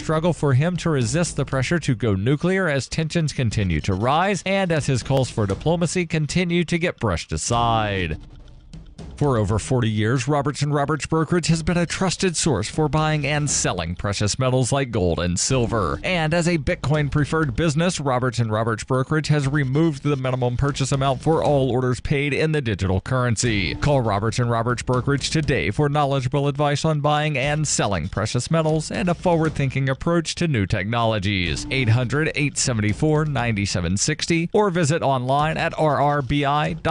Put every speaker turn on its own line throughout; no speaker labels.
struggle for him to resist the pressure to go nuclear as tensions continue to rise and as his calls for diplomacy continue to get brushed aside. For over 40 years, Roberts & Roberts Brokerage has been a trusted source for buying and selling precious metals like gold and silver. And as a Bitcoin-preferred business, Roberts & Roberts Brokerage has removed the minimum purchase amount for all orders paid in the digital currency. Call Roberts & Roberts Brokerage today for knowledgeable advice on buying and selling precious metals and a forward-thinking approach to new technologies. 800-874-9760 or visit online at rrbi.co.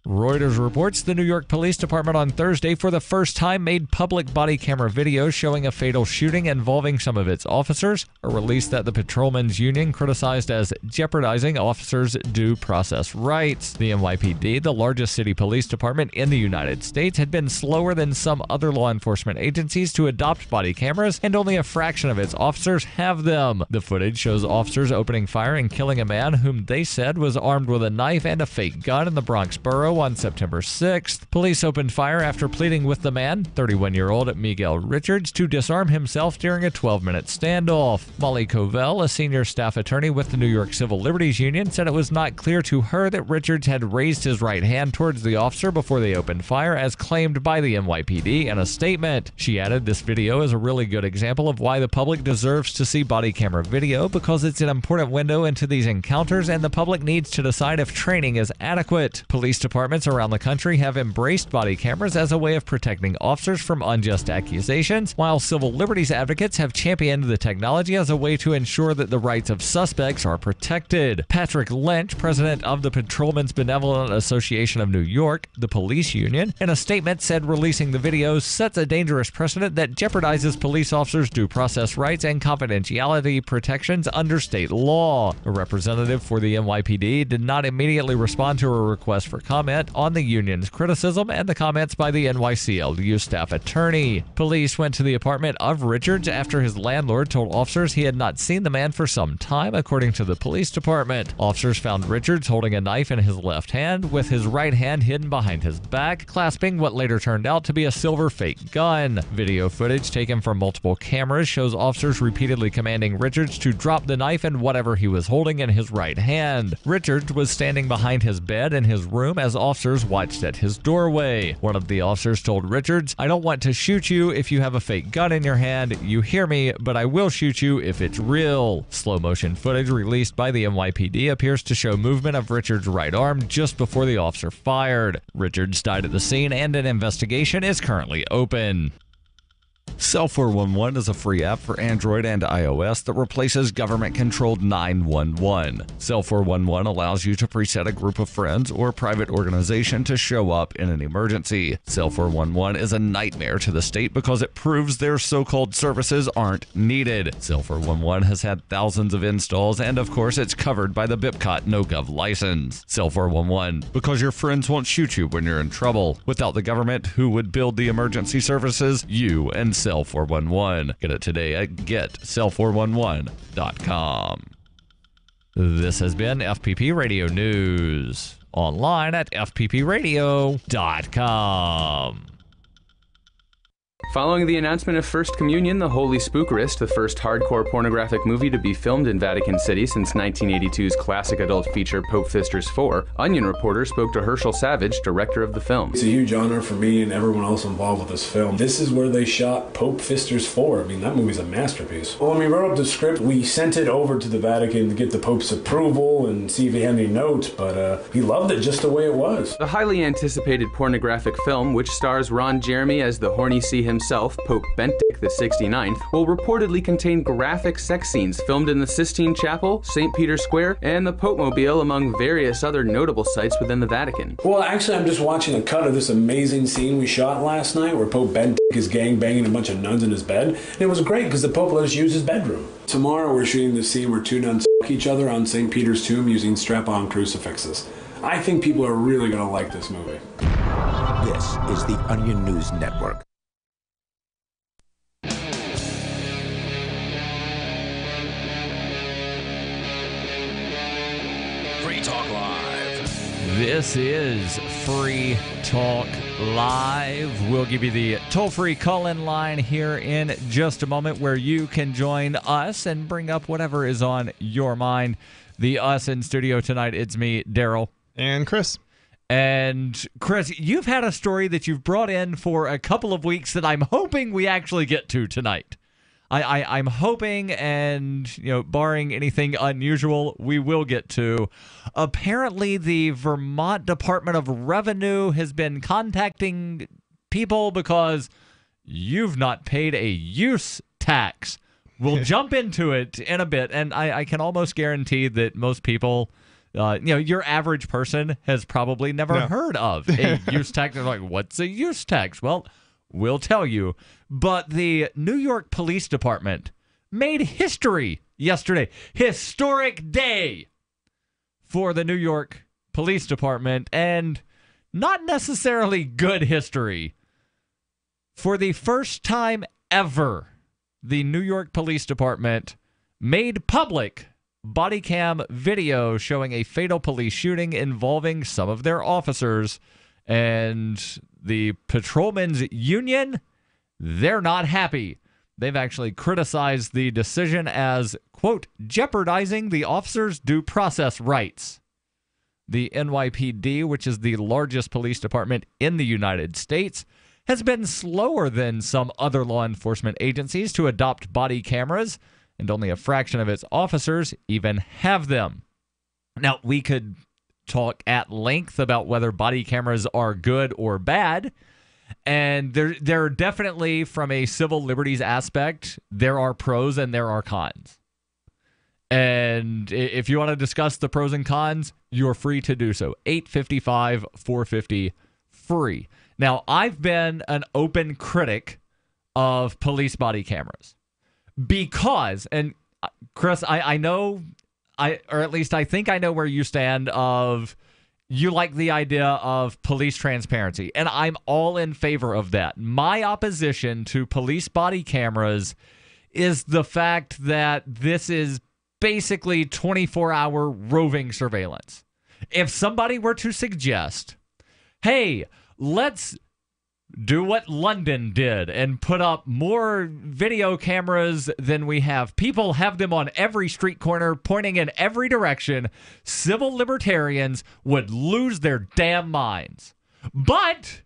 Reuters reports the New York Police Department on Thursday for the first time made public body camera video showing a fatal shooting involving some of its officers, a release that the Patrolmen's Union criticized as jeopardizing officers' due process rights. The NYPD, the largest city police department in the United States, had been slower than some other law enforcement agencies to adopt body cameras, and only a fraction of its officers have them. The footage shows officers opening fire and killing a man whom they said was armed with a knife and a fake gun in the Bronx borough on September 6th. Police opened fire after pleading with the man, 31-year-old Miguel Richards, to disarm himself during a 12-minute standoff. Molly Covell, a senior staff attorney with the New York Civil Liberties Union, said it was not clear to her that Richards had raised his right hand towards the officer before they opened fire, as claimed by the NYPD in a statement. She added, "This video is a really good example of why the public deserves to see body camera video, because it's an important window into these encounters and the public needs to decide if training is adequate." Police departments around the country have embraced body cameras as a way of protecting officers from unjust accusations, while civil liberties advocates have championed the technology as a way to ensure that the rights of suspects are protected. Patrick Lynch, president of the Patrolmen's Benevolent Association of New York, the police union, in a statement said releasing the video sets a dangerous precedent that jeopardizes police officers' due process rights and confidentiality protections under state law. A representative for the NYPD did not immediately respond to a request for comment on the union's criticism and the comments by the NYCLU staff attorney. Police went to the apartment of Richards after his landlord told officers he had not seen the man for some time, according to the police department. Officers found Richards holding a knife in his left hand, with his right hand hidden behind his back, clasping what later turned out to be a silver fake gun. Video footage taken from multiple cameras shows officers repeatedly commanding Richards to drop the knife and whatever he was holding in his right hand. Richards was standing behind his bed in his room as officers watched at his doorway. One of the officers told Richards, "I don't want to shoot you if you have a fake gun in your hand. You hear me, but I will shoot you if it's real." Slow motion footage released by the NYPD appears to show movement of Richards' right arm just before the officer fired. Richards died at the scene and an investigation is currently open. Cell 411 is a free app for Android and iOS that replaces government-controlled 911. Cell 411 allows you to preset a group of friends or private organization to show up in an emergency. Cell 411 is a nightmare to the state because it proves their so-called services aren't needed. Cell 411 has had thousands of installs, and of course it's covered by the BIPCOT NoGov license. Cell 411, because your friends won't shoot you when you're in trouble. Without the government, who would build the emergency services? You and Cell 411. Get it today at getcell411.com. This has been FPP Radio News. Online at fppradio.com.
Following the announcement of First Communion, the Holy Spookerist, the first hardcore pornographic movie to be filmed in Vatican City since 1982's classic adult feature Pope Fisters 4, Onion reporter spoke to Herschel Savage, director of the film.
It's a huge honor for me and everyone else involved with this film. This is where they shot Pope Fisters 4. I mean, that movie's a masterpiece. Well, when we wrote up the script, we sent it over to the Vatican to get the Pope's approval and see if he had any notes, but he loved it just the way it was.
The highly anticipated pornographic film, which stars Ron Jeremy as the horny sea himself, Pope Benedict the 69th, will reportedly contain graphic sex scenes filmed in the Sistine Chapel, St. Peter's Square, and the Pope-mobile, among various other notable sites within the Vatican.
Well, actually, I'm just watching a cut of this amazing scene we shot last night where Pope Benedict is gang-banging a bunch of nuns in his bed, and it was great because the Pope let us use his bedroom. Tomorrow we're shooting the scene where two nuns fuck each other on St. Peter's tomb using strap-on crucifixes. I think people are really going to like this movie.
This is the Onion News Network.
Free Talk Live. This is Free Talk live. We'll give you the toll-free call-in line here in just a moment where you can join us and bring up whatever is on your mind. The us in studio tonight, it's me, Darryl.
And Chris.
And Chris, you've had a story that you've brought in for a couple of weeks that I'm hoping we actually get to tonight. I'm hoping, and barring anything unusual, we will get to. Apparently, the Vermont Department of Revenue has been contacting people because you've not paid a use tax. We'll jump into it in a bit, and I can almost guarantee that most people, your average person has probably never heard of a use tax. They're like, what's a use tax? Well, we'll tell you. But the New York Police Department made history yesterday. Historic day for the New York Police Department, and not necessarily good history. For the first time ever, the New York Police Department made public body cam video showing a fatal police shooting involving some of their officers. And the patrolmen's union, they're not happy. They've actually criticized the decision as, quote, jeopardizing the officers' due process rights. The NYPD, which is the largest police department in the United States, has been slower than some other law enforcement agencies to adopt body cameras, and only a fraction of its officers even have them. Now, we could talk at length about whether body cameras are good or bad. And there are definitely, from a civil liberties aspect, there are pros and there are cons. And if you want to discuss the pros and cons, you're free to do so. 855-450 free. Now, I've been an open critic of police body cameras because, and Chris, I know, or at least I think I know where you stand of you like the idea of police transparency, and I'm all in favor of that. My opposition to police body cameras is the fact that this is basically 24-hour roving surveillance. If somebody were to suggest, hey, let's do what London did and put up more video cameras than we have. People have them on every street corner pointing in every direction. Civil libertarians would lose their damn minds. But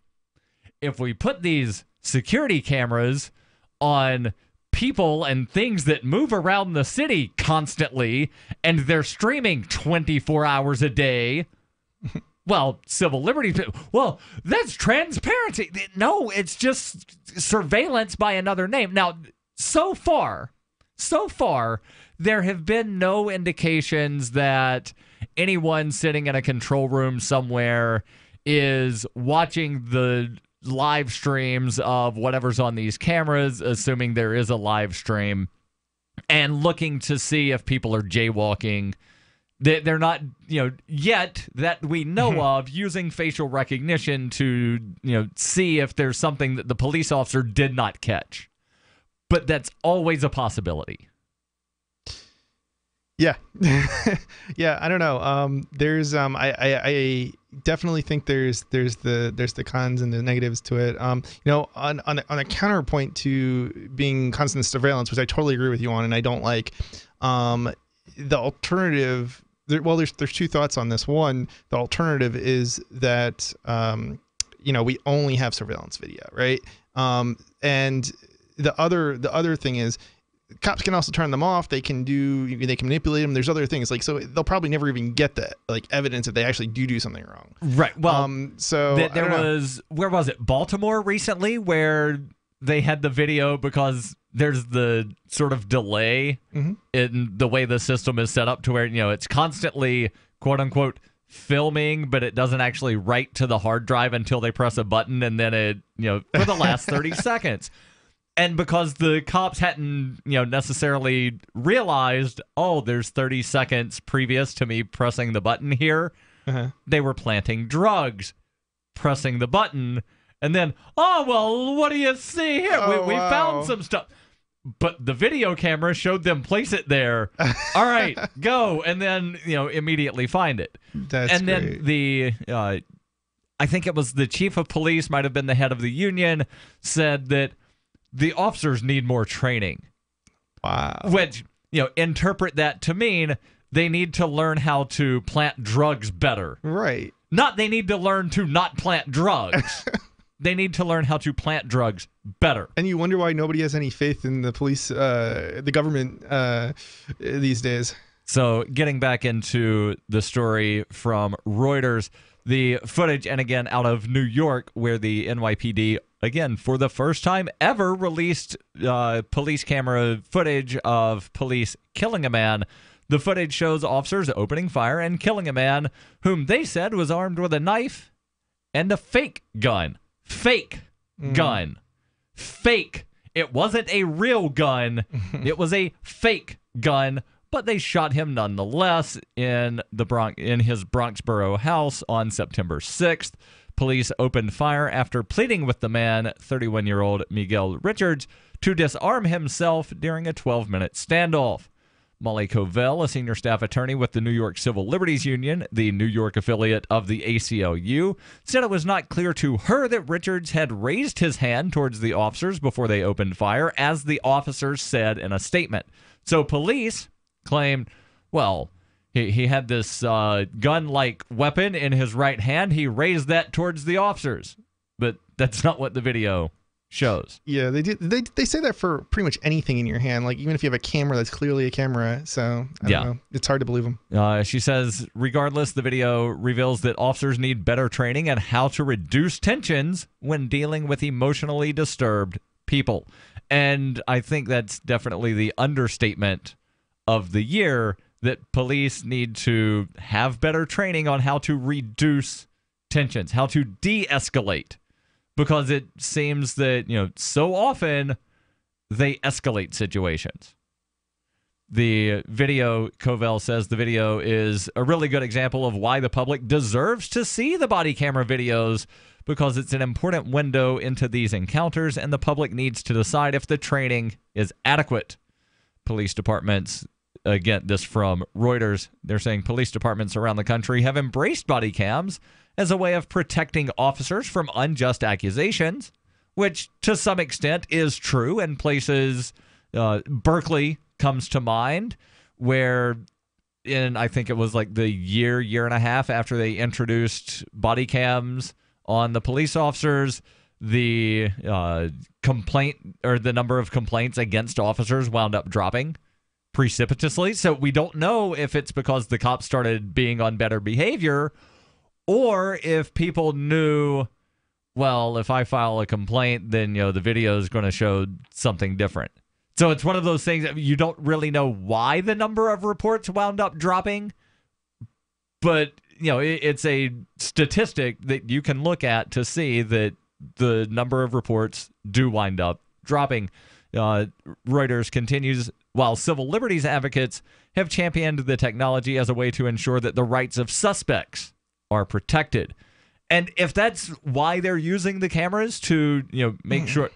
if we put these security cameras on people and things that move around the city constantly, and they're streaming 24 hours a day, well, civil liberty, well, that's transparency. No, it's just surveillance by another name. Now, so far, there have been no indications that anyone sitting in a control room somewhere is watching the live streams of whatever's on these cameras, assuming there is a live stream, and looking to see if people are jaywalking. They're not, yet that we know of, using facial recognition to, see if there's something that the police officer did not catch. But that's always a possibility.
Yeah. Yeah, I don't know. There's I definitely think there's the cons and the negatives to it. On a counterpoint to being constant surveillance, which I totally agree with you on, and I don't like, the alternative. There's two thoughts on this. One, the alternative is that we only have surveillance video, right? And the other thing is, cops can also turn them off. They can manipulate them. There's other things, so they'll probably never even get the evidence if they actually do something wrong.
Right. Well,
there
was, where was it? Baltimore recently, where they had the video because there's the sort of delay in the way the system is set up to where, it's constantly, quote unquote, filming, but it doesn't actually write to the hard drive until they press a button, and then it, for the last 30 seconds. And because the cops hadn't, necessarily realized, oh, there's 30 seconds previous to me pressing the button here, they were planting drugs, pressing the button, and then, oh, well, what do you see here? We found some stuff. But the video camera showed them place it there. All right, go. And then, immediately find it.
That's
and
great.
Then the I think it was the chief of police, might have been the head of the union, said that the officers need more training.
Wow.
Which, interpret that to mean they need to learn how to plant drugs better.
Right.
Not they need to learn to not plant drugs. They need to learn how to plant drugs better.
And you wonder why nobody has any faith in the police, the government these days.
So getting back into the story from Reuters, the footage, and again, out of New York, where the NYPD, again, for the first time ever, released police camera footage of police killing a man. The footage shows officers opening fire and killing a man whom they said was armed with a knife and a fake gun. Fake gun. Fake. It wasn't a real gun. It was a fake gun. But they shot him nonetheless in his Bronxboro house on September 6th. Police opened fire after pleading with the man, 31-year-old Miguel Richards, to disarm himself during a 12-minute standoff. Molly Covell, a senior staff attorney with the New York Civil Liberties Union, the New York affiliate of the ACLU, said it was not clear to her that Richards had raised his hand towards the officers before they opened fire, as the officers said in a statement. So police claimed, well, he had this gun-like weapon in his right hand. He raised that towards the officers. But that's not what the video shows.
Yeah, they do. They say that for pretty much anything in your hand, like even if you have a camera that's clearly a camera. So, I don't know. It's hard to believe them.
She says, regardless, the video reveals that officers need better training on how to reduce tensions when dealing with emotionally disturbed people. And I think that's definitely the understatement of the year, that police need to have better training on how to reduce tensions, how to de-escalate, because it seems that, so often they escalate situations. The video, Covell says the video is a really good example of why the public deserves to see the body camera videos, because it's an important window into these encounters, and the public needs to decide if the training is adequate. Police departments, again, this from Reuters, they're saying police departments around the country have embraced body cams as a way of protecting officers from unjust accusations, which to some extent is true in places. Berkeley comes to mind, where I think it was like the year and a half after they introduced body cams on the police officers, the complaint, or the number of complaints against officers, wound up dropping precipitously. So we don't know if it's because the cops started being on better behavior, or if people knew, well, if I file a complaint, then the video is going to show something different. So it's one of those things that you don't really know why the number of reports wound up dropping, but it's a statistic that you can look at to see that the number of reports do wind up dropping. Reuters continues, while civil liberties advocates have championed the technology as a way to ensure that the rights of suspects are protected. And if that's why they're using the cameras to, make sure,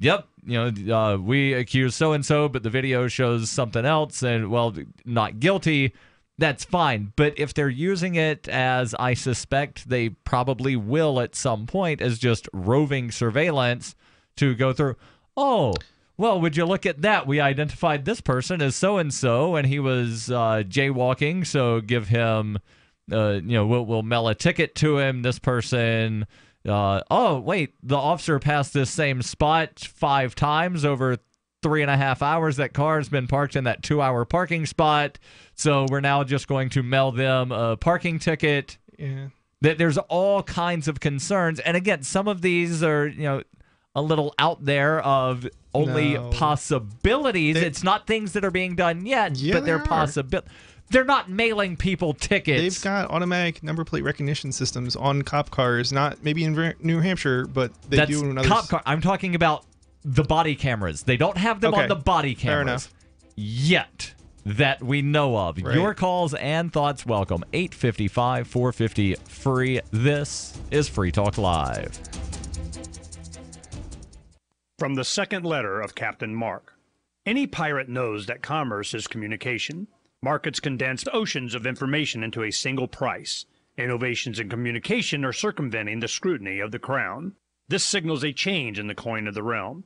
we accuse so-and-so, but the video shows something else and, well, not guilty, that's fine. But if they're using it, as I suspect they probably will at some point, as just roving surveillance to go through, well, would you look at that? We identified this person as so-and-so, and he was jaywalking, so give him, we'll mail a ticket to him. This person, wait, the officer passed this same spot 5 times over 3.5 hours. That car's been parked in that 2-hour parking spot, so we're now just going to mail them a parking ticket.
Yeah.
There's all kinds of concerns, and again, some of these are, a little out there of only possibilities. It's not things that are being done yet, but they're possibilities. They're not mailing people tickets.
They've got automatic number plate recognition systems on cop cars, not maybe in New Hampshire, but they do in others.
Cop car. I'm talking about the body cameras. They don't have them on the body cameras.
Fair enough.
Yet that we know of.
Right.
Your calls and thoughts welcome. 855-450-FREE. This is Free Talk Live.
From the second letter of Captain Mark. Any pirate knows that commerce is communication. Markets condense oceans of information into a single price. Innovations in communication are circumventing the scrutiny of the Crown. This signals a change in the coin of the realm.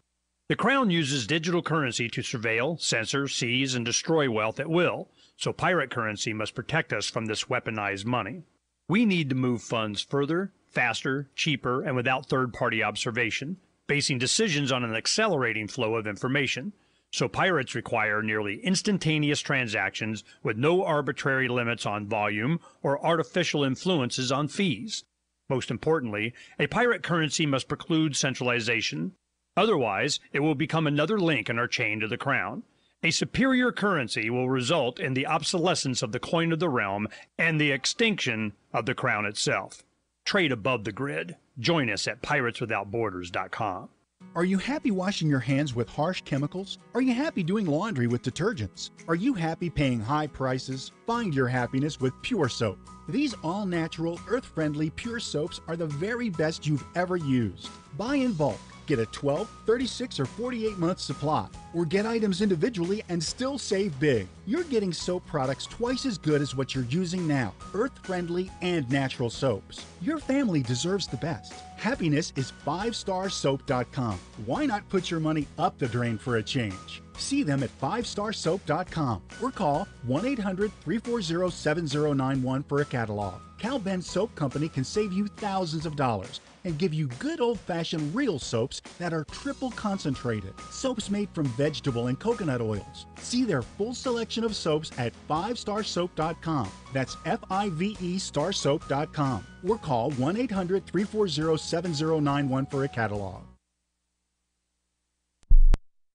The Crown uses digital currency to surveil, censor, seize, and destroy wealth at will, so pirate currency must protect us from this weaponized money. We need to move funds further, faster, cheaper, and without third-party observation, basing decisions on an accelerating flow of information. So pirates require nearly instantaneous transactions with no arbitrary limits on volume or artificial influences on fees. Most importantly, a pirate currency must preclude centralization. Otherwise, it will become another link in our chain to the Crown. A superior currency will result in the obsolescence of the coin of the realm and the extinction of the Crown itself. Trade above the grid. Join us at pirateswithoutborders.com.
Are you happy washing your hands with harsh chemicals? Are you happy doing laundry with detergents? Are you happy paying high prices? Find your happiness with Pure Soap. These all-natural, earth-friendly Pure Soaps are the very best you've ever used. Buy in bulk. Get a 12, 36, or 48-month supply, or get items individually and still save big. You're getting soap products twice as good as what you're using now, earth-friendly and natural soaps. Your family deserves the best. Happiness is 5starsoap.com. Why not put your money up the drain for a change? See them at 5starsoap.com or call 1-800-340-7091 for a catalog. Cal Ben Soap Company can save you thousands of dollars and give you good old-fashioned real soaps that are triple concentrated. Soaps made from vegetable and coconut oils. See their full selection of soaps at 5starsoap.com. That's F-I-V-E starsoap.com. Or call 1-800-340-7091 for a catalog.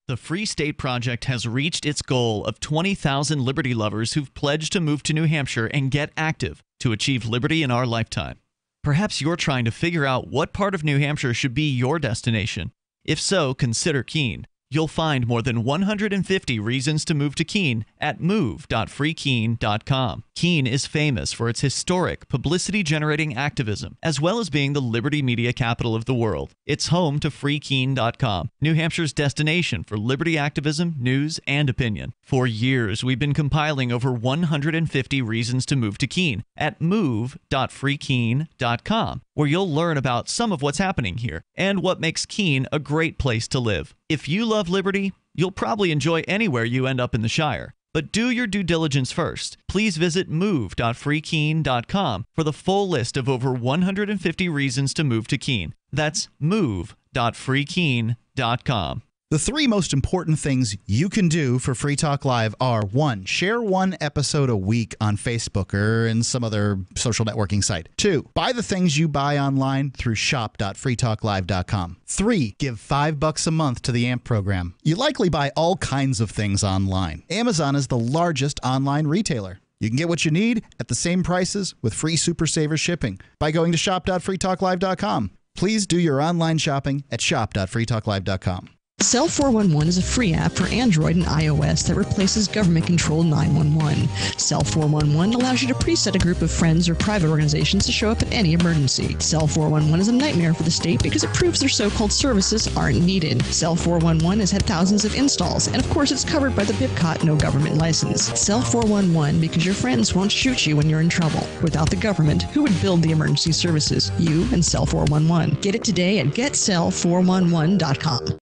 The Free State Project has reached its goal of 20,000 liberty lovers who've pledged to move to New Hampshire and get active to achieve liberty in our lifetime. Perhaps you're trying to figure out what part of New Hampshire should be your destination. If so, consider Keene. You'll find more than 150 reasons to move to Keene at move.freekeene.com. Keene is famous for its historic, publicity-generating activism, as well as being the liberty media capital of the world. It's home to freekeene.com, New Hampshire's destination for liberty activism, news, and opinion. For years, we've been compiling over 150 reasons to move to Keene at move.freekeene.com, where you'll learn about some of what's happening here and what makes Keene a great place to live. If you love liberty, you'll probably enjoy anywhere you end up in the Shire. But do your due diligence first. Please visit move.freekeene.com for the full list of over 150 reasons to move to Keene. That's move.freekeene.com.
The three most important things you can do for Free Talk Live are: 1, share one episode a week on Facebook or in some other social networking site. 2, buy the things you buy online through shop.freetalklive.com. 3, give $5 a month to the AMP program. You likely buy all kinds of things online. Amazon is the largest online retailer. You can get what you need at the same prices with free Super Saver shipping by going to shop.freetalklive.com. Please do your online shopping at shop.freetalklive.com.
Cell 411 is a free app for Android and iOS that replaces government-controlled 911. Cell 411 allows you to preset a group of friends or private organizations to show up at any emergency. Cell 411 is a nightmare for the state because it proves their so-called services aren't needed. Cell 411 has had thousands of installs, and of course it's covered by the BIPCOT no government license. Cell 411 because your friends won't shoot you when you're in trouble. Without the government, who would build the emergency services? You and Cell 411. Get it today at getcell411.com.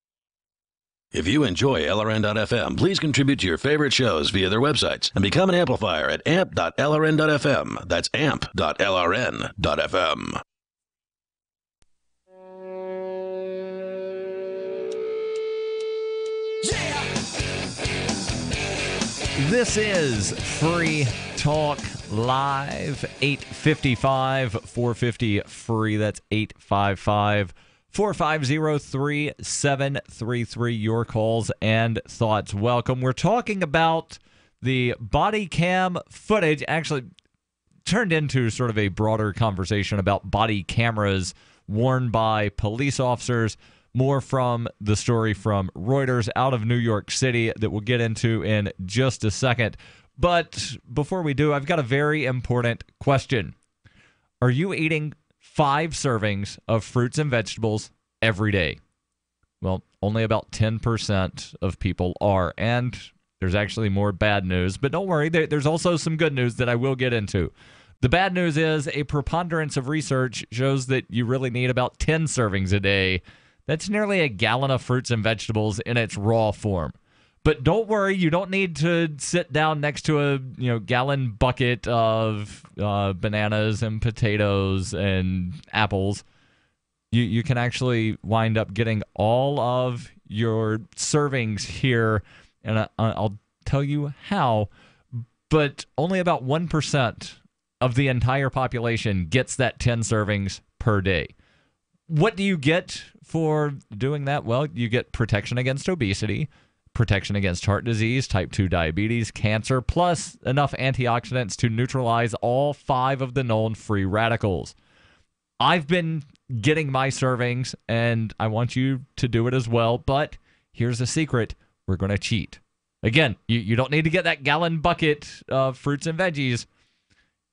If you enjoy LRN.FM, please contribute to your favorite shows via their websites and become an amplifier at amp.lrn.fm. That's amp.lrn.fm.
This is Free Talk Live, 855-450-FREE. That's 855-450-3733. Your calls and thoughts welcome. We're talking about the body cam footage, actually turned into sort of a broader conversation about body cameras worn by police officers. More from the story from Reuters out of New York City that we'll get into in just a second. But before we do, I've got a very important question. Are you eating 5 servings of fruits and vegetables every day? Well, only about 10% of people are. And there's actually more bad news. But don't worry, there's also some good news that I will get into. The bad news is a preponderance of research shows that you really need about 10 servings a day. That's nearly a gallon of fruits and vegetables in its raw form. But don't worry, you don't need to sit down next to a gallon bucket of bananas and potatoes and apples. You can actually wind up getting all of your servings here, and I'll tell you how, but only about 1% of the entire population gets that 10 servings per day. What do you get for doing that? Well, you get protection against obesity, protection against heart disease, type 2 diabetes, cancer, plus enough antioxidants to neutralize all 5 of the known free radicals. I've been getting my servings, and I want you to do it as well, but here's a secret. We're going to cheat. Again, you don't need to get that gallon bucket of fruits and veggies.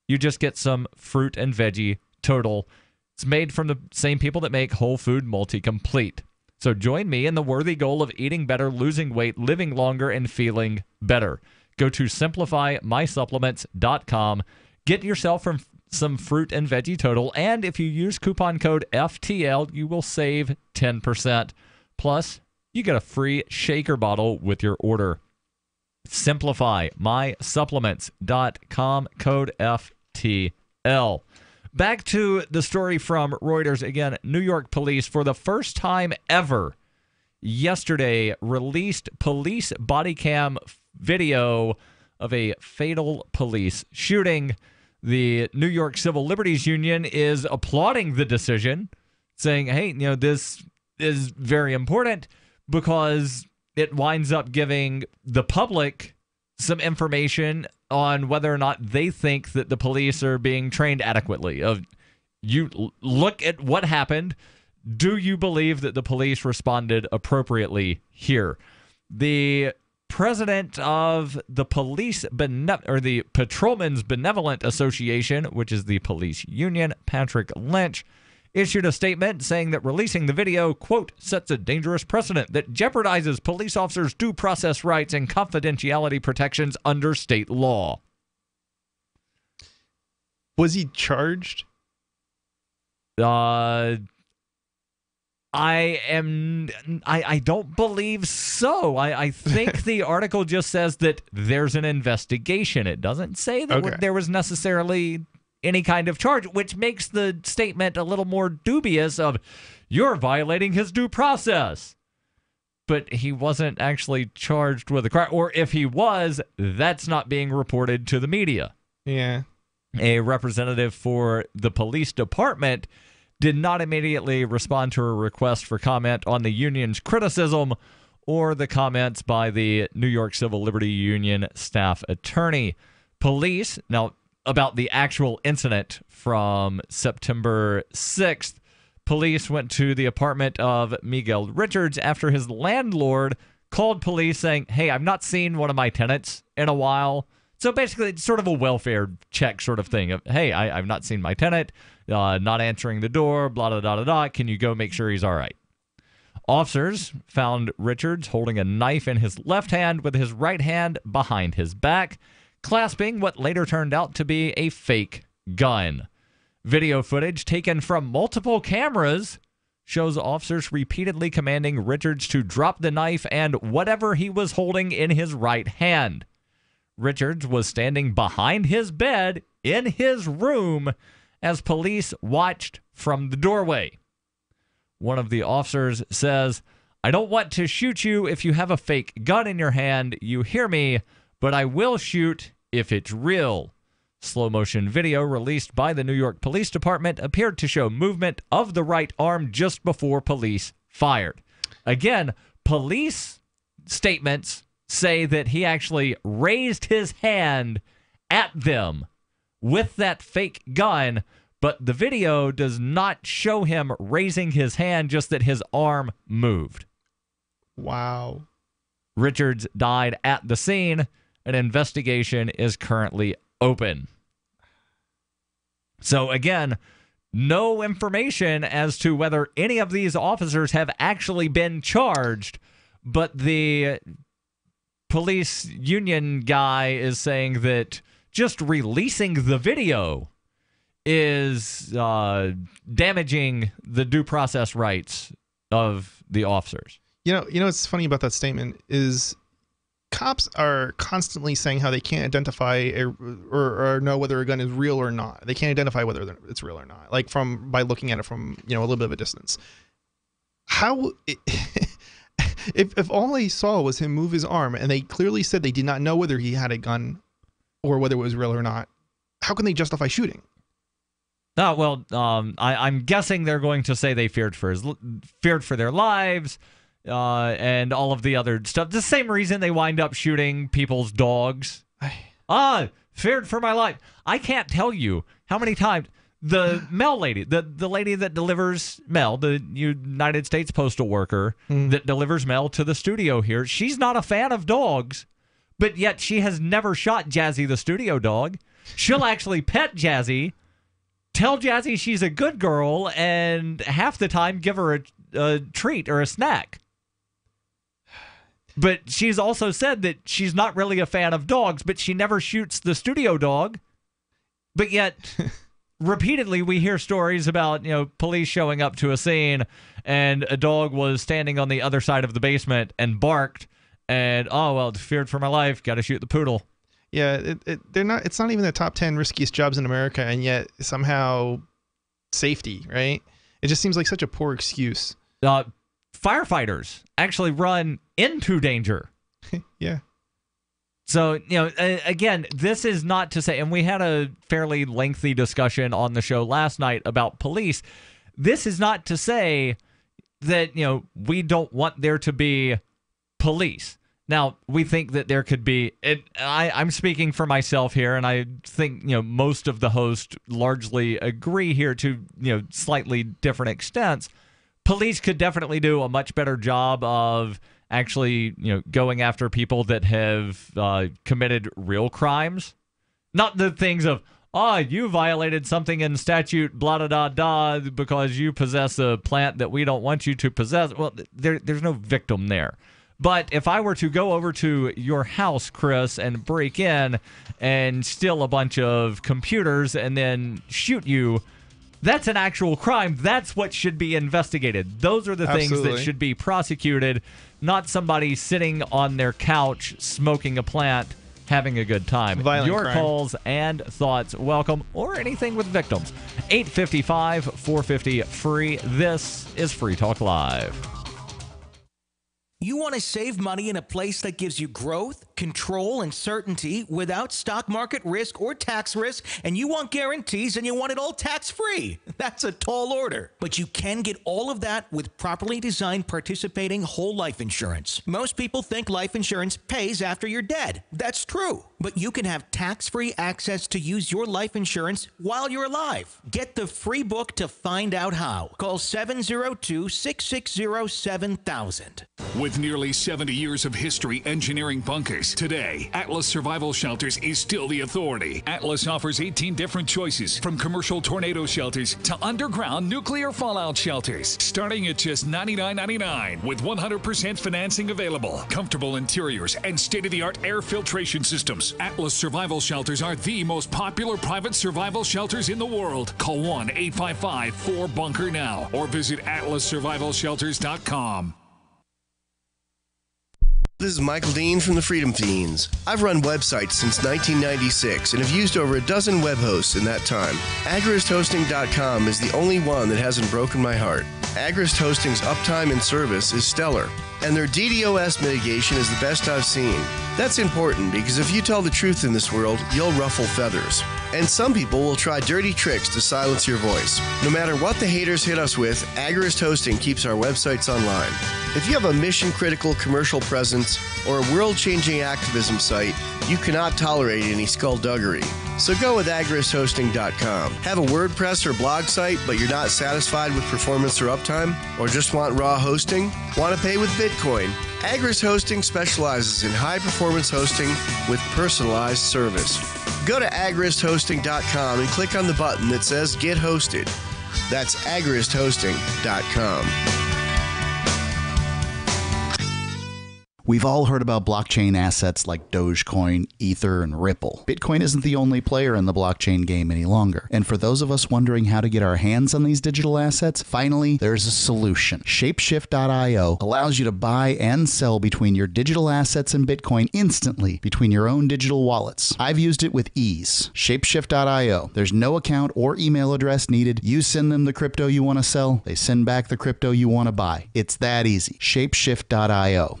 You just get some fruit and veggie total. It's made from the same people that make Whole Food Multi-Complete. So join me in the worthy goal of eating better, losing weight, living longer, and feeling better. Go to simplifymysupplements.com. Get yourself some fruit and veggie total, and if you use coupon code FTL, you will save 10%. Plus, you get a free shaker bottle with your order. SimplifyMySupplements.com, code FTL. Back to the story from Reuters. Again, New York police, for the first time ever, yesterday released police body cam video of a fatal police shooting. The New York Civil Liberties Union is applauding the decision, saying, hey, this is very important because it winds up giving the public some information on whether or not they think that the police are being trained adequately. You look at what happened. Do you believe that the police responded appropriately here? The president of the the Patrolmen's Benevolent Association, which is the police union, Patrick Lynch, issued a statement saying that releasing the video, quote, sets a dangerous precedent that jeopardizes police officers' due process rights and confidentiality protections under state law.
Was he charged?
I don't believe so. I think the article just says that there's an investigation. It doesn't say that there was necessarily any kind of charge, which makes the statement a little more dubious of, you're violating his due process. But he wasn't actually charged with a crime. Or if he was, that's not being reported to the media.
Yeah.
A representative for the police department did not immediately respond to a request for comment on the union's criticism or the comments by the New York Civil Liberty Union staff attorney. Police, now about the actual incident from September 6th, police went to the apartment of Miguel Richards after his landlord called police saying, hey, I've not seen one of my tenants in a while. So basically, it's sort of a welfare check sort of thing of, hey, I've not seen my tenant, not answering the door, blah, blah, blah, blah, blah. Can you go make sure he's all right? Officers found Richards holding a knife in his left hand with his right hand behind his back, clasping what later turned out to be a fake gun. Video footage taken from multiple cameras shows officers repeatedly commanding Richards to drop the knife and whatever he was holding in his right hand. Richards was standing behind his bed in his room as police watched from the doorway. One of the officers says, I don't want to shoot you if you have a fake gun in your hand, you hear me, but I will shoot if it's real. Slow motion video released by the New York Police Department appeared to show movement of the right arm just before police fired. Again, police statements say that he actually raised his hand at them with that fake gun, but the video does not show him raising his hand, just that his arm moved.
Wow.
Richards died at the scene. An investigation is currently open. So again, no information as to whether any of these officers have actually been charged, but the police union guy is saying that just releasing the video is damaging the due process rights of the officers.
You know what's funny about that statement is cops are constantly saying how they can't identify or know whether a gun is real or not. They can't identify whether it's real or not, like by looking at it from a little bit of a distance. How if all they saw was him move his arm and they clearly said they did not know whether he had a gun or whether it was real or not, how can they justify shooting?
Oh, well, I'm guessing they're going to say they feared for their lives, and all of the other stuff. The same reason they wind up shooting people's dogs. Feared for my life. I can't tell you how many times the mail lady, the lady that delivers mail, the United States postal worker that delivers mail to the studio here, she's not a fan of dogs, but yet she has never shot Jazzy the studio dog. She'll actually pet Jazzy, tell Jazzy she's a good girl, and half the time give her a treat or a snack. But she's also said that she's not really a fan of dogs, but she never shoots the studio dog. But yet, repeatedly, we hear stories about, police showing up to a scene and a dog was standing on the other side of the basement and barked, and, feared for my life, got to shoot the poodle.
Yeah, it's not even the top 10 riskiest jobs in America, and yet somehow safety, right? It just seems like such a poor excuse.
Firefighters actually run into danger.
Yeah.
So, again, this is not to say, and we had a fairly lengthy discussion on the show last night about police. This is not to say that, we don't want there to be police. Now, we think that there could be, I'm speaking for myself here, and I think, most of the hosts largely agree here to, slightly different extents. Police could definitely do a much better job of actually, going after people that have committed real crimes. Not the things of, you violated something in statute, blah, blah, blah, blah, because you possess a plant that we don't want you to possess. Well, there's no victim there. But if I were to go over to your house, Chris, and break in and steal a bunch of computers and then shoot you, that's an actual crime. That's what should be investigated. Those are the things that should be prosecuted, not somebody sitting on their couch smoking a plant, having a good time.
Violent
Your
crime.
calls and thoughts welcome, or anything with victims. 855-450-FREE. This is Free Talk Live.
You want to save money in a place that gives you growth, control, and certainty without stock market risk or tax risk, and you want guarantees and you want it all tax-free. That's a tall order. But you can get all of that with properly designed participating whole life insurance. Most people think life insurance pays after you're dead. That's true. But you can have tax-free access to use your life insurance while you're alive. Get the free book to find out how. Call 702-660-7000.
With nearly 70 years of history engineering bunkers, today, Atlas Survival Shelters is still the authority. Atlas offers 18 different choices, from commercial tornado shelters to underground nuclear fallout shelters, starting at just $99.99 with 100% financing available, comfortable interiors, and state-of-the-art air filtration systems. Atlas Survival Shelters are the most popular private survival shelters in the world. Call 1-855-4BUNKER now or visit atlassurvivalshelters.com.
This is Michael Dean from the Freedom Fiends. I've run websites since 1996 and have used over a dozen web hosts in that time. AgristHosting.com is the only one that hasn't broken my heart. Agrist Hosting's uptime and service is stellar, and their DDoS mitigation is the best I've seen. That's important because if you tell the truth in this world, you'll ruffle feathers. And some people will try dirty tricks to silence your voice. No matter what the haters hit us with, Agrist Hosting keeps our websites online. If you have a mission-critical commercial presence or a world-changing activism site, you cannot tolerate any skullduggery. So go with agristhosting.com. Have a WordPress or blog site, but you're not satisfied with performance or uptime? Or just want raw hosting? Want to pay with Bitcoin? Agrist Hosting specializes in high-performance hosting with personalized service. Go to agristhosting.com and click on the button that says Get Hosted. That's agristhosting.com.
We've all heard about blockchain assets like Dogecoin, Ether, and Ripple. Bitcoin isn't the only player in the blockchain game any longer. And for those of us wondering how to get our hands on these digital assets, finally, there's a solution. Shapeshift.io allows you to buy and sell between your digital assets and Bitcoin instantly between your own digital wallets. I've used it with ease. Shapeshift.io. There's no account or email address needed. You send them the crypto you want to sell. They send back the crypto you want to buy. It's that easy. Shapeshift.io.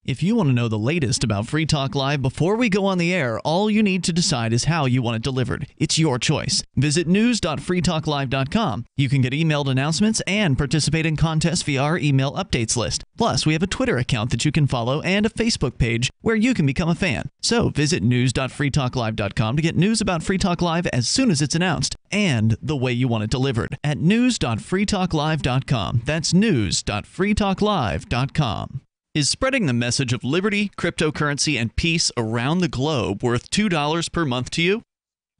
If you want to know the latest about Free Talk Live before we go on the air, all you need to decide is how you want it delivered. It's your choice. Visit news.freetalklive.com. You can get emailed announcements and participate in contests via our email updates list. Plus, we have a Twitter account that you can follow and a Facebook page where you can become a fan. So visit news.freetalklive.com to get news about Free Talk Live as soon as it's announced and the way you want it delivered at news.freetalklive.com. That's news.freetalklive.com. Is spreading the message of liberty, cryptocurrency, and peace around the globe worth $2 per month to you?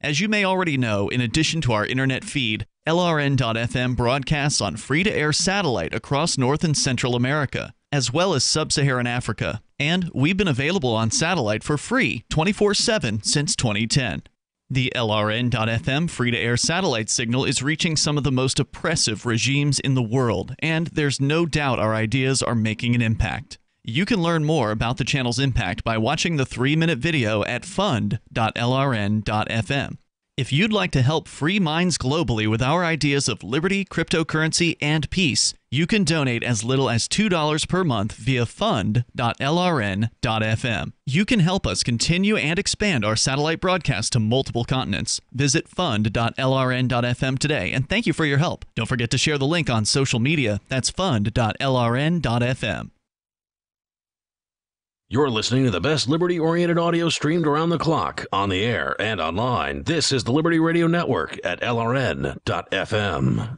As you may already know, in addition to our internet feed, LRN.FM broadcasts on free-to-air satellite across North and Central America, as well as Sub-Saharan Africa. And we've been available on satellite for free 24/7 since 2010. The LRN.FM free-to-air satellite signal is reaching some of the most oppressive regimes in the world, and there's no doubt our ideas are making an impact. You can learn more about the channel's impact by watching the 3-minute video at fund.lrn.fm. If you'd like to help free minds globally with our ideas of liberty, cryptocurrency, and peace, you can donate as little as $2 per month via fund.lrn.fm. You can help us continue and expand our satellite broadcast to multiple continents. Visit fund.lrn.fm today, and thank you for your help. Don't forget to share the link on social media. That's fund.lrn.fm.
You're listening to the best liberty-oriented audio streamed around the clock, on the air, and online. This is the Liberty Radio Network at LRN.FM.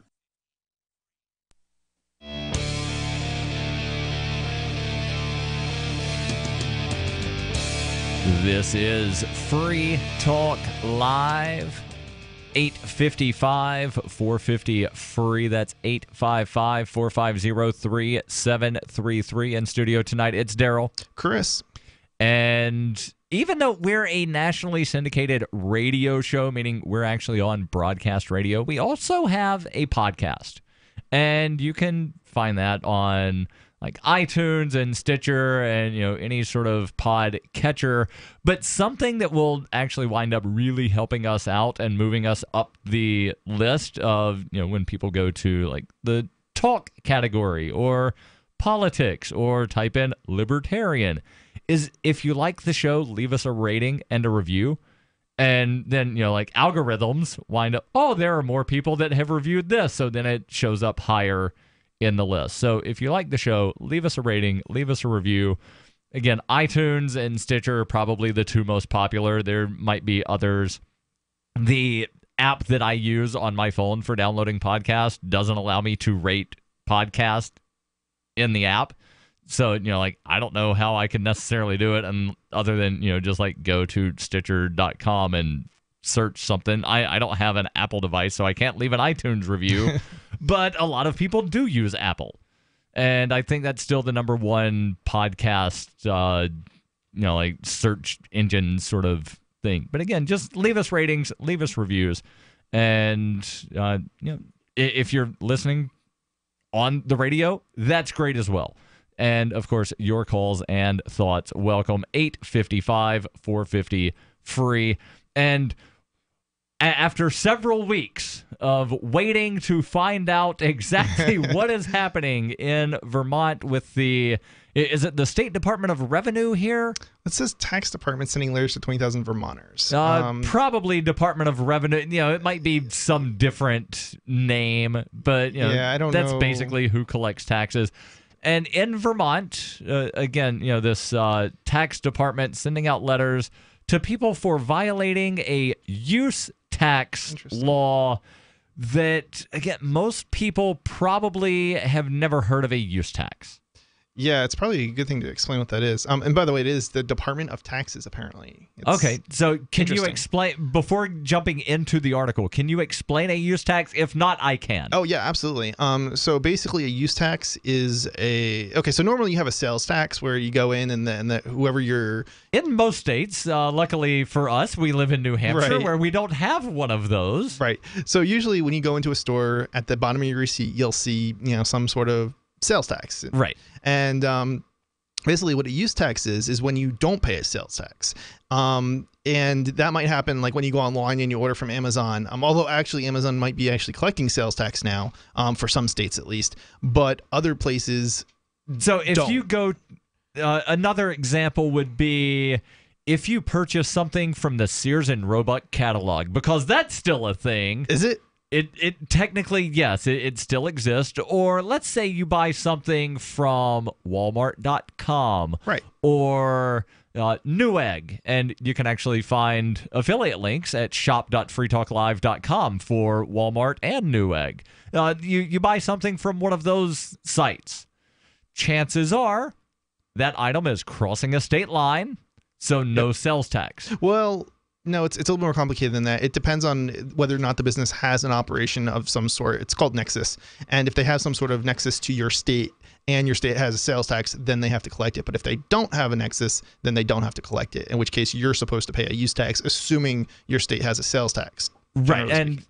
This is Free Talk Live. 855-450-FREE. That's 855-450-3733. In studio tonight, it's Darryl.
Chris.
And even though we're a nationally syndicated radio show, meaning we're actually on broadcast radio, we also have a podcast. And you can find that on like iTunes and Stitcher and, you know, any sort of pod catcher. But something that will actually wind up really helping us out and moving us up the list of, you know, when people go to like the talk category or politics or type in libertarian, is if you like the show, leave us a rating and a review. And then, you know, like algorithms wind up, oh, there are more people that have reviewed this. So then it shows up higher in the list. So if you like the show, leave us a rating, leave us a review. Again, iTunes and Stitcher are probably the two most popular. There might be others. The app that I use on my phone for downloading podcasts doesn't allow me to rate podcast in the app. So, you know, like, I don't know how I can necessarily do it, and other than, you know, just like go to Stitcher.com and search something. I don't have an Apple device, so I can't leave an iTunes review. But a lot of people do use Apple. And I think that's still the number one podcast, you know, like search engine sort of thing. But again, just leave us ratings, leave us reviews. And, you know, if you're listening on the radio, that's great as well. And, of course, your calls and thoughts welcome. 855-450-FREE. And after several weeks of waiting to find out exactly what is happening in Vermont with the, is it the State Department of Revenue here?
It says tax department sending letters to 20,000 Vermonters.
Probably Department of Revenue. You know, it might be some different name, but, you know,
yeah, I don't
that's
know.
Basically who collects taxes. And in Vermont, again, you know, this tax department sending out letters to people for violating a use tax law that, again, most people probably have never heard of a use tax.
Yeah, it's probably a good thing to explain what that is. And by the way, it is the Department of Taxes, apparently.
Okay, so can you explain, before jumping into the article, can you explain a use tax? If not, I can.
Oh, yeah, absolutely. So basically, a use tax is so normally you have a sales tax where you go in and whoever you're...
In most states, luckily for us, we live in New Hampshire,
Right.
where we don't have one of those.
Right. So usually when you go into a store, at the bottom of your receipt, you'll see, some sort of sales tax.
Right.
And basically what a use tax is when you don't pay a sales tax. And that might happen like when you go online and you order from Amazon. Although actually Amazon might be actually collecting sales tax now, for some states at least, but other places
So if
don't.
you go, another example would be if you purchase something from the Sears and Roebuck catalog, because that's still a thing.
Is it?
It technically, yes, it still exists. Or let's say you buy something from Walmart.com,
right? Or
Newegg, and you can actually find affiliate links at shop.freetalklive.com for Walmart and Newegg. You buy something from one of those sites. Chances are that item is crossing a state line, so no sales tax.
Well, no, it's a little more complicated than that. It depends on whether or not the business has an operation of some sort. It's called nexus. And if they have some sort of nexus to your state and your state has a sales tax, then they have to collect it. But if they don't have a nexus, then they don't have to collect it, in which case you're supposed to pay a use tax, assuming your state has a sales tax.
Right. And,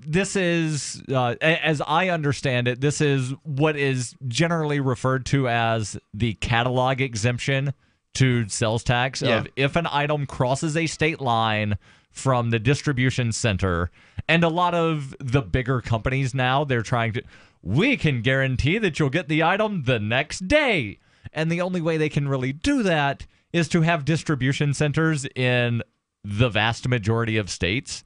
this is, as I understand it, this is what is generally referred to as the catalog exemption to sales tax.
Yeah.
Of if an item crosses a state line from the distribution center, and a lot of the bigger companies now, they're trying to, we can guarantee that you'll get the item the next day. And the only way they can really do that is to have distribution centers in the vast majority of states.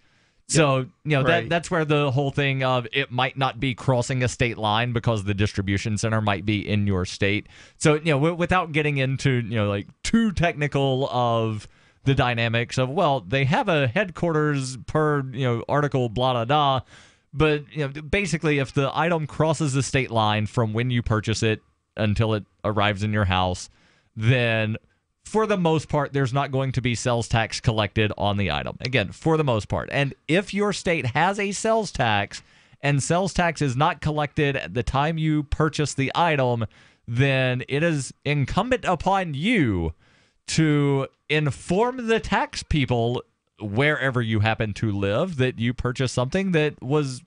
So,
Right.
that's where the whole thing of it might not be crossing a state line because the distribution center might be in your state. So, without getting into, like too technical of the dynamics of, well, they have a headquarters per, article, blah, blah, blah. But, basically, if the item crosses the state line from when you purchase it until it arrives in your house, then for the most part, there's not going to be sales tax collected on the item. Again, for the most part. And if your state has a sales tax and sales tax is not collected at the time you purchase the item, then it is incumbent upon you to inform the tax people wherever you happen to live that you purchased something that was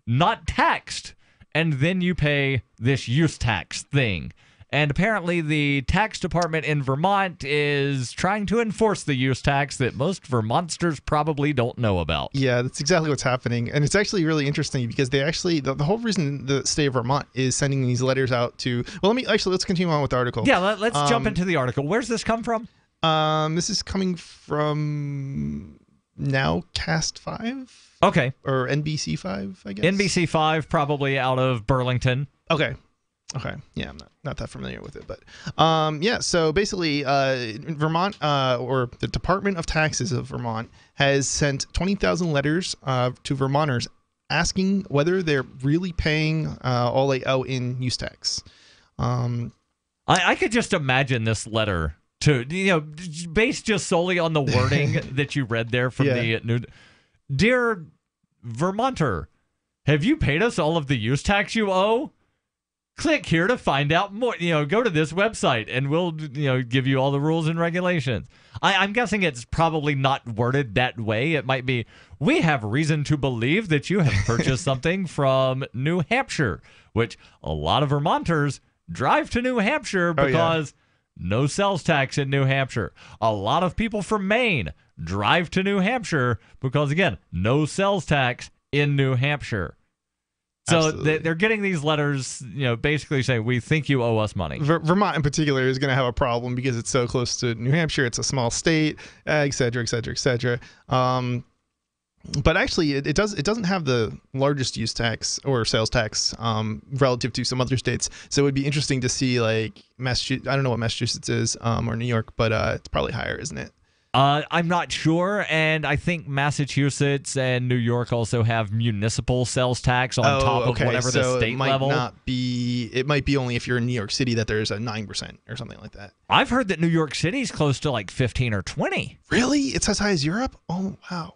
not taxed. And then you pay this use tax thing. And apparently the tax department in Vermont is trying to enforce the use tax that most Vermonters probably don't know about.
Yeah, that's exactly what's happening. And it's actually really interesting because they actually, the whole reason the state of Vermont is sending these letters out to, well, let's continue on with the article.
Yeah, let's jump into the article. Where's this come from?
This is coming from Nowcast 5.
Okay.
Or NBC 5, I guess.
NBC 5, probably out of Burlington.
Okay. Yeah, I'm not that familiar with it, but so basically, Vermont, or the Department of Taxes of Vermont, has sent 20,000 letters to Vermonters asking whether they're really paying all they owe in use tax.
I could just imagine this letter based just solely on the wording that you read there from the new. Dear Vermonter, have you paid us all of the use tax you owe? Click here to find out more. Go to this website and we'll, give you all the rules and regulations. I'm guessing it's probably not worded that way. It might be, we have reason to believe that you have purchased something from New Hampshire, which a lot of Vermonters drive to New Hampshire because no sales tax in New Hampshire. A lot of people from Maine drive to New Hampshire because, again, no sales tax in New Hampshire. So they're getting these letters, basically saying, we think you owe us money.
Vermont in particular is going to have a problem because it's so close to New Hampshire. It's a small state, et cetera, et cetera, et cetera. But actually, it doesn't have the largest use tax or sales tax relative to some other states. So it would be interesting to see, like, Massachusetts. I don't know what Massachusetts is, or New York, but it's probably higher, isn't it?
I'm not sure, and I think Massachusetts and New York also have municipal sales tax on top of whatever the state level.
It might be only if you're in New York City that there's a 9% or something like that.
I've heard that New York City's close to like 15 or 20.
Really? It's as high as Europe? Oh, wow.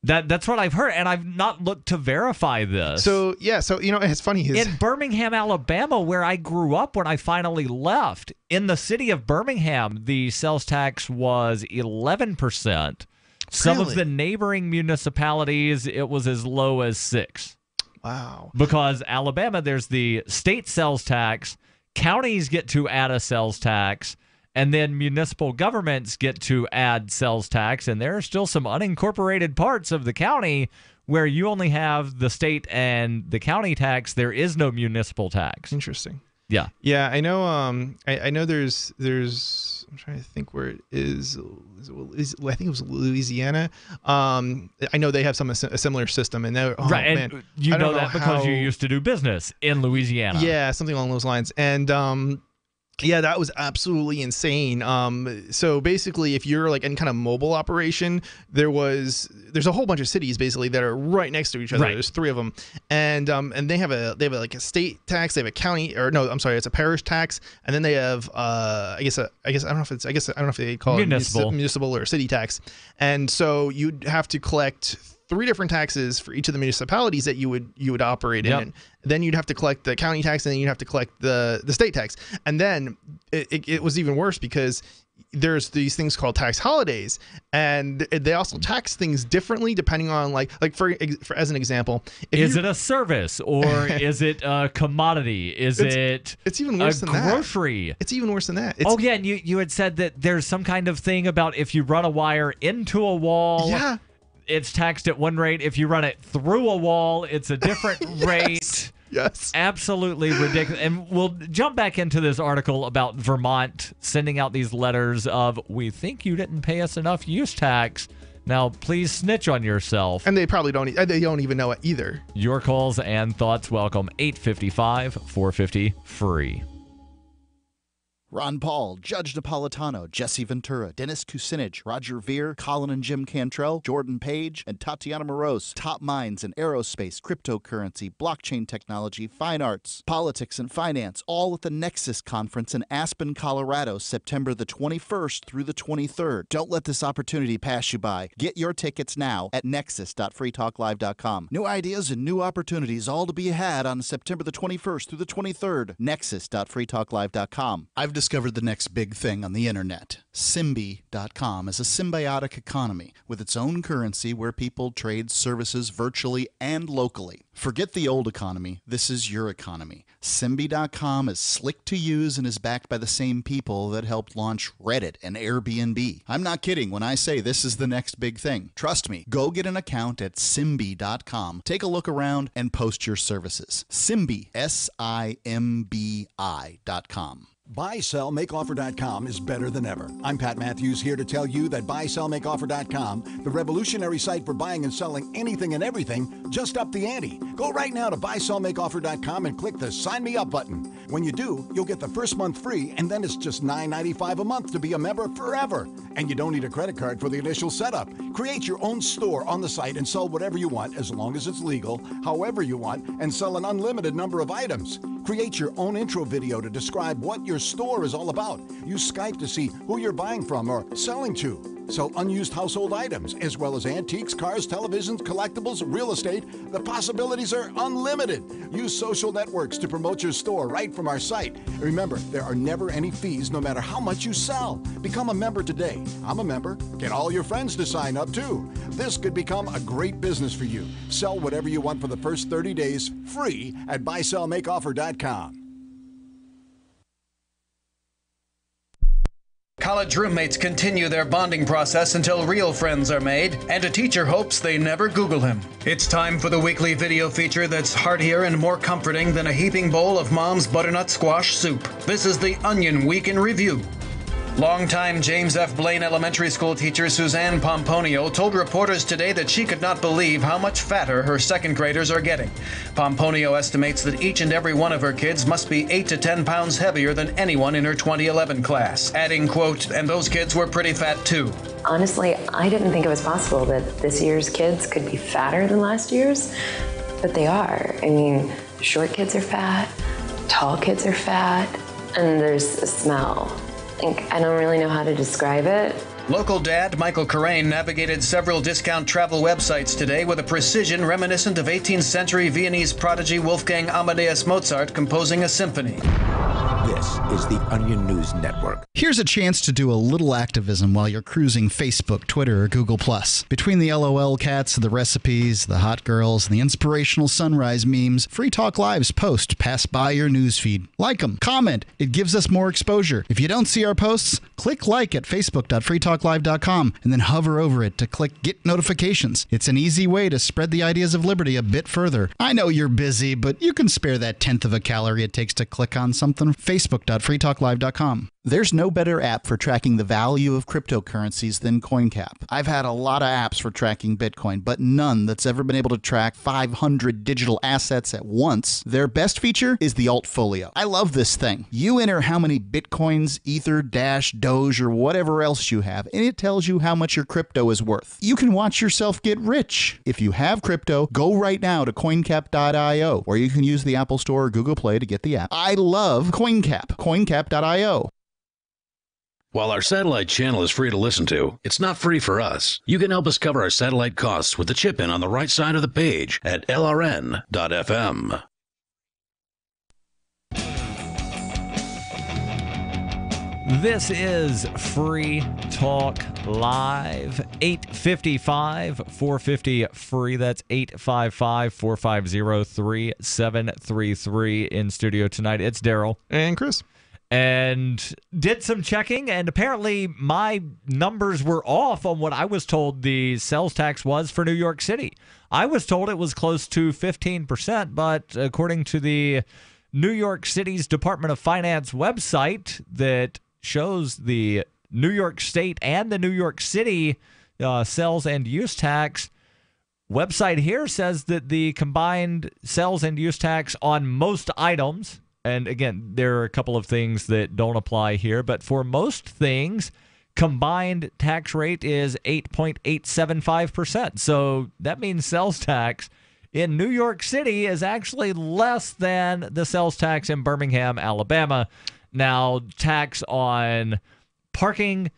That's what I've heard, and I've not looked to verify this.
So it's funny.
In Birmingham, Alabama, where I grew up when I finally left, in the city of Birmingham, the sales tax was 11%. Some of the neighboring municipalities, it was as low as 6%.
Wow.
Because Alabama, there's the state sales tax, counties get to add a sales tax, and then municipal governments get to add sales tax, and there are still some unincorporated parts of the county where you only have the state and the county tax. There is no municipal tax.
Interesting.
Yeah.
Yeah, I know. I know. There's. I'm trying to think where it is. I think it was Louisiana. I know they have a similar system, and they're
right. And
man,
you know that because you used to do business in Louisiana.
Yeah, something along those lines, and. Yeah, that was absolutely insane. So basically, if you're like any kind of mobile operation, there's a whole bunch of cities basically that are right next to each other. Right. There's 3 of them, and they have like a state tax, they have a county, or no, I'm sorry, it's a parish tax, and then they have I don't know if they call it municipal or city tax, and so you'd have to collect 3 different taxes for each of the municipalities that you would operate in. And then you'd have to collect the county tax, and then you'd have to collect the state tax. And then it was even worse because there's these things called tax holidays, and they also tax things differently depending on like for as an example,
is it a service or is it a commodity?
It's even worse than
grocery?
It's even worse than that.
And you had said that there's some kind of thing about if you run a wire into a wall.
Yeah.
It's taxed at one rate. If you run it through a wall, it's a different rate.
Yes.
Absolutely ridiculous. And we'll jump back into this article about Vermont sending out these letters of, we think you didn't pay us enough use tax. Now, please snitch on yourself.
And they probably they don't even know it either.
Your calls and thoughts welcome. 855-450-FREE.
Ron Paul, Judge Napolitano, Jesse Ventura, Dennis Kucinich, Roger Ver, Colin and Jim Cantrell, Jordan Page, and Tatiana Moroz. Top minds in aerospace, cryptocurrency, blockchain technology, fine arts, politics, and finance, all at the Nexus Conference in Aspen, Colorado, September the 21st through the 23rd. Don't let this opportunity pass you by. Get your tickets now at nexus.freetalklive.com. New ideas and new opportunities all to be had on September the 21st through the 23rd. Nexus.freetalklive.com. I've discovered the next big thing on the internet. Symbi.com is a symbiotic economy with its own currency where people trade services virtually and locally. Forget the old economy. This is your economy. Symbi.com is slick to use and is backed by the same people that helped launch Reddit and Airbnb. I'm not kidding when I say this is the next big thing. Trust me. Go get an account at Symbi.com. Take a look around and post your services. Symbi, SIMBI.com.
BuySellMakeOffer.com is better than ever. I'm Pat Matthews here to tell you that BuySellMakeOffer.com, the revolutionary site for buying and selling anything and everything, just upped the ante. Go right now to BuySellMakeOffer.com and click the Sign Me Up button. When you do, you'll get the first month free, and then it's just $9.95 a month to be a member forever. And you don't need a credit card for the initial setup. Create your own store on the site and sell whatever you want, as long as it's legal, however you want, and sell an unlimited number of items. Create your own intro video to describe what your store is all about. Use Skype to see who you're buying from or selling to. Sell unused household items, as well as antiques, cars, televisions, collectibles, real estate. The possibilities are unlimited. Use social networks to promote your store right from our site. Remember, there are never any fees no matter how much you sell. Become a member today. I'm a member. Get all your friends to sign up too. This could become a great business for you. Sell whatever you want for the first 30 days free at BuySellMakeOffer.com.
College roommates continue their bonding process until real friends are made, and a teacher hopes they never Google him. It's time for the weekly video feature that's heartier and more comforting than a heaping bowl of mom's butternut squash soup. This is the Onion Week in Review. Longtime James F. Blaine Elementary School teacher Suzanne Pomponio told reporters today that she could not believe how much fatter her second graders are getting. Pomponio estimates that each and every one of her kids must be 8 to 10 pounds heavier than anyone in her 2011 class, adding, quote, "and those kids were pretty fat too."
Honestly, I didn't think it was possible that this year's kids could be fatter than last year's, but they are. I mean, short kids are fat, tall kids are fat, and there's a smell. I don't really know how to describe it.
Local dad Michael Carrain navigated several discount travel websites today with a precision reminiscent of 18th century Viennese prodigy Wolfgang Amadeus Mozart composing a symphony.
This is the Onion News Network.
Here's a chance to do a little activism while you're cruising Facebook, Twitter, or Google+. Between the LOL cats, the recipes, the hot girls, and the inspirational sunrise memes, Free Talk Live's posts pass by your newsfeed. Like them, comment. It gives us more exposure. If you don't see our posts, click like at facebook.freetalklive.com and then hover over it to click Get Notifications. It's an easy way to spread the ideas of liberty a bit further. I know you're busy, but you can spare that 1/10 of a calorie it takes to click on something. Facebook.freetalklive.com. There's no better app for tracking the value of cryptocurrencies than CoinCap. I've had a lot of apps for tracking Bitcoin, but none that's ever been able to track 500 digital assets at once. Their best feature is the Altfolio. I love this thing. You enter how many Bitcoins, Ether, Dash, Doge, or whatever else you have, and it tells you how much your crypto is worth. You can watch yourself get rich. If you have crypto, go right now to coincap.io, or you can use the Apple Store or Google Play to get the app. I love CoinCap. coincap.io.
While our satellite channel is free to listen to, it's not free for us. You can help us cover our satellite costs with the chip-in on the right side of the page at lrn.fm.
This is Free Talk Live, 855-450-FREE. That's 855-450-3733 in studio tonight. It's Darryl.
And Chris.
And did some checking, and apparently my numbers were off on what I was told the sales tax was for New York City. I was told it was close to 15%, but according to the New York City's Department of Finance website that shows the New York State and the New York City sales and use tax, website here says that the combined sales and use tax on most items, and again, there are a couple of things that don't apply here, but for most things, combined tax rate is 8.875%. So that means sales tax in New York City is actually less than the sales tax in Birmingham, Alabama. Now, tax on parking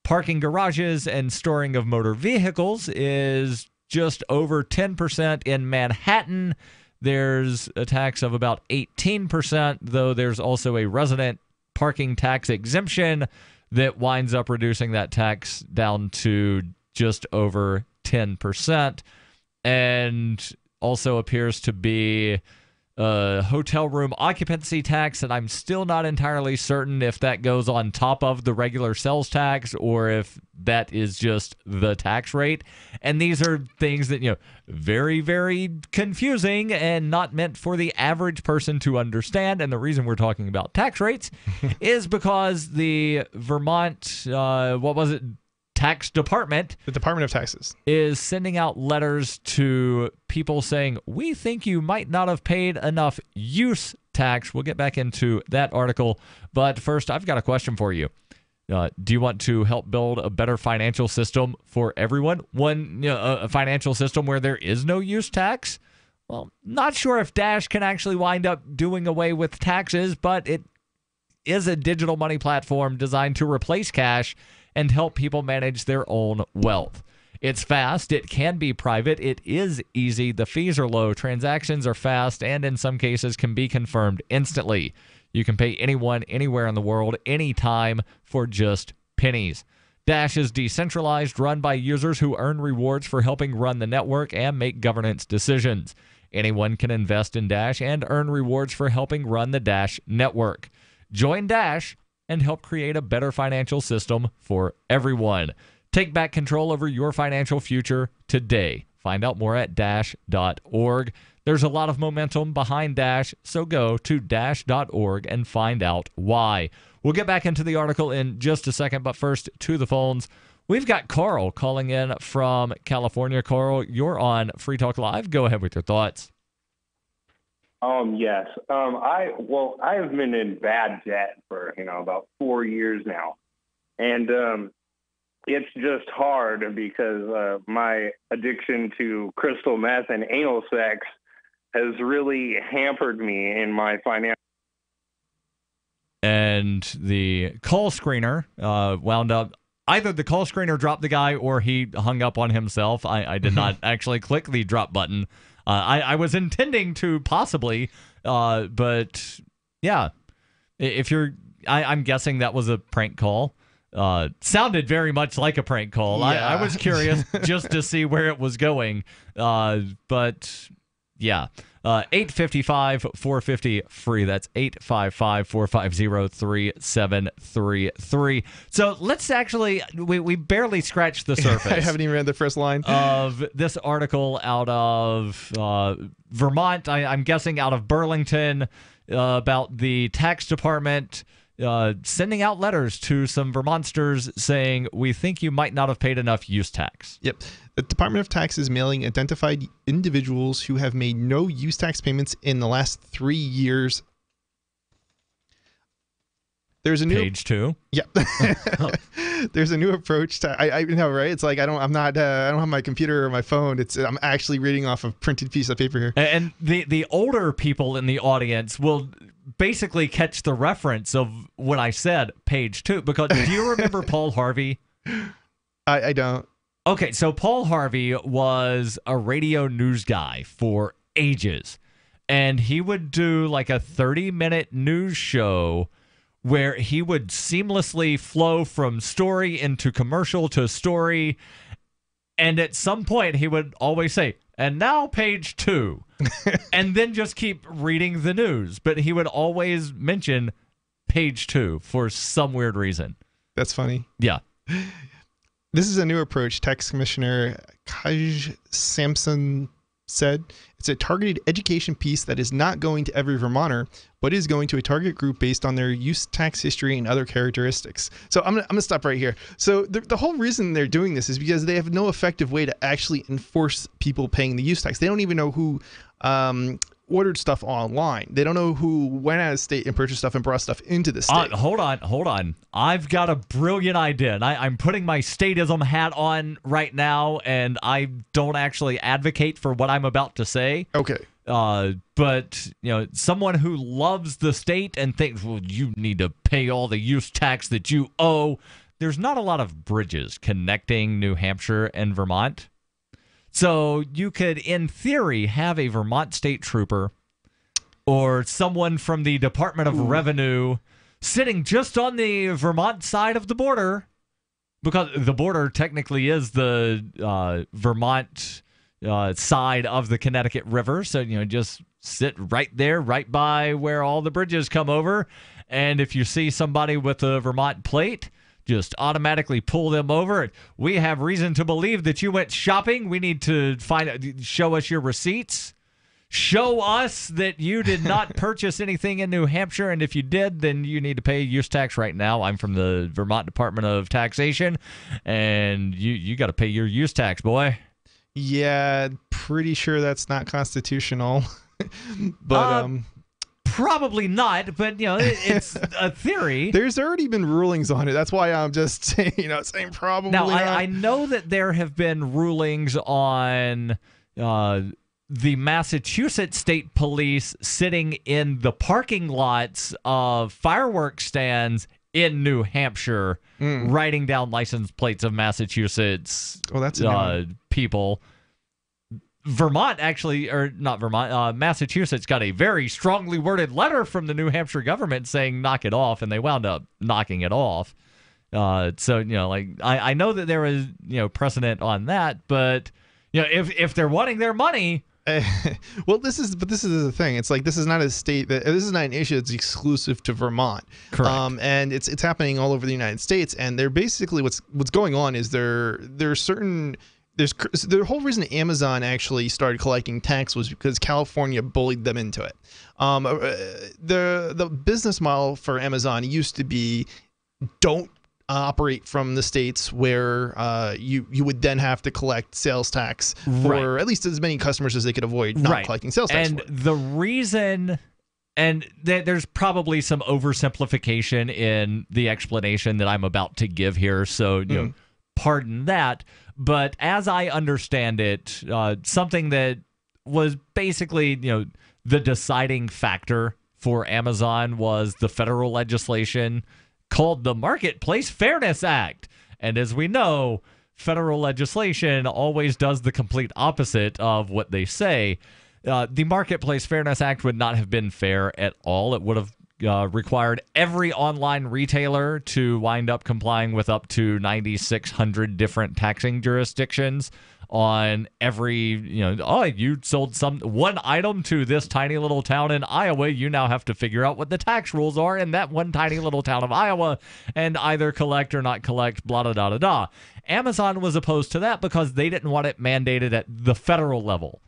garages, and storing of motor vehicles is just over 10% in Manhattan. There's a tax of about 18%, though there's also a resident parking tax exemption that winds up reducing that tax down to just over 10%. And also appears to be a hotel room occupancy tax, and I'm still not entirely certain if that goes on top of the regular sales tax or if that is just the tax rate. And these are things that, very, very confusing and not meant for the average person to understand. And the reason we're talking about tax rates is because the Vermont, tax department,
the Department of Taxes,
is sending out letters to people saying, we think you might not have paid enough use tax. We'll get back into that article. But first, I've got a question for you. Do you want to help build a better financial system for everyone? A financial system where there is no use tax? Well, not sure if Dash can actually wind up doing away with taxes, but it is a digital money platform designed to replace cash and help people manage their own wealth. It's fast, it can be private, it is easy, the fees are low, transactions are fast, and in some cases can be confirmed instantly. You can pay anyone, anywhere in the world, anytime for just pennies. Dash is decentralized, run by users who earn rewards for helping run the network and make governance decisions. Anyone can invest in Dash and earn rewards for helping run the Dash network. Join Dash and help create a better financial system for everyone. Take back control over your financial future today. Find out more at dash.org. There's a lot of momentum behind Dash, so go to dash.org and find out why. We'll get back into the article in just a second, but first to the phones. We've got Carl calling in from California. Carl, you're on Free Talk Live. Go ahead with your thoughts.
Yes. I have been in bad debt for, about 4 years now. And it's just hard because my addiction to crystal meth and anal sex has really hampered me in my financial.
And the call screener wound up, either the call screener dropped the guy or he hung up on himself. I did not actually click the drop button. I was intending to possibly, but yeah, I'm guessing that was a prank call. Sounded very much like a prank call.
Yeah.
I was curious just to see where it was going. But yeah, 855-450-FREE. That's 855-450-3733. So let's actually, we barely scratched the surface.
I haven't even read the first line
of this article out of Vermont. I'm guessing out of Burlington, about the tax department sending out letters to some Vermonters saying, we think you might not have paid enough use tax.
Yep. The Department of Tax is mailing identified individuals who have made no use tax payments in the last 3 years. There's a new
page 2.
Yep. There's a new approach to I know, right? It's like I don't have my computer or my phone. I'm actually reading off a printed piece of paper here.
And the older people in the audience will basically catch the reference of when I said page 2, because do you remember Paul Harvey?
I don't.
Okay, so Paul Harvey was a radio news guy for ages, and he would do like a 30-minute news show where he would seamlessly flow from story into commercial to story, and at some point he would always say, and now page 2, and then just keep reading the news, but he would always mention page 2 for some weird reason.
That's funny.
Yeah.
This is a new approach, Tax Commissioner Kaj Sampson said. It's a targeted education piece that is not going to every Vermonter, but is going to a target group based on their use tax history and other characteristics. So I'm gonna stop right here. So the whole reason they're doing this is because they have no effective way to actually enforce people paying the use tax. They don't even know who ordered stuff online. They don't know who went out of state and purchased stuff and brought stuff into the state.
Hold on. I've got a brilliant idea, and I'm putting my statism hat on right now, and I don't actually advocate for what I'm about to say.
Okay.
But, someone who loves the state and thinks, well, you need to pay all the use tax that you owe. There's not a lot of bridges connecting New Hampshire and Vermont. So you could, in theory, have a Vermont state trooper or someone from the Department of Revenue sitting just on the Vermont side of the border, because the border technically is the Vermont side of the Connecticut River. So, just sit right there, right by where all the bridges come over. And if you see somebody with a Vermont plate, just automatically pull them over. We have reason to believe that you went shopping. We need to show us your receipts. Show us that you did not purchase anything in New Hampshire, and if you did, then you need to pay use tax right now. I'm from the Vermont Department of Taxation, and you got to pay your use tax, boy.
Yeah, pretty sure that's not constitutional. But
probably not, but it's a theory.
There's already been rulings on it. That's why I'm just saying, saying probably
now,
not.
I know that there have been rulings on the Massachusetts State Police sitting in the parking lots of fireworks stands in New Hampshire, writing down license plates of Massachusetts people. Vermont actually, or not Vermont, Massachusetts got a very strongly worded letter from the New Hampshire government saying knock it off, and they wound up knocking it off. So, I know that there is, precedent on that, but, if they're wanting their money.
Well, this is the thing. It's like, this is not a state this is not an issue that's exclusive to Vermont.
Correct.
And it's happening all over the United States. And they're basically what's going on is there are certain the whole reason Amazon actually started collecting tax was because California bullied them into it. The business model for Amazon used to be don't operate from the states where you would then have to collect sales tax for at least as many customers as they could avoid not collecting sales tax.
And the reason, and there's probably some oversimplification in the explanation that I'm about to give here, so you know, pardon that. But as I understand it, something that was basically the deciding factor for Amazon was the federal legislation called the Marketplace Fairness Act. And as we know, federal legislation always does the complete opposite of what they say. The Marketplace Fairness Act would not have been fair at all. It would have required every online retailer to wind up complying with up to 9,600 different taxing jurisdictions on every, you sold one item to this tiny little town in Iowa, you now have to figure out what the tax rules are in that one tiny little town of Iowa and either collect or not collect, blah, blah, blah, blah, blah. Amazon was opposed to that because they didn't want it mandated at the federal level.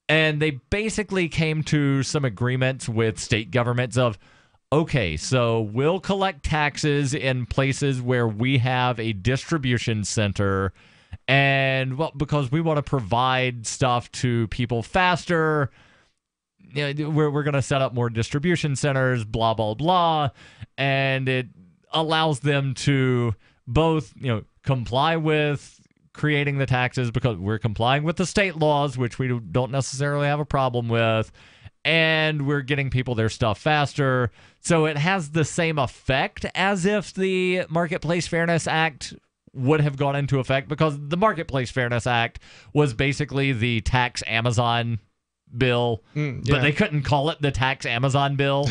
And they basically came to some agreements with state governments of, okay, so we'll collect taxes in places where we have a distribution center, and because we want to provide stuff to people faster, we're going to set up more distribution centers, blah, blah, blah, and it allows them to both, comply with creating the taxes because we're complying with the state laws, which we don't necessarily have a problem with, and we're getting people their stuff faster. So it has the same effect as if the Marketplace Fairness Act would have gone into effect, because the Marketplace Fairness Act was basically the tax Amazon bill, but they couldn't call it the tax Amazon bill.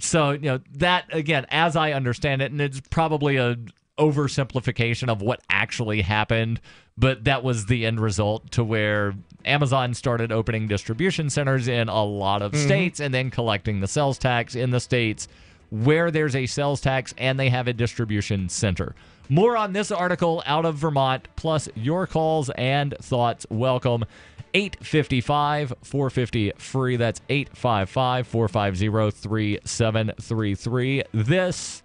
So, that, again, as I understand it, and it's probably a oversimplification of what actually happened, but that was the end result, to where Amazon started opening distribution centers in a lot of states and then collecting the sales tax in the states where there's a sales tax and they have a distribution center. More on this article out of Vermont, plus your calls and thoughts. Welcome. 855-450-FREE. That's 855-450-3733. This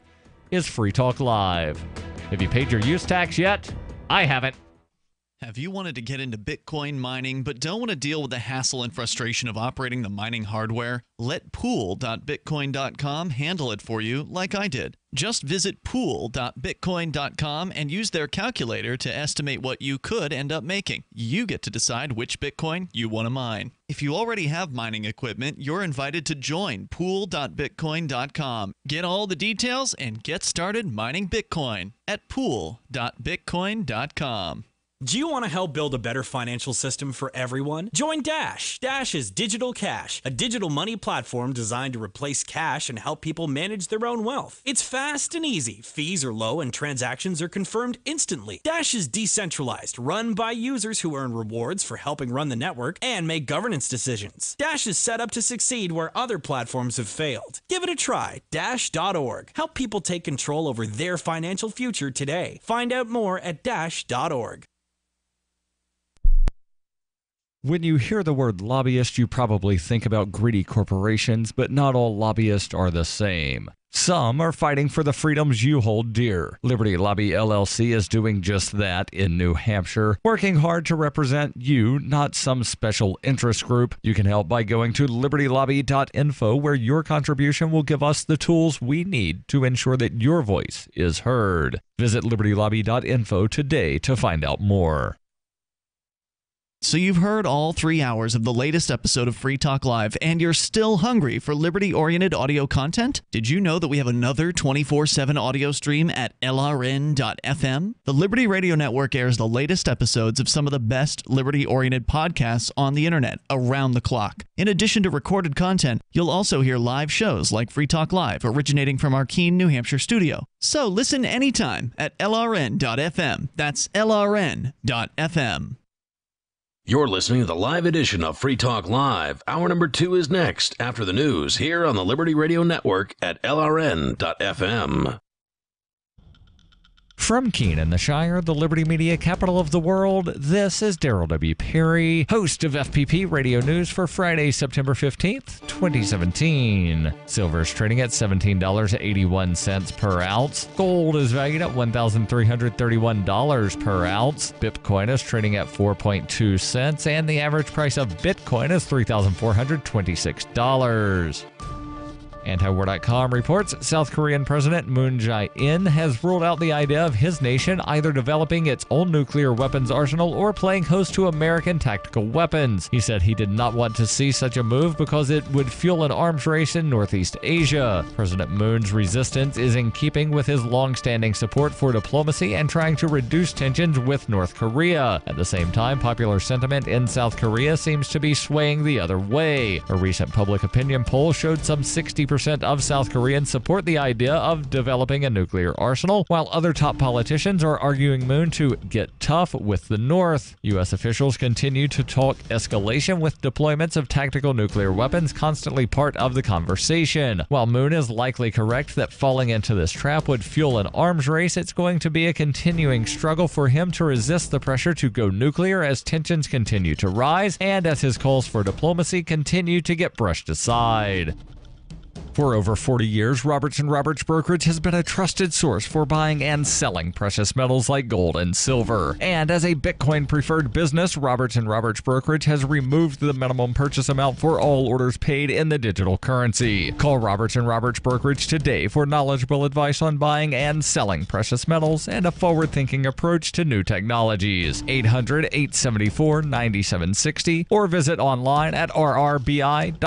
is Free Talk Live. Have you paid your use tax yet? I haven't.
Have you wanted to get into Bitcoin mining but don't want to deal with the hassle and frustration of operating the mining hardware? Let pool.bitcoin.com handle it for you like I did. Just visit pool.bitcoin.com and use their calculator to estimate what you could end up making. You get to decide which Bitcoin you want to mine. If you already have mining equipment, you're invited to join pool.bitcoin.com. Get all the details and get started mining Bitcoin at pool.bitcoin.com.
Do you want to help build a better financial system for everyone? Join Dash. Dash is Digital Cash, a digital money platform designed to replace cash and help people manage their own wealth. It's fast and easy. Fees are low and transactions are confirmed instantly. Dash is decentralized, run by users who earn rewards for helping run the network and make governance decisions. Dash is set up to succeed where other platforms have failed. Give it a try. Dash.org. Help people take control over their financial future today. Find out more at Dash.org.
When you hear the word lobbyist, you probably think about greedy corporations, but not all lobbyists are the same. Some are fighting for the freedoms you hold dear. Liberty Lobby LLC is doing just that in New Hampshire, working hard to represent you, not some special interest group. You can help by going to libertylobby.info, where your contribution will give us the tools we need to ensure that your voice is heard. Visit libertylobby.info today to find out more.
So you've heard all 3 hours of the latest episode of Free Talk Live, and you're still hungry for liberty-oriented audio content? Did you know that we have another 24/7 audio stream at LRN.FM? The Liberty Radio Network airs the latest episodes of some of the best liberty-oriented podcasts on the internet around the clock. In addition to recorded content, you'll also hear live shows like Free Talk Live, originating from our Keene, New Hampshire studio. So listen anytime at LRN.FM. That's LRN.FM.
You're listening to the live edition of Free Talk Live. Hour number 2 is next, after the news, here on the Liberty Radio Network at LRN.FM.
From Keene in the Shire, the Liberty Media capital of the world, this is Darryl W. Perry, host of FPP Radio News for Friday, September 15th, 2017. Silver is trading at $17.81 per ounce. Gold is valued at $1,331 per ounce. Bitcoin is trading at 4.2 cents, and the average price of Bitcoin is $3,426. Antiwar.com reports South Korean President Moon Jae-in has ruled out the idea of his nation either developing its own nuclear weapons arsenal or playing host to American tactical weapons. He said he did not want to see such a move because it would fuel an arms race in Northeast Asia. President Moon's resistance is in keeping with his long-standing support for diplomacy and trying to reduce tensions with North Korea. At the same time, popular sentiment in South Korea seems to be swaying the other way. A recent public opinion poll showed some 60% of South Koreans support the idea of developing a nuclear arsenal, while other top politicians are arguing Moon to get tough with the North. U.S. officials continue to talk escalation, with deployments of tactical nuclear weapons constantly part of the conversation. While Moon is likely correct that falling into this trap would fuel an arms race, it's going to be a continuing struggle for him to resist the pressure to go nuclear as tensions continue to rise and as his calls for diplomacy continue to get brushed aside. For over 40 years, Roberts & Roberts Brokerage has been a trusted source for buying and selling precious metals like gold and silver. And as a Bitcoin-preferred business, Roberts & Roberts Brokerage has removed the minimum purchase amount for all orders paid in the digital currency. Call Roberts & Roberts Brokerage today for knowledgeable advice on buying and selling precious metals and a forward-thinking approach to new technologies. 800-874-9760 or visit online at rrbi.co.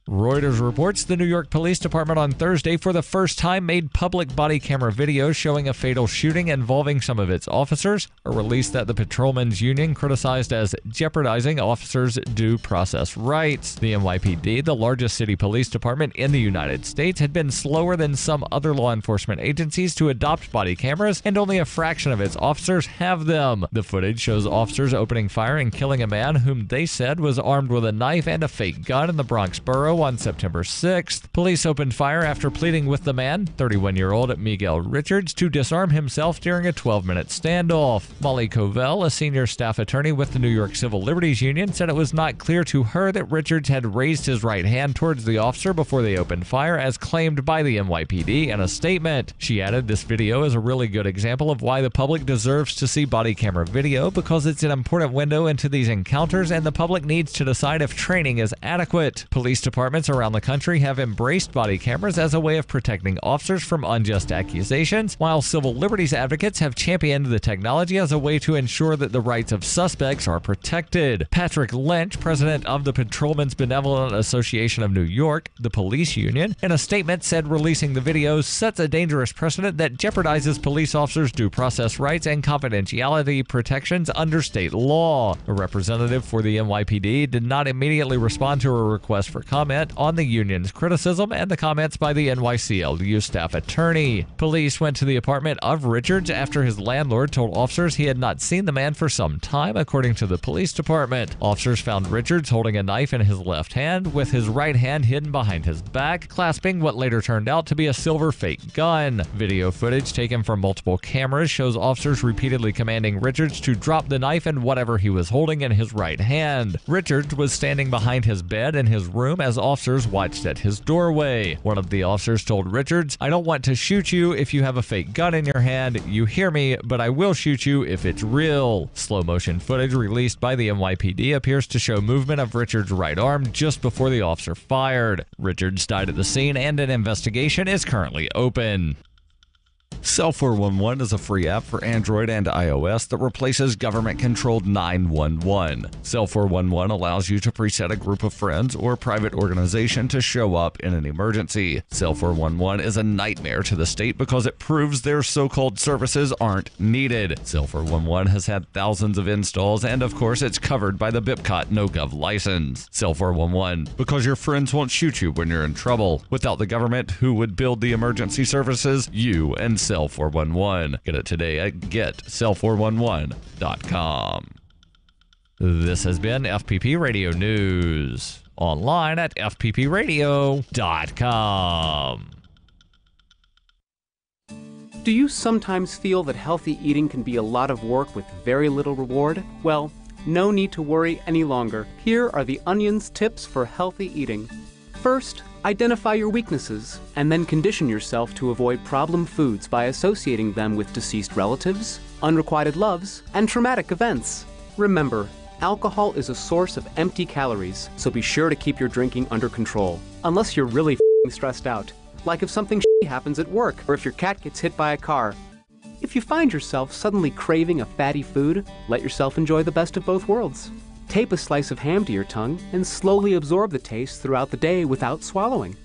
Reuters reports the New York Police Department on Thursday for the first time made public body camera videos showing a fatal shooting involving some of its officers, a release that the Patrolmen's Union criticized as jeopardizing officers' due process rights. The NYPD, the largest city police department in the United States, had been slower than some other law enforcement agencies to adopt body cameras, and only a fraction of its officers have them. The footage shows officers opening fire and killing a man whom they said was armed with a knife and a fake gun in the Bronx borough on September 6th. Police opened fire after pleading with the man, 31-year-old Miguel Richards, to disarm himself during a 12-minute standoff. Molly Covell, a senior staff attorney with the New York Civil Liberties Union, said it was not clear to her that Richards had raised his right hand towards the officer before they opened fire, as claimed by the NYPD in a statement. She added, "This video is a really good example of why the public deserves to see body camera video, because it's an important window into these encounters and the public needs to decide if training is adequate." Police departments around the country have embraced body cameras as a way of protecting officers from unjust accusations, while civil liberties advocates have championed the technology as a way to ensure that the rights of suspects are protected. Patrick Lynch, president of the Patrolmen's Benevolent Association of New York, the police union, in a statement said releasing the videos sets a dangerous precedent that jeopardizes police officers' due process rights and confidentiality protections under state law. A representative for the NYPD did not immediately respond to a request for comment on the union's criticism and the comments by the NYCLU staff attorney. Police went to the apartment of Richards after his landlord told officers he had not seen the man for some time, according to the police department. Officers found Richards holding a knife in his left hand, with his right hand hidden behind his back, clasping what later turned out to be a silver fake gun. Video footage taken from multiple cameras shows officers repeatedly commanding Richards to drop the knife and whatever he was holding in his right hand. Richards was standing behind his bed in his room as officers watched at his doorway. One of the officers told Richards, "I don't want to shoot you if you have a fake gun in your hand. You hear me, but I will shoot you if it's real." Slow motion footage released by the NYPD appears to show movement of Richards' right arm just before the officer fired. Richards died at the scene and an investigation is currently open. Cell 411 is a free app for Android and iOS that replaces government-controlled 911. Cell 411 allows you to preset a group of friends or private organization to show up in an emergency. Cell 411 is a nightmare to the state because it proves their so-called services aren't needed. Cell 411 has had thousands of installs, and of course it's covered by the BIPCOT no-gov license. Cell 411, because your friends won't shoot you when you're in trouble. Without the government, who would build the emergency services? You and Cell 411. Get it today at getcell411.com. This has been FPP Radio News. Online at fppradio.com.
Do you sometimes feel that healthy eating can be a lot of work with very little reward? Well, no need to worry any longer. Here are the Onion's tips for healthy eating. First, identify your weaknesses, and then condition yourself to avoid problem foods by associating them with deceased relatives, unrequited loves, and traumatic events. Remember, alcohol is a source of empty calories, so be sure to keep your drinking under control. Unless you're really stressed out, like if something happens at work or if your cat gets hit by a car. If you find yourself suddenly craving a fatty food, let yourself enjoy the best of both worlds. Tape a slice of ham to your tongue and slowly absorb the taste throughout the day without swallowing.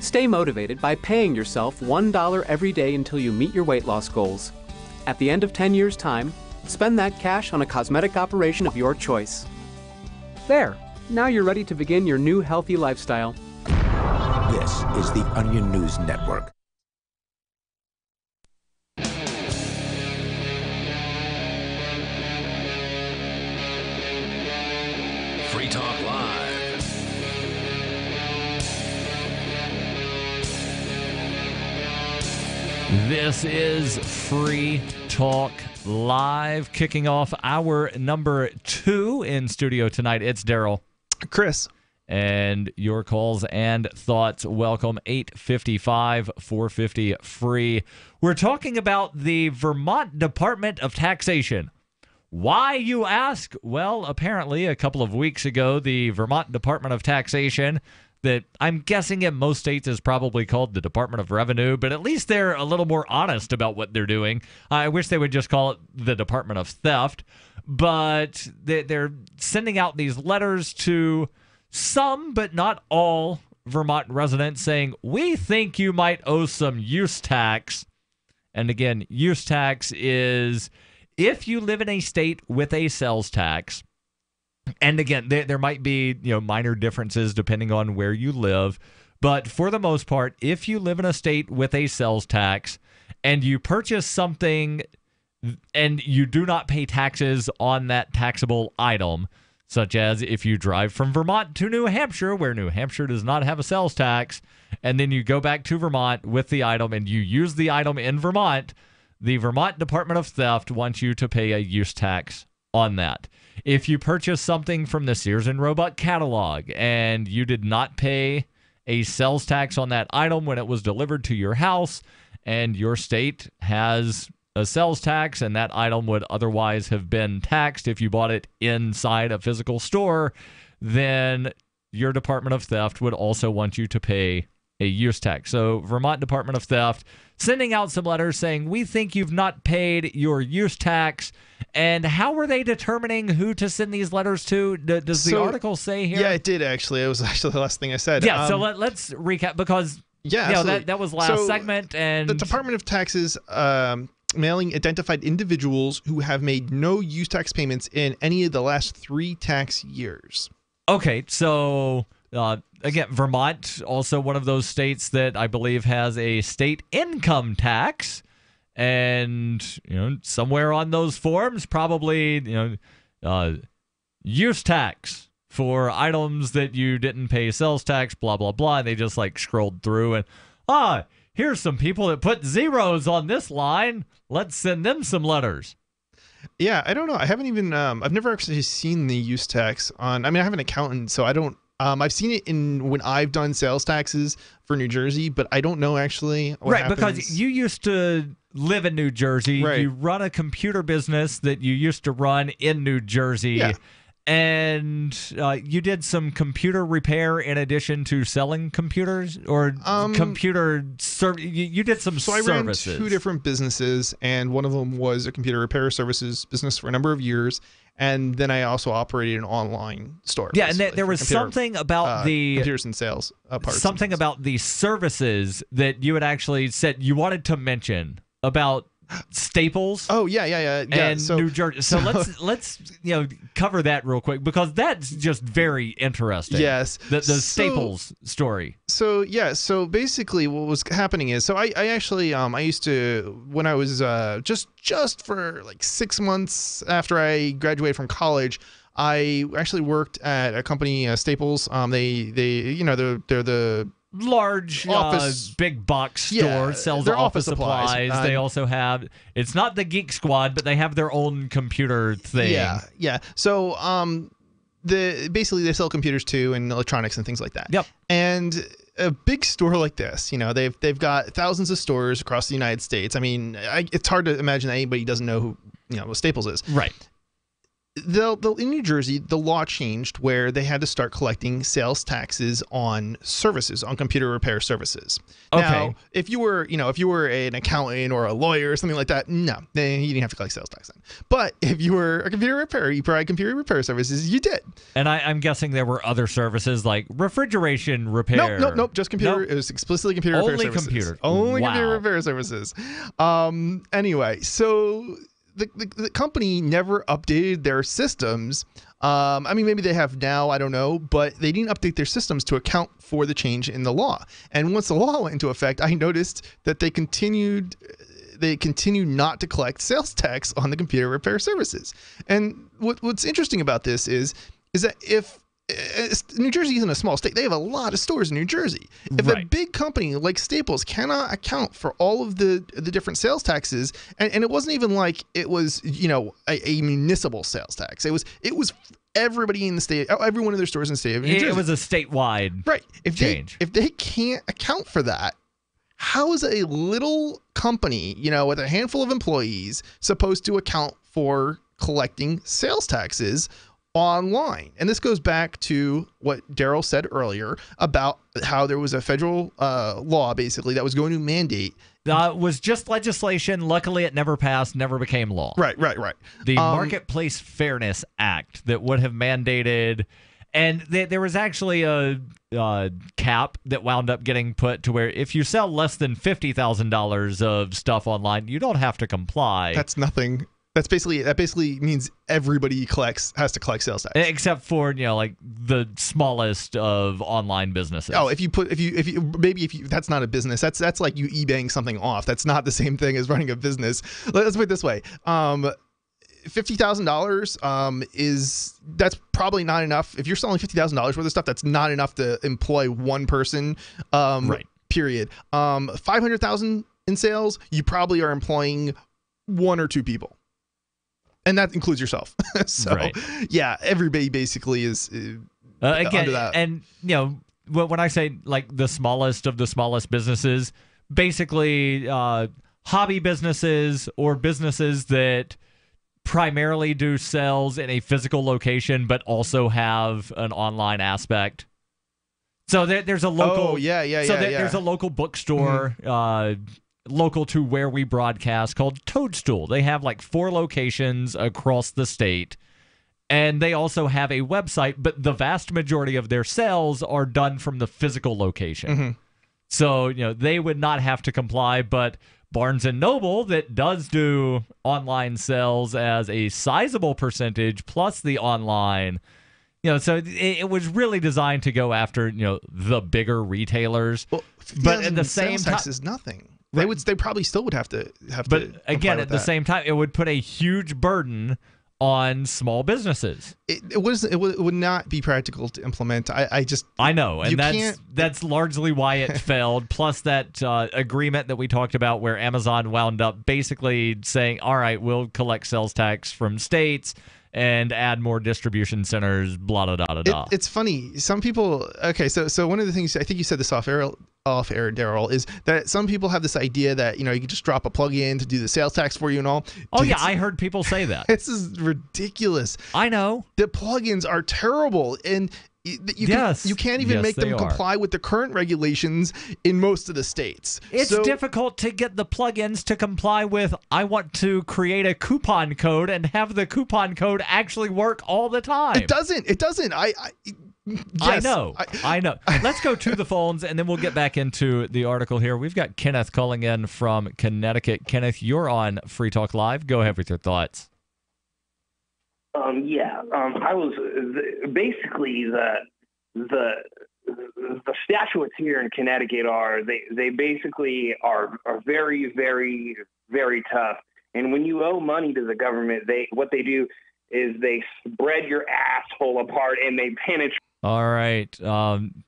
Stay motivated by paying yourself $1 every day until you meet your weight loss goals. At the end of 10 years' time, spend that cash on a cosmetic operation of your choice. There, now you're ready to begin your new healthy lifestyle.
This is the Onion News Network.
Free Talk Live.
This is Free Talk Live, kicking off hour number 2 in studio tonight. It's Darryl,
Chris,
and your calls and thoughts. Welcome, 855-450-FREE. We're talking about the Vermont Department of Taxation. Why, you ask? Well, apparently a couple of weeks ago, the Vermont Department of Taxation, that I'm guessing in most states is probably called the Department of Revenue, but at least they're a little more honest about what they're doing. I wish they would just call it the Department of Theft, but they're sending out these letters to some, but not all, Vermont residents saying, we think you might owe some use tax. And again, use tax is if you live in a state with a sales tax, and again, there might be minor differences depending on where you live, but for the most part, if you live in a state with a sales tax and you purchase something and you do not pay taxes on that taxable item, such as if you drive from Vermont to New Hampshire, where New Hampshire does not have a sales tax, and then you go back to Vermont with the item and you use the item in Vermont, the Vermont Department of Theft wants you to pay a use tax on that. If you purchase something from the Sears and Roebuck catalog and you did not pay a sales tax on that item when it was delivered to your house, and your state has a sales tax and that item would otherwise have been taxed if you bought it inside a physical store, then your Department of Theft would also want you to pay a use tax. So Vermont Department of Theft sending out some letters saying, we think you've not paid your use tax. And how were they determining who to send these letters to? Does the article say here?
Yeah, it did actually. It was actually the last thing I said.
Yeah, so let's recap, because that was last segment. And
the Department of Taxes mailing identified individuals who have made no use tax payments in any of the last 3 tax years.
Okay, so again, Vermont, also one of those states that I believe has a state income tax. And, somewhere on those forms, probably, use tax for items that you didn't pay sales tax, blah, blah, blah. And they just scrolled through and, here's some people that put zeros on this line. Let's send them some letters.
Yeah, I don't know. I haven't even, I've never actually seen the use tax on, I have an accountant, so I don't, I've seen it when I've done sales taxes for New Jersey, but I don't know actually what happens.
Because you used to live in New Jersey. Right. You run a computer business that you used to run in New Jersey. Yeah. And you did some computer repair in addition to selling computers, or computer you did some services.
So I ran 2 different businesses, and one of them was a computer repair services business for a number of years. And then I also operated an online store.
Yeah, and there was something about the
computers and sales parts.
Something about the services that you had actually said you wanted to mention about Staples.
Oh yeah.
And New Jersey. So let's cover that real quick, because that's just very interesting.
Yes,
the Staples story.
So basically what was happening is, I actually I used to, when I was just for 6 months after I graduated from college, I actually worked at a company, Staples. They're the
large big box store sells
their
office supplies. They also have, it's not the Geek Squad, but they have their own computer thing.
Yeah. So basically they sell computers too and electronics and things like that.
Yep.
And a big store like this, they've got thousands of stores across the United States. I mean, it's hard to imagine that anybody doesn't know who what Staples is.
Right.
In New Jersey, the law changed where they had to start collecting sales taxes on services, on computer repair services.
Okay.
Now, if you were an accountant or a lawyer or something like that, no, then you didn't have to collect sales tax then. But if you were a computer repairer, you provide computer repair services, you did.
And I'm guessing there were other services like refrigeration repair.
Nope, just computer. Nope. It was explicitly computer repair services. Only computer repair services. Anyway, so the company never updated their systems. I mean, maybe they have now, I don't know, but they didn't update their systems to account for the change in the law. And once the law went into effect, I noticed that they continued not to collect sales tax on the computer repair services. And what's interesting about this is that if New Jersey isn't a small state. They have a lot of stores in New Jersey. If a big company like Staples cannot account for all of the different sales taxes, and it wasn't even like it was a municipal sales tax. It was everybody in the state, every one of their stores in the state of New Jersey.
It was a statewide change.
If they can't account for that, how is a little company, with a handful of employees, supposed to account for collecting sales taxes online? And this goes back to what Darryl said earlier about how there was a federal law basically that was going to mandate.
It was just legislation. Luckily, it never passed, never became law.
Right.
The Marketplace Fairness Act that would have mandated, and there was actually a cap that wound up getting put to where if you sell less than $50,000 of stuff online, you don't have to comply.
That's nothing. That basically means everybody has to collect sales tax,
except for like the smallest of online businesses.
Oh, if you that's not a business. That's like you eBaying something off. That's not the same thing as running a business. Let's put it this way: $50,000 that's probably not enough. If you're selling $50,000 worth of stuff, that's not enough to employ one person.
Right.
Period. $500,000 in sales, you probably are employing one or two people. And that includes yourself. So, yeah, everybody basically is
again,
under that.
And, when I say like the smallest of the smallest businesses, basically hobby businesses or businesses that primarily do sales in a physical location but also have an online aspect. So there's a local there's a local bookstore local to where we broadcast called Toadstool. They have like 4 locations across the state, and they also have a website, but the vast majority of their sales are done from the physical location. So, they would not have to comply, but Barnes & Noble, that does do online sales as a sizable percentage plus the online, so it was really designed to go after, the bigger retailers.
Well,
but at the same time,
tax is nothing. They probably still would have to.
But again, at the same time, it would put a huge burden on small businesses.
It would not be practical to implement.
I know, and that's largely why it failed. Plus that agreement that we talked about, where Amazon wound up basically saying, "All right, we'll collect sales tax from states and add more distribution centers." Blah da da da da.
It's funny. Some people. Okay, so one of the things I think you said this off air, Darryl, is that some people have this idea that you can just drop a plug-in to do the sales tax for you and all.
Oh yeah, I heard people say that.
This is ridiculous.
I know.
The plugins are terrible, and you can't even make them comply with the current regulations in most of the states.
It's difficult to get the plugins to comply with. I want to create a coupon code and have the coupon code actually work all the time.
It doesn't.
Yes, I know. Let's go to the phones, and then we'll get back into the article here. We've got Kenneth calling in from Connecticut. Kenneth, you're on Free Talk Live. Go ahead with your thoughts.
I was basically the statutes here in Connecticut they basically are very, very, very tough. And when you owe money to the government, what they do is they spread your asshole apart and they penetrate
All right.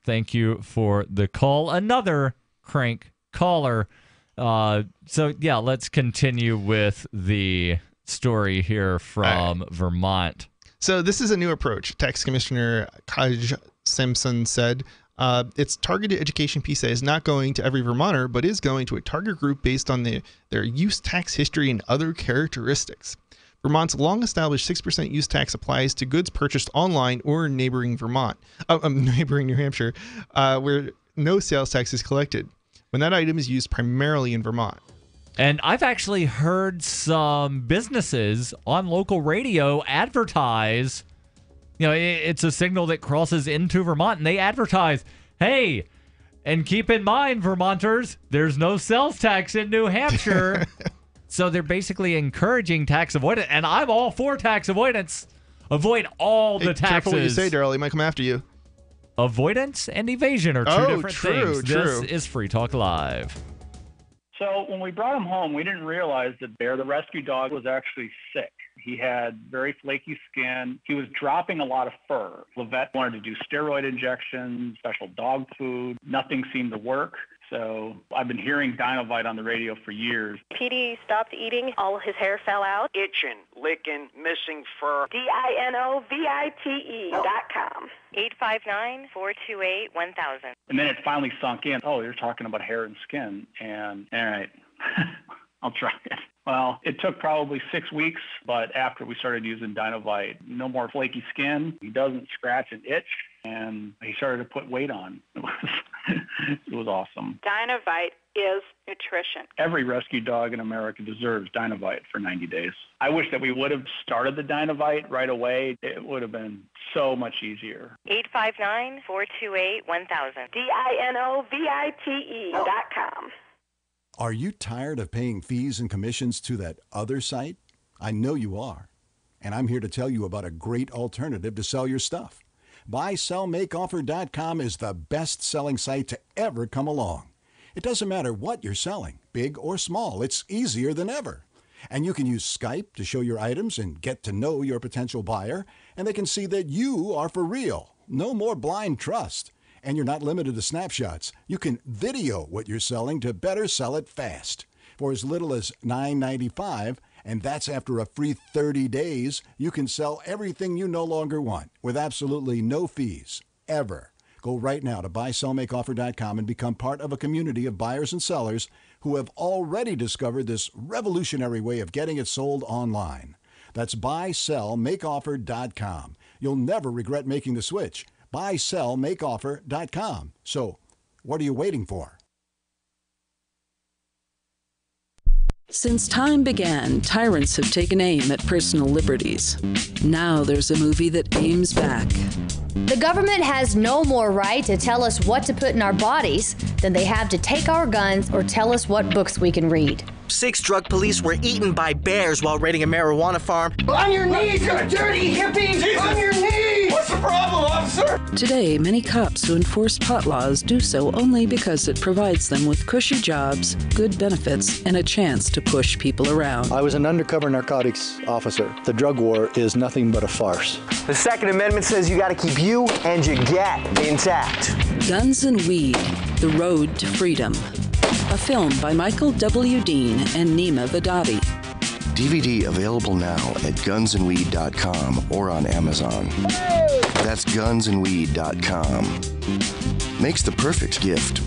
Thank you for the call. Another crank caller. Let's continue with the story here from Vermont.
So this is a new approach. Tax Commissioner Kaj Simpson said its targeted education PSA is not going to every Vermonter, but is going to a target group based on their use tax history and other characteristics. Vermont's long-established 6% use tax applies to goods purchased online or in neighboring neighboring New Hampshire, where no sales tax is collected, when that item is used primarily in Vermont.
And I've actually heard some businesses on local radio advertise, it's a signal that crosses into Vermont, and they advertise, hey, and keep in mind, Vermonters, there's no sales tax in New Hampshire. So they're basically encouraging tax avoidance, and I'm all for tax avoidance. Avoid all the taxes.
Careful what you say, Darryl. He might come after you.
Avoidance and evasion are two different things.
True.
This is Free Talk Live.
So when we brought him home, we didn't realize that Bear, the rescue dog, was actually sick. He had very flaky skin. He was dropping a lot of fur. The vet wanted to do steroid injections, special dog food. Nothing seemed to work. So I've been hearing Dinovite on the radio for years.
PD stopped eating. All his hair fell out.
Itching, licking, missing fur.
DINOVITE.com. 859-428-1000.
And then it finally sunk in. Oh, you're talking about hair and skin. And all right, I'll try it. Well, it took probably 6 weeks, but after we started using Dinovite, no more flaky skin. He doesn't scratch and itch, and he started to put weight on. It was awesome.
Dinovite is nutrition.
Every rescue dog in America deserves Dinovite for 90 days. I wish that we would have started the Dinovite right away. It would have been so much easier.
859-428-1000. DINOVITE.com.
Are you tired of paying fees and commissions to that other site? I know you are. And I'm here to tell you about a great alternative to sell your stuff. BuySellMakeOffer.com is the best-selling site to ever come along. It doesn't matter what you're selling, big or small, it's easier than ever. And you can use Skype to show your items and get to know your potential buyer, and they can see that you are for real. No more blind trust. And you're not limited to snapshots. You can video what you're selling to better sell it fast. For as little as $9.95, and that's after a free 30 days, you can sell everything you no longer want with absolutely no fees, ever. Go right now to BuySellMakeOffer.com and become part of a community of buyers and sellers who have already discovered this revolutionary way of getting it sold online. That's BuySellMakeOffer.com. You'll never regret making the switch. BuySellMakeOffer.com. So, what are you waiting for?
Since time began, tyrants have taken aim at personal liberties. Now there's a movie that aims back.
The government has no more right to tell us what to put in our bodies than they have to take our guns or tell us what books we can read.
6 drug police were eaten by bears while raiding a marijuana farm.
On your knees, you dirty hippies! Jesus. On your knees! What's the problem, officer?
Today, many cops who enforce pot laws do so only because it provides them with cushy jobs, good benefits, and a chance to push people around.
I was an undercover narcotics officer. The drug war is nothing but a farce.
The Second Amendment says you gotta keep you and your get intact.
Guns and Weed, The Road to Freedom. A film by Michael W. Dean and Nima Vadati.
DVD available now at gunsandweed.com or on Amazon. That's gunsandweed.com. Makes the perfect gift.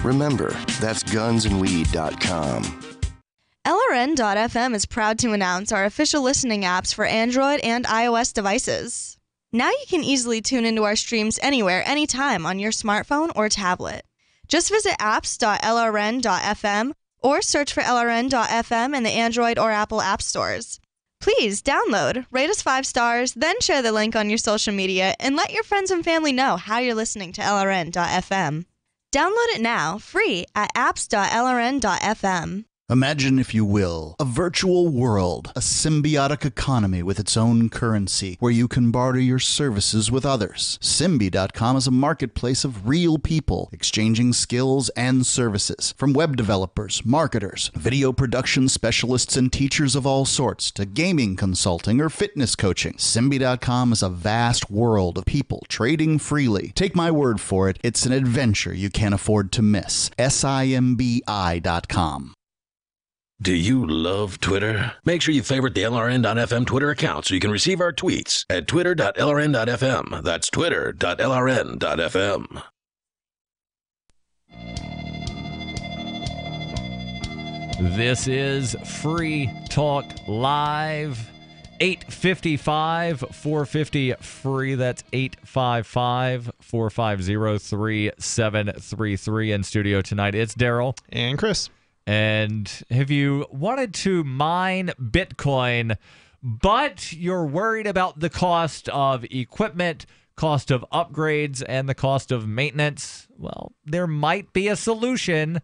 Remember, that's gunsandweed.com.
LRN.FM is proud to announce our official listening apps for Android and iOS devices. Now you can easily tune into our streams anywhere, anytime on your smartphone or tablet. Just visit apps.lrn.fm or search for LRN.FM in the Android or Apple app stores. Please download, rate us 5 stars, then share the link on your social media and let your friends and family know how you're listening to LRN.FM. Download it now, free, at apps.lrn.fm.
Imagine, if you will, a virtual world, a symbiotic economy with its own currency, where you can barter your services with others. Symbi.com is a marketplace of real people exchanging skills and services, from web developers, marketers, video production specialists, and teachers of all sorts, to gaming consulting or fitness coaching. Symbi.com is a vast world of people trading freely. Take my word for it, it's an adventure you can't afford to miss. Simbi.com.
Do you love Twitter? Make sure you favorite the LRN.FM Twitter account so you can receive our tweets at twitter.lrn.fm. That's twitter.lrn.fm.
This is Free Talk Live. 855-450-FREE. That's 855-450-3733. In studio tonight, it's Darryl.
And Chris.
And have you wanted to mine Bitcoin, but you're worried about the cost of equipment, cost of upgrades, and the cost of maintenance? Well, there might be a solution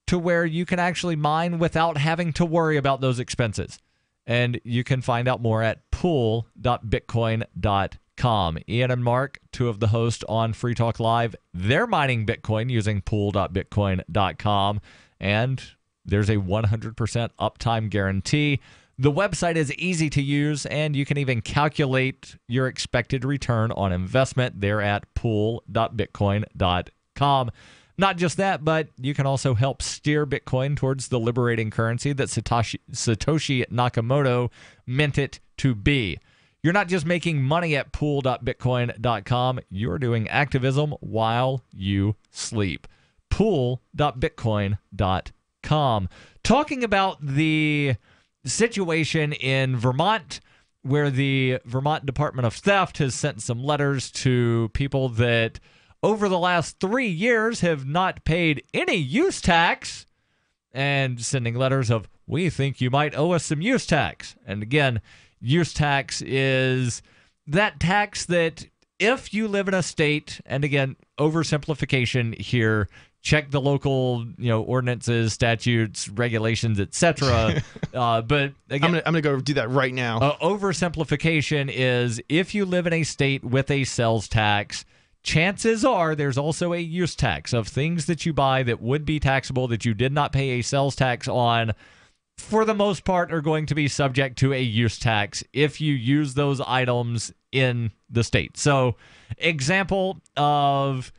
to where you can actually mine without having to worry about those expenses. And you can find out more at pool.bitcoin.com. Ian and Mark, two of the hosts on Free Talk Live, they're mining Bitcoin using pool.bitcoin.com. And there's a 100% uptime guarantee. The website is easy to use, and you can even calculate your expected return on investment there at pool.bitcoin.com. Not just that, but you can also help steer Bitcoin towards the liberating currency that Satoshi Nakamoto meant it to be. You're not just making money at pool.bitcoin.com, you're doing activism while you sleep. Pool.bitcoin.com. Talking about the situation in Vermont, where the Vermont Department of Theft has sent some letters to people that over the last 3 years have not paid any use tax, and sending letters of, we think you might owe us some use tax. And again, use tax is that tax that if you live in a state, and again, oversimplification here, check the local, ordinances, statutes, regulations, etc. But again,
I'm gonna go do that right now.
Oversimplification is if you live in a state with a sales tax, chances are there's also a use tax of things that you buy that would be taxable that you did not pay a sales tax on. For the most part, are going to be subject to a use tax if you use those items in the state. So, example of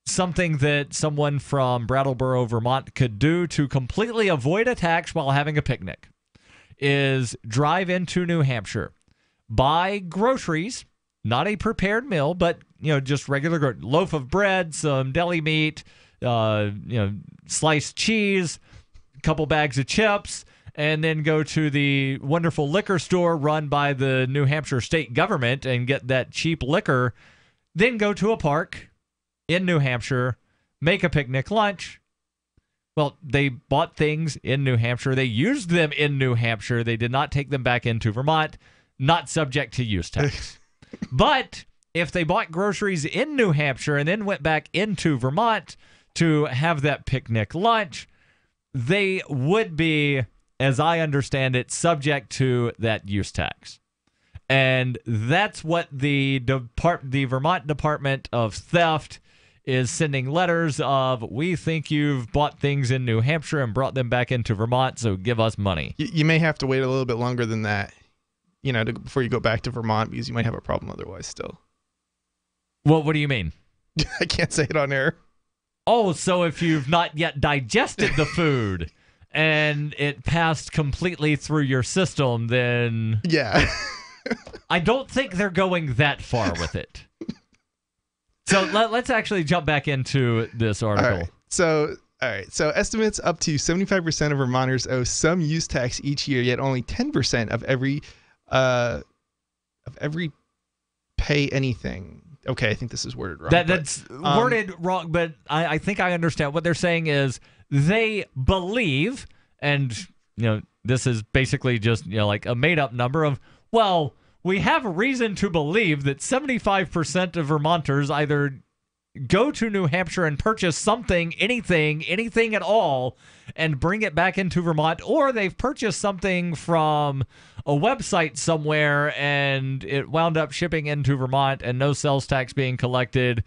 something that someone from Brattleboro, Vermont could do to completely avoid a tax while having a picnic is drive into New Hampshire, buy groceries, not a prepared meal, but just regular loaf of bread, some deli meat, sliced cheese, a couple bags of chips, and then go to the wonderful liquor store run by the New Hampshire state government and get that cheap liquor. Then go to a park in New Hampshire, make a picnic lunch. Well, they bought things in New Hampshire. They used them in New Hampshire. They did not take them back into Vermont, not subject to use tax. But if they bought groceries in New Hampshire and then went back into Vermont to have that picnic lunch, they would be, as I understand it, subject to that use tax. And that's what the Vermont Department of Theft is sending letters of, we think you've bought things in New Hampshire and brought them back into Vermont, so give us money.
You may have to wait a little bit longer than that, before you go back to Vermont, because you might have a problem otherwise still.
Well, what do you mean?
I can't say it on air.
Oh, so if you've not yet digested the food and it passed completely through your system, then...
Yeah.
I don't think they're going that far with it. So let's actually jump back into this article.
All right. So estimates up to 75% of Vermonters owe some use tax each year, yet only 10% of every pay anything. Okay, I think this is worded wrong.
That's worded wrong, but I think I understand. What they're saying is they believe, and this is basically just like a made-up number of, well, we have a reason to believe that 75% of Vermonters either go to New Hampshire and purchase something, anything at all, and bring it back into Vermont, or they've purchased something from a website somewhere and it wound up shipping into Vermont and no sales tax being collected.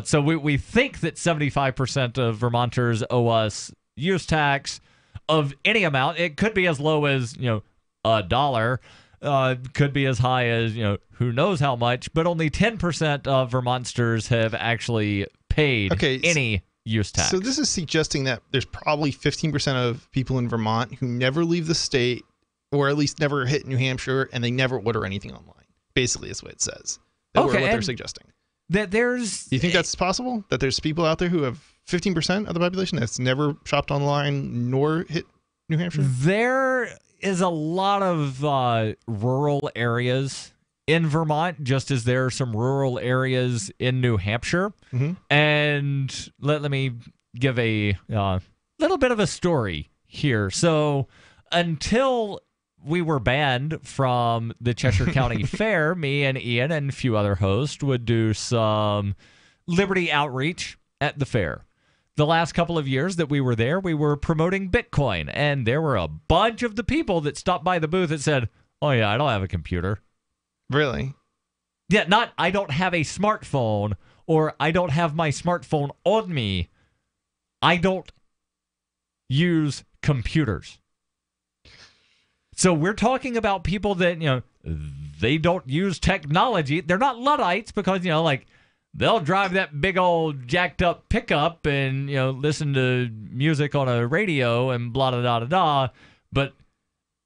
So we think that 75% of Vermonters owe us use tax of any amount. It could be as low as, $1. Could be as high as, who knows how much, but only 10% of Vermonters have actually paid any use tax.
So this is suggesting that there's probably 15% of people in Vermont who never leave the state, or at least never hit New Hampshire, and they never order anything online. Basically, is what it says. That's what they're suggesting.
Do
you think that's possible? That there's people out there who have 15% of the population that's never shopped online nor hit New Hampshire?
There is a lot of rural areas in Vermont, just as there are some rural areas in New Hampshire.
Mm-hmm.
And let me give a little bit of a story here. So until we were banned from the Cheshire County Fair, me and Ian and a few other hosts would do some Liberty outreach at the fair. The last couple of years that we were there, we were promoting Bitcoin, and there were a bunch of the people that stopped by the booth that said, "Oh yeah, I don't have a computer."
Really?
Yeah, not I don't have a smartphone, or I don't have my smartphone on me. I don't use computers. So we're talking about people that, they don't use technology. They're not Luddites because, they'll drive that big old jacked up pickup and, listen to music on a radio and blah, blah, blah, blah, blah, but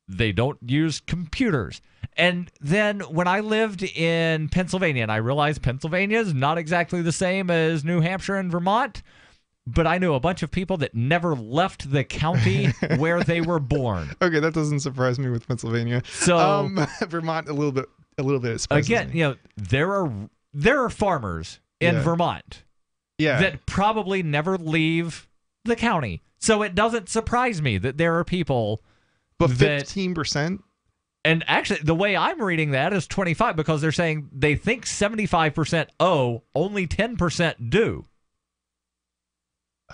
they don't use computers. And then when I lived in Pennsylvania, and I realized Pennsylvania is not exactly the same as New Hampshire and Vermont, but I knew a bunch of people that never left the county where they were born.
Okay, that doesn't surprise me with Pennsylvania.
So
Vermont, a little bit surprises
again,
me.
There are farmers in Vermont that probably never leave the county. So it doesn't surprise me that there are people.
But 15%?
And actually, the way I'm reading that is 25, because they're saying they think 75% owe, only 10% do.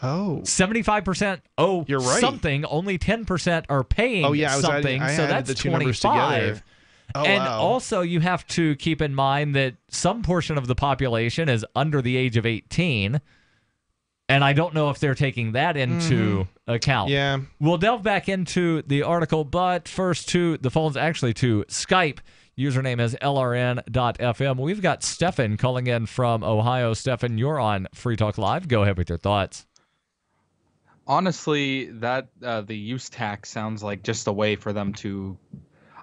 Oh.
75% owe something, only 10% are paying something, so that's 25. And also you have to keep in mind that some portion of the population is under the age of 18, and I don't know if they're taking that into account.
Yeah.
We'll delve back into the article, but first to the phones, actually to Skype. Username is LRN.FM. We've got Stefan calling in from Ohio. Stefan, you're on Free Talk Live. Go ahead with your thoughts.
Honestly, that the use tax sounds like just a way for them to,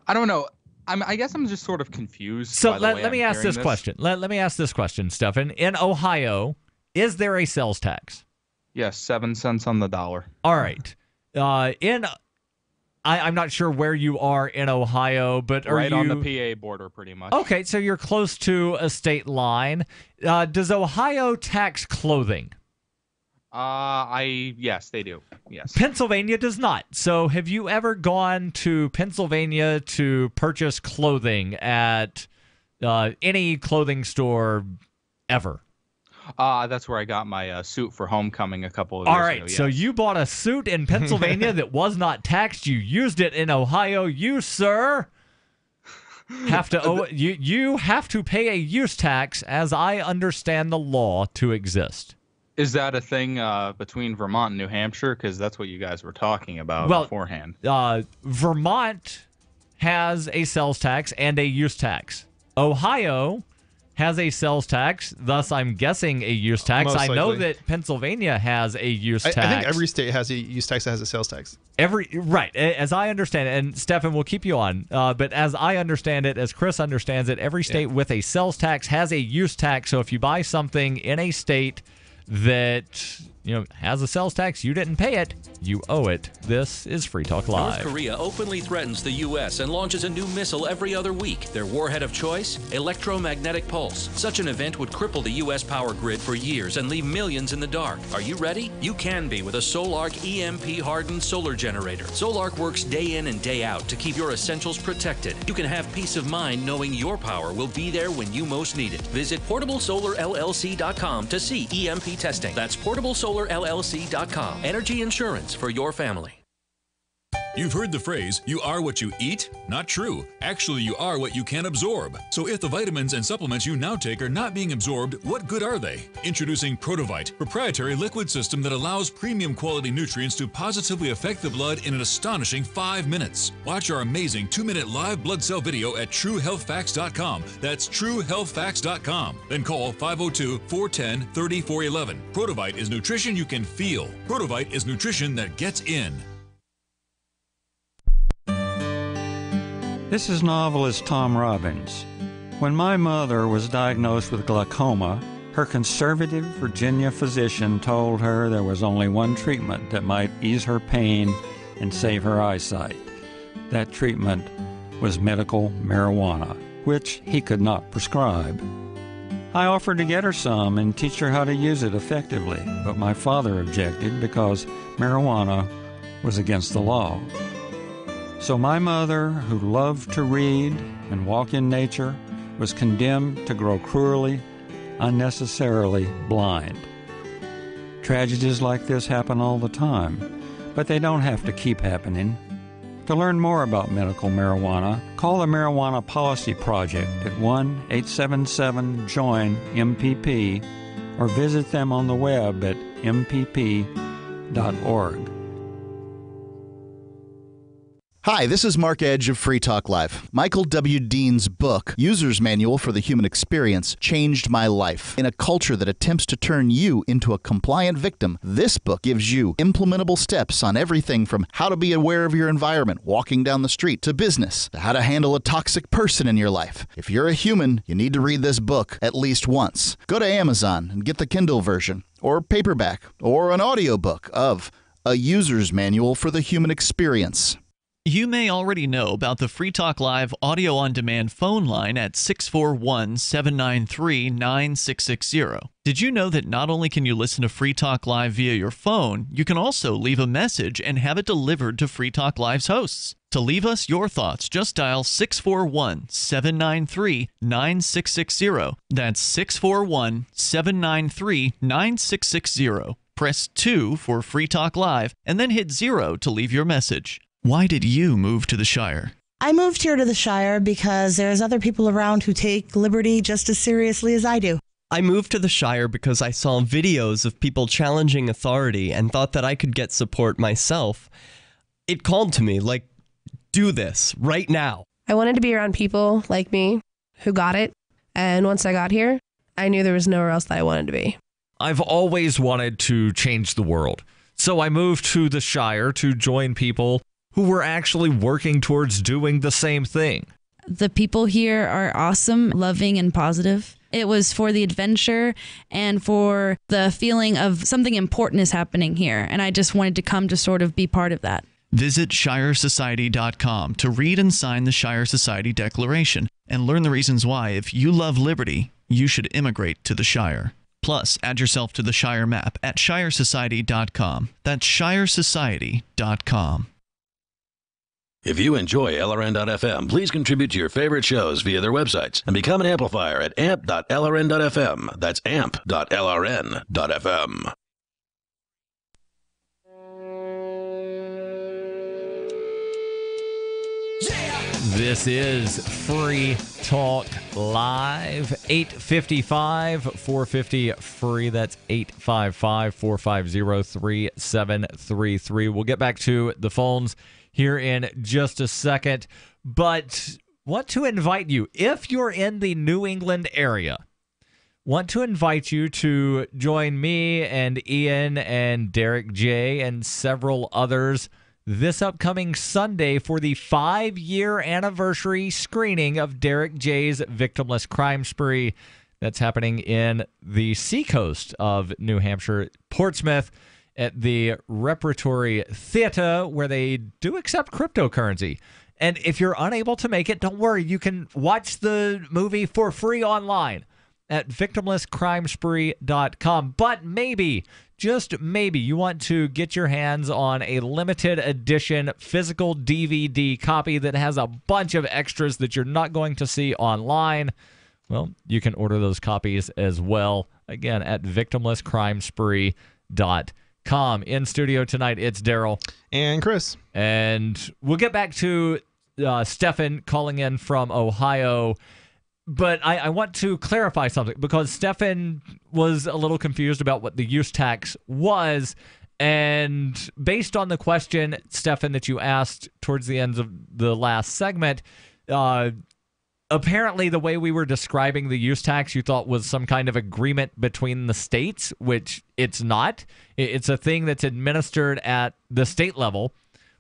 I don't know. I guess I'm just sort of confused.
So let me ask this question. Let me ask this question, Stefan. In Ohio, is there a sales tax?
Yes, 7 cents on the dollar.
All right. I'm not sure where you are in Ohio, but are
right
you
on the PA border, pretty much?
Okay, so you're close to a state line. Does Ohio tax clothing?
Yes, they do. Yes.
Pennsylvania does not. So have you ever gone to Pennsylvania to purchase clothing at any clothing store ever?
That's where I got my suit for homecoming a couple of years ago.
All right,
yes.
so you bought a suit in Pennsylvania that was not taxed. You used it in Ohio. You, sir, have to you have to pay a use tax, as I understand the law to exist.
Is that a thing between Vermont and New Hampshire? Because that's what you guys were talking about beforehand.
Vermont has a sales tax and a use tax. Ohio has a sales tax, thus I'm guessing a use tax. I know that Pennsylvania has a use tax.
I think every state has a use tax that has a sales tax.
Right, as I understand it, and Stefan will keep you on, but as I understand it, as Chris understands it, every state with a sales tax has a use tax. So if you buy something in a state that has a sales tax, you didn't pay it, you owe it. This is Free Talk Live.
North Korea openly threatens the U.S. and launches a new missile every other week. Their warhead of choice? Electromagnetic pulse. Such an event would cripple the U.S. power grid for years and leave millions in the dark. Are you ready? You can be with a Solarc EMP-hardened solar generator. Solarc works day in and day out to keep your essentials protected. You can have peace of mind knowing your power will be there when you most need it. Visit PortableSolarLLC.com to see EMP testing. That's PortableSolarLLC.com. Energy insurance for your family.
You've heard the phrase, you are what you eat? Not true. Actually, you are what you can absorb. So if the vitamins and supplements you now take are not being absorbed, what good are they? Introducing Protovite, proprietary liquid system that allows premium quality nutrients to positively affect the blood in an astonishing 5 minutes. Watch our amazing 2-minute live blood cell video at TrueHealthFacts.com. That's TrueHealthFacts.com. Then call 502-410-3411. Protovite is nutrition you can feel. Protovite is nutrition that gets in.
This is novelist Tom Robbins. When my mother was diagnosed with glaucoma, her conservative Virginia physician told her there was only one treatment that might ease her pain and save her eyesight. That treatment was medical marijuana, which he could not prescribe. I offered to get her some and teach her how to use it effectively, but my father objected because marijuana was against the law. So my mother, who loved to read and walk in nature, was condemned to grow cruelly, unnecessarily blind. Tragedies like this happen all the time, but they don't have to keep happening. To learn more about medical marijuana, call the Marijuana Policy Project at 1-877-JOIN-MPP or visit them on the web at mpp.org.
Hi, this is Mark Edge of Free Talk Live. Michael W. Dean's book, User's Manual for the Human Experience, changed my life. In a culture that attempts to turn you into a compliant victim, this book gives you implementable steps on everything from how to be aware of your environment walking down the street to business, to how to handle a toxic person in your life. If you're a human, you need to read this book at least once. Go to Amazon and get the Kindle version, or paperback, or an audiobook of A User's Manual for the Human Experience.
You may already know about the Free Talk Live audio-on-demand phone line at 641-793-9660. Did you know that not only can you listen to Free Talk Live via your phone, you can also leave a message and have it delivered to Free Talk Live's hosts? To leave us your thoughts, just dial 641-793-9660. That's 641-793-9660. Press 2 for Free Talk Live, and then hit 0 to leave your message. Why did you move to the Shire?
I moved here to the Shire because there's other people around who take liberty just as seriously as I do.
I moved to the Shire because I saw videos of people challenging authority and thought that I could get support myself. It called to me, like, do this right now.
I wanted to be around people like me who got it. And once I got here, I knew there was nowhere else that I wanted to be.
I've always wanted to change the world. So I moved to the Shire to join people who were actually working towards doing the same thing.
The people here are awesome, loving, and positive. It was for the adventure and for the feeling of something important is happening here. And I just wanted to come to sort of be part of that.
Visit ShireSociety.com to read and sign the Shire Society Declaration and learn the reasons why, if you love liberty, you should immigrate to the Shire. Plus, add yourself to the Shire map at ShireSociety.com. That's ShireSociety.com.
If you enjoy LRN.FM, please contribute to your favorite shows via their websites and become an amplifier at amp.lrn.fm. That's amp.lrn.fm.
This is Free Talk Live, 855 450 free. That's 855 450 3733. We'll get back to the phones here in just a second, but want to invite you, if you're in the New England area, want to invite you to join me and Ian and Derek J and several others this upcoming Sunday for the 5-year anniversary screening of Derek J's Victimless Crime Spree. That's happening in the seacoast of New Hampshire, Portsmouth, at the Repertory Theater, where they do accept cryptocurrency. And if you're unable to make it, don't worry. You can watch the movie for free online at victimlesscrimespree.com. But maybe, just maybe, you want to get your hands on a limited edition physical DVD copy that has a bunch of extras that you're not going to see online. Well, you can order those copies as well, again, at victimlesscrimespree.com. In studio tonight, it's Darryl.
And Chris.
And we'll get back to Stefan calling in from Ohio. But I want to clarify something, because Stefan was a little confused about what the use tax was. And based on the question, Stefan, that you asked towards the end of the last segment, apparently the way we were describing the use tax you thought was some kind of agreement between the states, which it's not. It's a thing that's administered at the state level,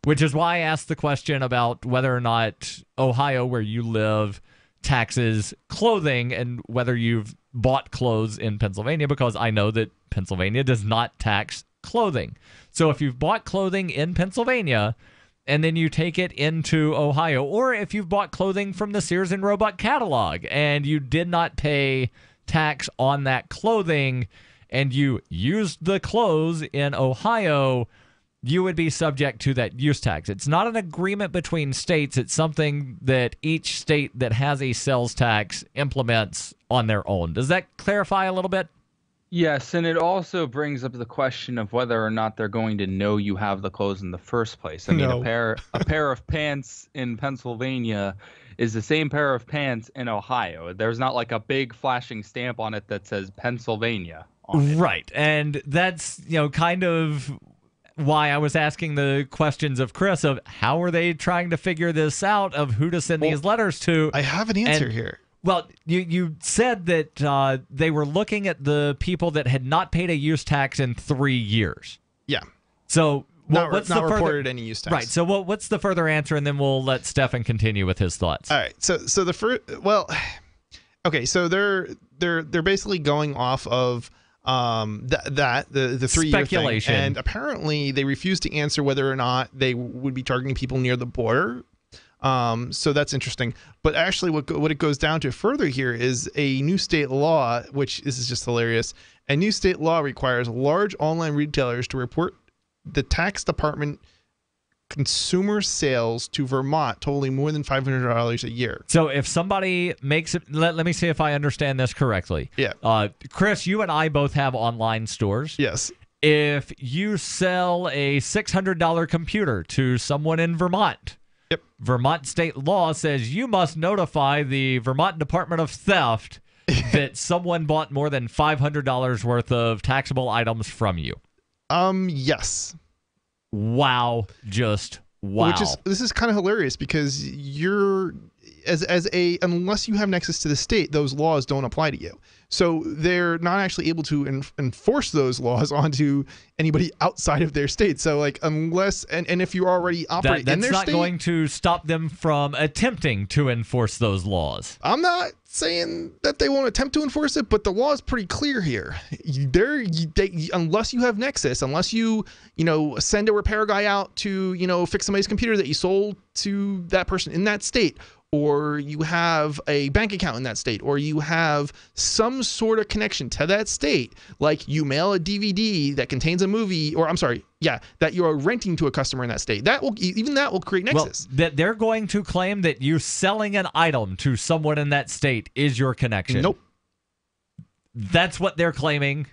which is why I asked the question about whether or not Ohio, where you live, taxes clothing, and whether you've bought clothes in Pennsylvania, because I know that Pennsylvania does not tax clothing. So if you've bought clothing in Pennsylvania and then you take it into Ohio, or if you've bought clothing from the Sears and Roebuck catalog and you did not pay tax on that clothing and you used the clothes in Ohio, you would be subject to that use tax. It's not an agreement between states. It's something that each state that has a sales tax implements on their own. Does that clarify a little bit?
Yes, and it also brings up the question of whether or not they're going to know you have the clothes in the first place. I mean, a pair of pants in Pennsylvania is the same pair of pants in Ohio. There's not like a big flashing stamp on it that says Pennsylvania on it.
Right, and that's, kind of why I was asking the questions of Chris of how are they trying to figure this out of who to send these letters to.
I have an answer here.
Well, you said that they were looking at the people that had not paid a use tax in 3 years.
Yeah.
So what's
not
the
reported any use tax.
Right. So what's the further answer, and then we'll let Stefan continue with his thoughts.
All right. So the first, okay. So they're basically going off of the 3 year
speculation,
thing, and apparently they refused to answer whether or not they would be targeting people near the border. So that's interesting. But actually what it goes down to further here is a new state law, which this is just hilarious. A new state law requires large online retailers to report the tax department consumer sales to Vermont totaling more than $500 a year.
So if somebody makes it, let me see if I understand this correctly.
Yeah.
Chris, you and I both have online stores.
Yes.
If you sell a $600 computer to someone in Vermont,
yep,
Vermont state law says you must notify the Vermont Department of Theft that someone bought more than $500 worth of taxable items from you.
Yes.
Wow. Just wow.
This is kind of hilarious because you're unless you have nexus to the state, those laws don't apply to you. So they're not actually able to enforce those laws onto anybody outside of their state. So unless and if you already operate in their state,
that's not going to stop them from attempting to enforce those laws.
I'm not saying that they won't attempt to enforce it, but the law is pretty clear here. Unless you have nexus, unless you send a repair guy out to fix somebody's computer that you sold to that person in that state, or you have a bank account in that state, or you have some sort of connection to that state, like you mail a DVD that contains a movie, or that you're renting to a customer in that state, that will create nexus.
Well, that they're going to claim that you selling an item to someone in that state is your connection.
Nope.
That's what they're claiming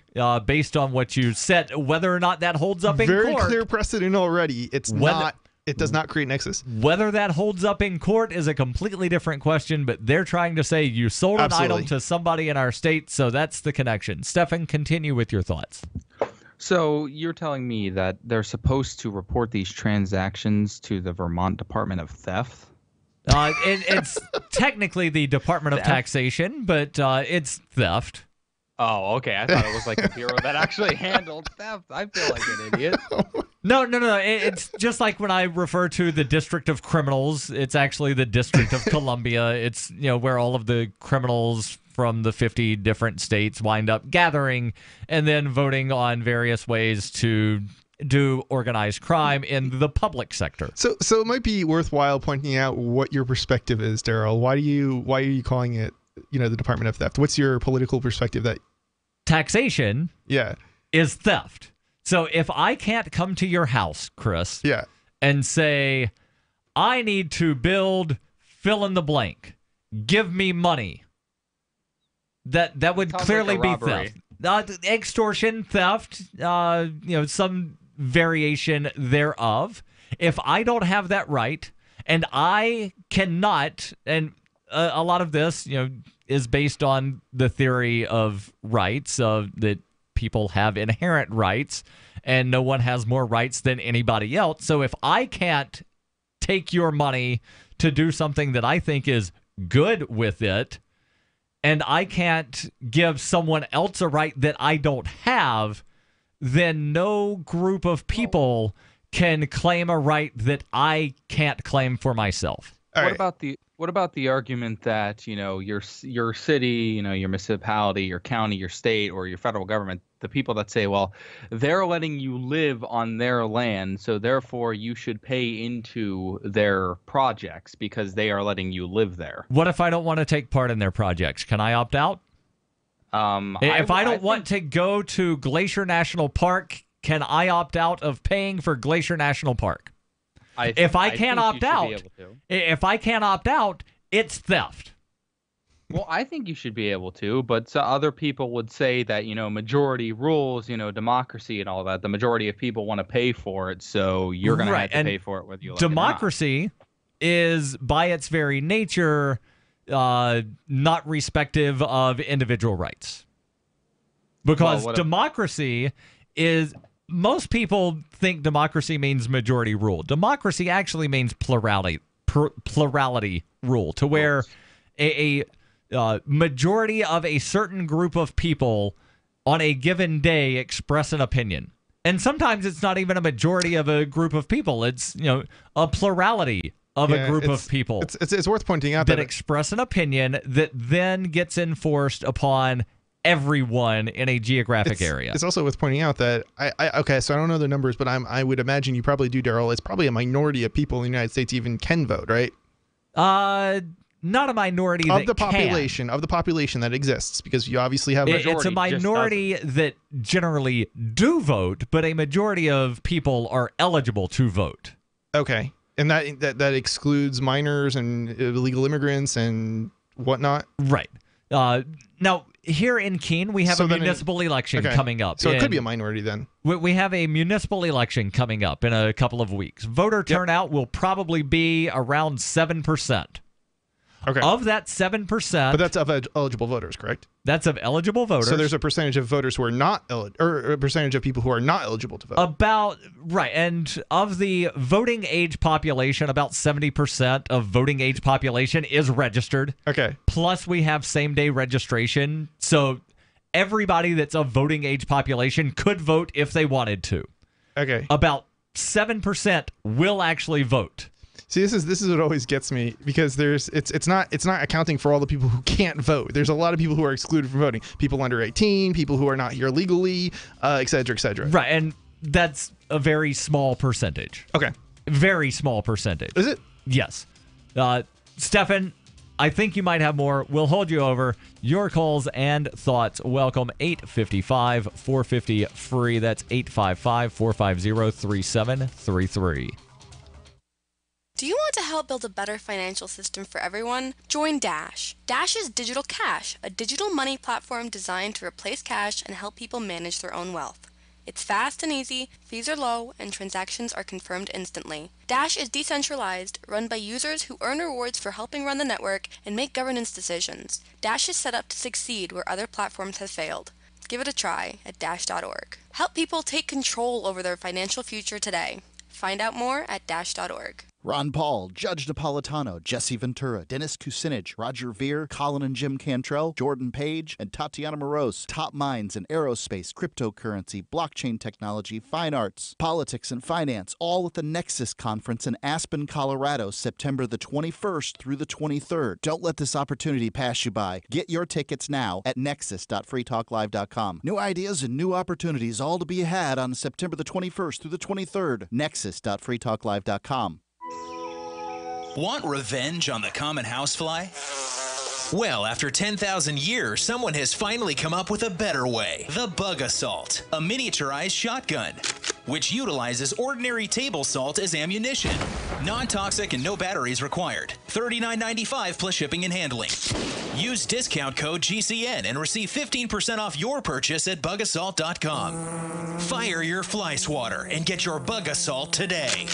based on what you said. Whether or not that holds up in court.
Very clear precedent already. It does not create nexus.
Whether that holds up in court is a completely different question, but they're trying to say you sold an item to somebody in our state, so that's the connection. Stefan, continue with your thoughts.
So you're telling me that they're supposed to report these transactions to the Vermont Department of Theft?
It's technically the Department of Taxation, but it's theft.
Oh, okay. I thought it was like a bureau that actually handled theft. I feel like an idiot.
No. It's just like when I refer to the District of Criminals, it's actually the District of Columbia. It's, where all of the criminals from the 50 different states wind up gathering and then voting on various ways to do organized crime in the public sector.
So it might be worthwhile pointing out what your perspective is, Darryl. Why are you calling it, the Department of Theft? What's your political perspective that
taxation is theft? So if I can't come to your house, Chris, and say, I need to build fill in the blank, give me money, that would clearly be theft. Extortion, theft, some variation thereof. If I don't have that right, and I cannot, and a lot of this, is based on the theory of rights, that people have inherent rights, and no one has more rights than anybody else. So if I can't take your money to do something that I think is good with it, and I can't give someone else a right that I don't have, then no group of people can claim a right that I can't claim for myself.
What about the argument that, your city, your municipality, your county, your state, or your federal government, the people that say, well, they're letting you live on their land, so therefore you should pay into their projects because they are letting you live there.
What if I don't want to take part in their projects? Can I opt out? If I don't want to go to Glacier National Park, can I opt out of paying for Glacier National Park? If I can't opt out, it's theft.
Well, I think you should be able to, but other people would say that, majority rules, democracy and all that. The majority of people want to pay for it, so you're going to have to pay for it whether you like it or not.
Democracy is, by its very nature, not respective of individual rights. Because democracy is... Most people think democracy means majority rule. Democracy actually means plurality rule, to where a majority of a certain group of people on a given day express an opinion. And sometimes it's not even a majority of a group of people. It's, a plurality of a group of people.
It's worth pointing out
that express an opinion that then gets enforced upon everyone in a geographic area.
It's also worth pointing out that so I don't know the numbers, but I would imagine you probably do, Darryl. It's probably a minority of people in the United States even can vote, right?
Not a minority
of the population that exists, because you obviously have
it's a minority that generally do vote, but a majority of people are eligible to vote.
Okay, and that excludes minors and illegal immigrants and whatnot.
Right. Now, here in Keene, we have a municipal election coming up.
So it could be a minority then.
We have a municipal election coming up in a couple of weeks. Voter turnout will probably be around 7%.
Okay.
Of that 7%...
But that's of eligible voters, correct?
That's of eligible voters.
So there's a percentage of voters who are not or a percentage of people who are not eligible to vote.
And of the voting age population, about 70% of voting age population is registered.
Okay.
Plus we have same-day registration. So everybody that's of voting age population could vote if they wanted to.
Okay.
About 7% will actually vote.
See, this is what always gets me, because it's not accounting for all the people who can't vote. There's a lot of people who are excluded from voting. People under 18, people who are not here legally, et cetera, et cetera.
Right, and that's a very small percentage.
Okay.
Very small percentage.
Is it?
Yes. Stefan, I think you might have more. We'll hold you over. Your calls and thoughts. Welcome. 855-450-FREE. That's 855-450-3733.
Do you want to help build a better financial system for everyone? Join Dash. Dash is Digital Cash, a digital money platform designed to replace cash and help people manage their own wealth. It's fast and easy, fees are low, and transactions are confirmed instantly. Dash is decentralized, run by users who earn rewards for helping run the network and make governance decisions. Dash is set up to succeed where other platforms have failed. Give it a try at dash.org. Help people take control over their financial future today. Find out more at dash.org.
Ron Paul, Judge Napolitano, Jesse Ventura, Dennis Kucinich, Roger Ver, Colin and Jim Cantrell, Jordan Page, and Tatiana Moroz. Top minds in aerospace, cryptocurrency, blockchain technology, fine arts, politics, and finance, all at the Nexus Conference in Aspen, Colorado, September the 21st through the 23rd. Don't let this opportunity pass you by. Get your tickets now at nexus.freetalklive.com. New ideas and new opportunities all to be had on September the 21st through the 23rd. Nexus.freetalklive.com.
Want revenge on the common housefly? Well, after 10,000 years, someone has finally come up with a better way. The Bug Assault, a miniaturized shotgun, which utilizes ordinary table salt as ammunition. Non-toxic and no batteries required. $39.95 plus shipping and handling. Use discount code GCN and receive 15% off your purchase at bugassault.com. Fire your fly swatter and get your Bug Assault today.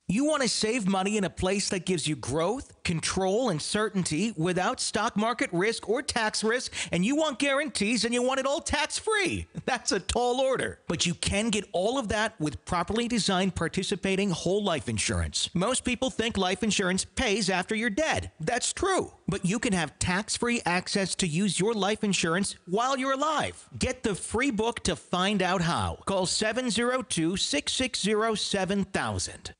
You want to save money in a place that gives you growth, control, and certainty without stock market risk or tax risk, and you want guarantees and you want it all tax-free. That's a tall order. But you can get all of that with properly designed participating whole life insurance. Most people think life insurance pays after you're dead. That's true. But you can have tax-free access to use your life insurance while you're alive. Get the free book to find out how. Call 702-660-7000.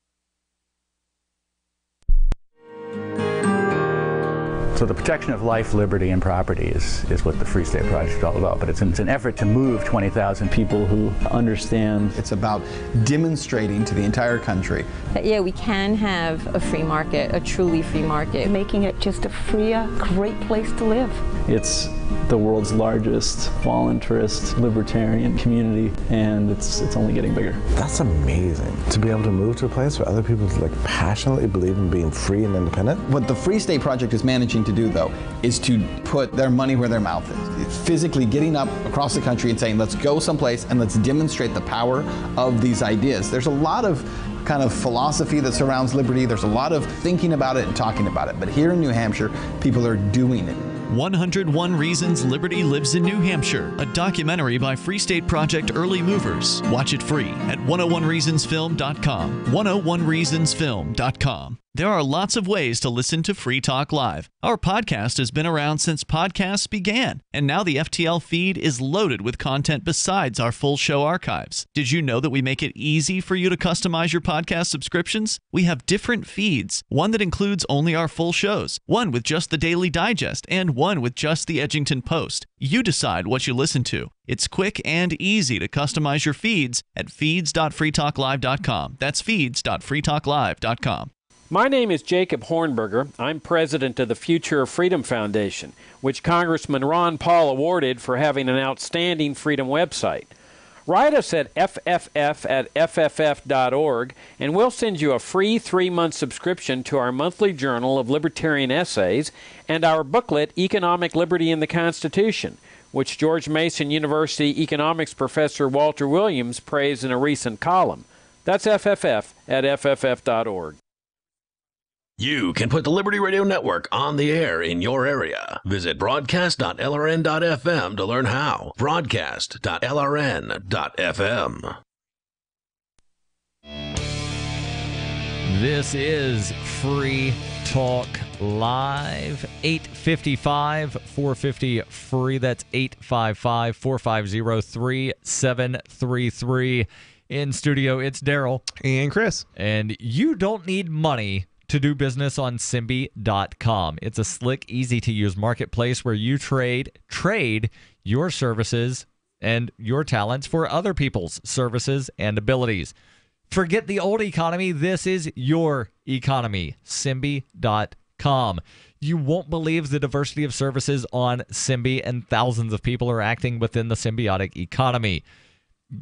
So the protection of life, liberty, and property is what the Free State Project is all about. But it's an effort to move 20,000 people who understand.
It's about demonstrating to the entire country
that, yeah, we can have a free market, a truly free market. Making it just a freer, great place to live.
It's the world's largest voluntarist libertarian community, and it's only getting bigger.
That's amazing, to be able to move to a place where other people passionately believe in being free and independent.
What the Free State Project is managing to do, though, is to put their money where their mouth is. It's physically getting up across the country and saying, let's go someplace and let's demonstrate the power of these ideas. There's a lot of kind of philosophy that surrounds liberty. There's a lot of thinking about it and talking about it. But here in New Hampshire, people are doing it.
101 Reasons Liberty Lives in New Hampshire, a documentary by Free State Project Early Movers. Watch it free at 101reasonsfilm.com. 101reasonsfilm.com. There are lots of ways to listen to Free Talk Live. Our podcast has been around since podcasts began, and now the FTL feed is loaded with content besides our full show archives. Did you know that we make it easy for you to customize your podcast subscriptions? We have different feeds, one that includes only our full shows, one with just the Daily Digest, and one with just the Edgington Post. You decide what you listen to. It's quick and easy to customize your feeds at feeds.freetalklive.com. That's feeds.freetalklive.com.
My name is Jacob Hornberger. I'm president of the Future of Freedom Foundation, which Congressman Ron Paul awarded for having an outstanding freedom website. Write us at fff@fff.org, and we'll send you a free 3-month subscription to our monthly journal of libertarian essays and our booklet, Economic Liberty in the Constitution, which George Mason University economics professor Walter Williams praised in a recent column. That's fff@fff.org.
You can put the Liberty Radio Network on the air in your area. Visit broadcast.lrn.fm to learn how. Broadcast.lrn.fm.
This is Free Talk Live, 855-450-FREE. That's 855-450-3733. In studio, it's Darryl.
And Chris.
And you don't need money to do business on Simbi.com. It's a slick, easy-to-use marketplace where you trade your services and your talents for other people's services and abilities. Forget the old economy. This is your economy. Simbi.com. You won't believe the diversity of services on Simbi, and thousands of people are acting within the symbiotic economy.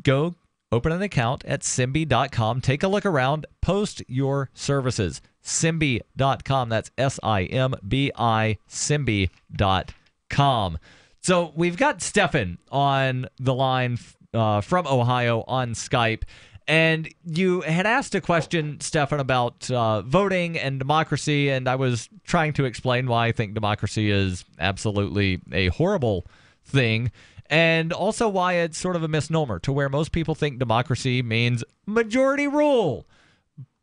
Go open an account at Simbi.com. Take a look around. Post your services. Simbi.com. That's SIMBI. Simbi.com. So we've got Stefan on the line from Ohio on Skype. And you had asked a question, Stefan, about voting and democracy. And I was trying to explain why I think democracy is absolutely a horrible thing. And also why it's sort of a misnomer, to where most people think democracy means majority rule.